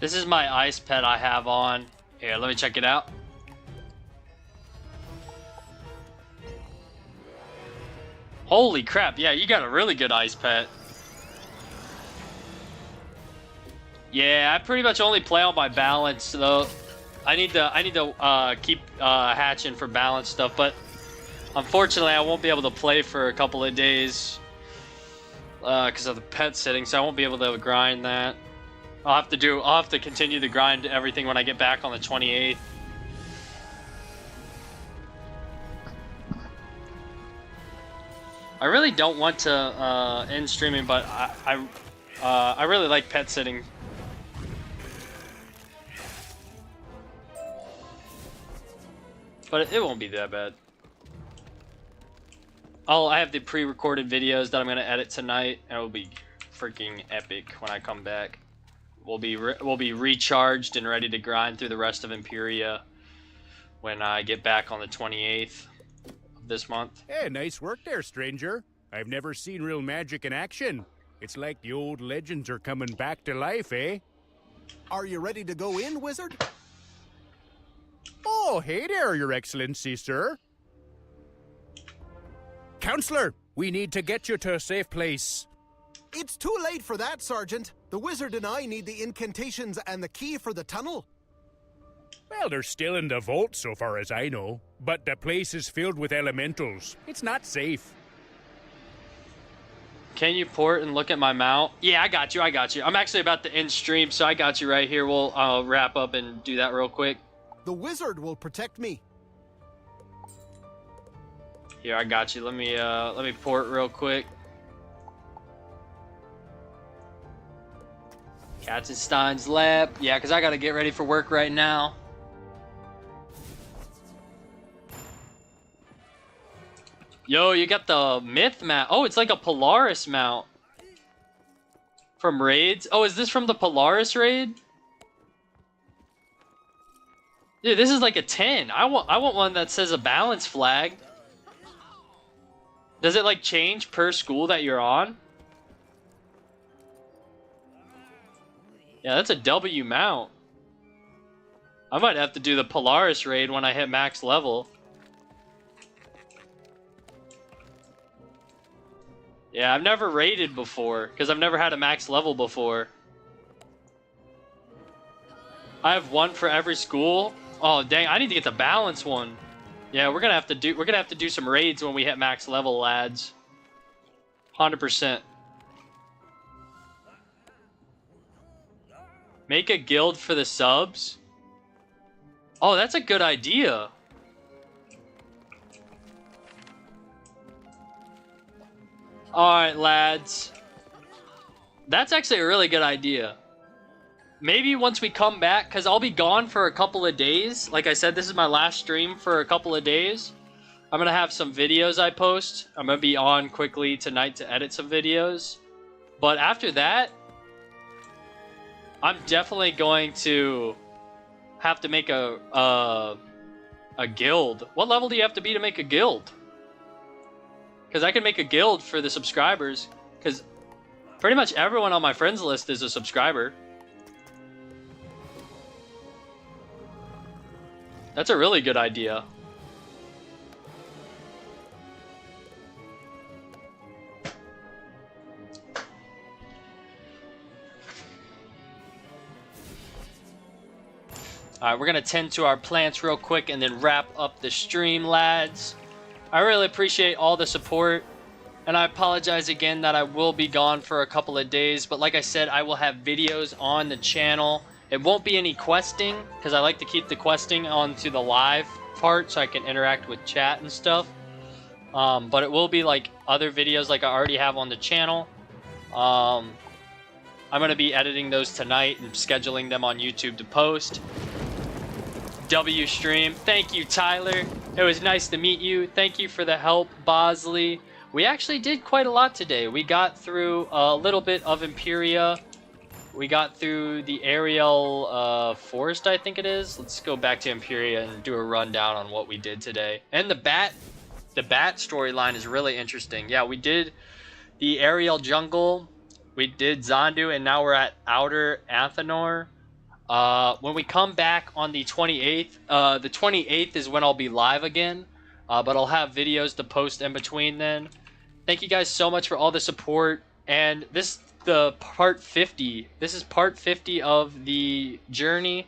This is my ice pet I have on. Here, let me check it out. Holy crap, yeah, you got a really good ice pet. Yeah, I pretty much only play on my balance, though. I need to keep hatching for balance stuff, but unfortunately I won't be able to play for a couple of days because of the pet sitting, so I won't be able to grind that. I'll have to continue to grind everything when I get back on the 28th. I really don't want to end streaming, but I really like pet sitting. But it won't be that bad. I have the pre-recorded videos that I'm gonna edit tonight, and it'll be freaking epic when I come back. We'll be recharged and ready to grind through the rest of Imperia when I get back on the 28th of this month. Hey, nice work there, stranger. I've never seen real magic in action. It's like the old legends are coming back to life, eh? Are you ready to go in, wizard? Oh, hey there, Your Excellency, sir. Counselor, we need to get you to a safe place. It's too late for that, Sergeant. The wizard and I need the incantations and the key for the tunnel. Well, they're still in the vault so far as I know, but the place is filled with elementals. It's not safe. Can you port and look at my mount? Yeah, I got you. I'm actually about to end stream, so I got you right here. We'll wrap up and do that real quick. The wizard will protect me. Here, I got you. Let me port real quick. Katzenstein's lab. Yeah, because I got to get ready for work right now. Yo, you got the myth mount. Oh, it's like a Polaris mount. From raids? Oh, is this from the Polaris raid? Dude, this is like a 10. I want one that says a balance flag. Does it like change per school that you're on? Yeah, that's a W mount. I might have to do the Polaris raid when I hit max level. Yeah, I've never raided before, because I've never had a max level before. I have one for every school. Oh dang, I need to get the balance one. Yeah, we're gonna have to do some raids when we hit max level, lads. 100%. Make a guild for the subs. Oh, that's a good idea. Alright, lads. That's actually a really good idea. Maybe once we come back, because I'll be gone for a couple of days. Like I said, this is my last stream for a couple of days. I'm going to have some videos I post. I'm going to be on quickly tonight to edit some videos. But after that, I'm definitely going to have to make a guild. What level do you have to be to make a guild? Because I can make a guild for the subscribers. Because pretty much everyone on my friends list is a subscriber. That's a really good idea. Alright, we're going to tend to our plants real quick and then wrap up the stream, lads. I really appreciate all the support. And I apologize again that I will be gone for a couple of days. But like I said, I will have videos on the channel. It won't be any questing, because I like to keep the questing onto the live part so I can interact with chat and stuff. But it will be like other videos like I already have on the channel. I'm going to be editing those tonight and scheduling them on YouTube to post. W stream. Thank you, Tyler. It was nice to meet you. Thank you for the help, Bosley. We actually did quite a lot today. We got through a little bit of Imperia. We got through the Ariel Forest, I think it is. Let's go back to Imperia and do a rundown on what we did today. And the bat storyline is really interesting. Yeah, we did the Ariel Jungle. We did Zandu, and now we're at Outer Athanor. When we come back on the 28th, the 28th is when I'll be live again. But I'll have videos to post in between then. Thank you guys so much for all the support. And this the part 50. This is part 50 of the journey.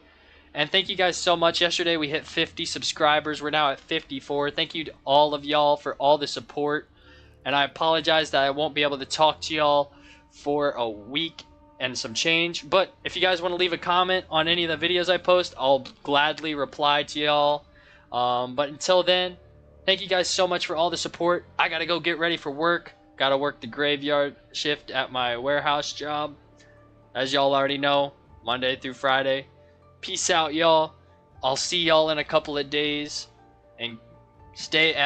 And thank you guys so much. Yesterday we hit 50 subscribers. We're now at 54. Thank you to all of y'all for all the support. And I apologize that I won't be able to talk to y'all for a week and some change. But if you guys want to leave a comment on any of the videos I post, I'll gladly reply to y'all. But until then, thank you guys so much for all the support. I gotta go get ready for work. Gotta work the graveyard shift at my warehouse job. As y'all already know, Monday through Friday. Peace out, y'all. I'll see y'all in a couple of days. And stay at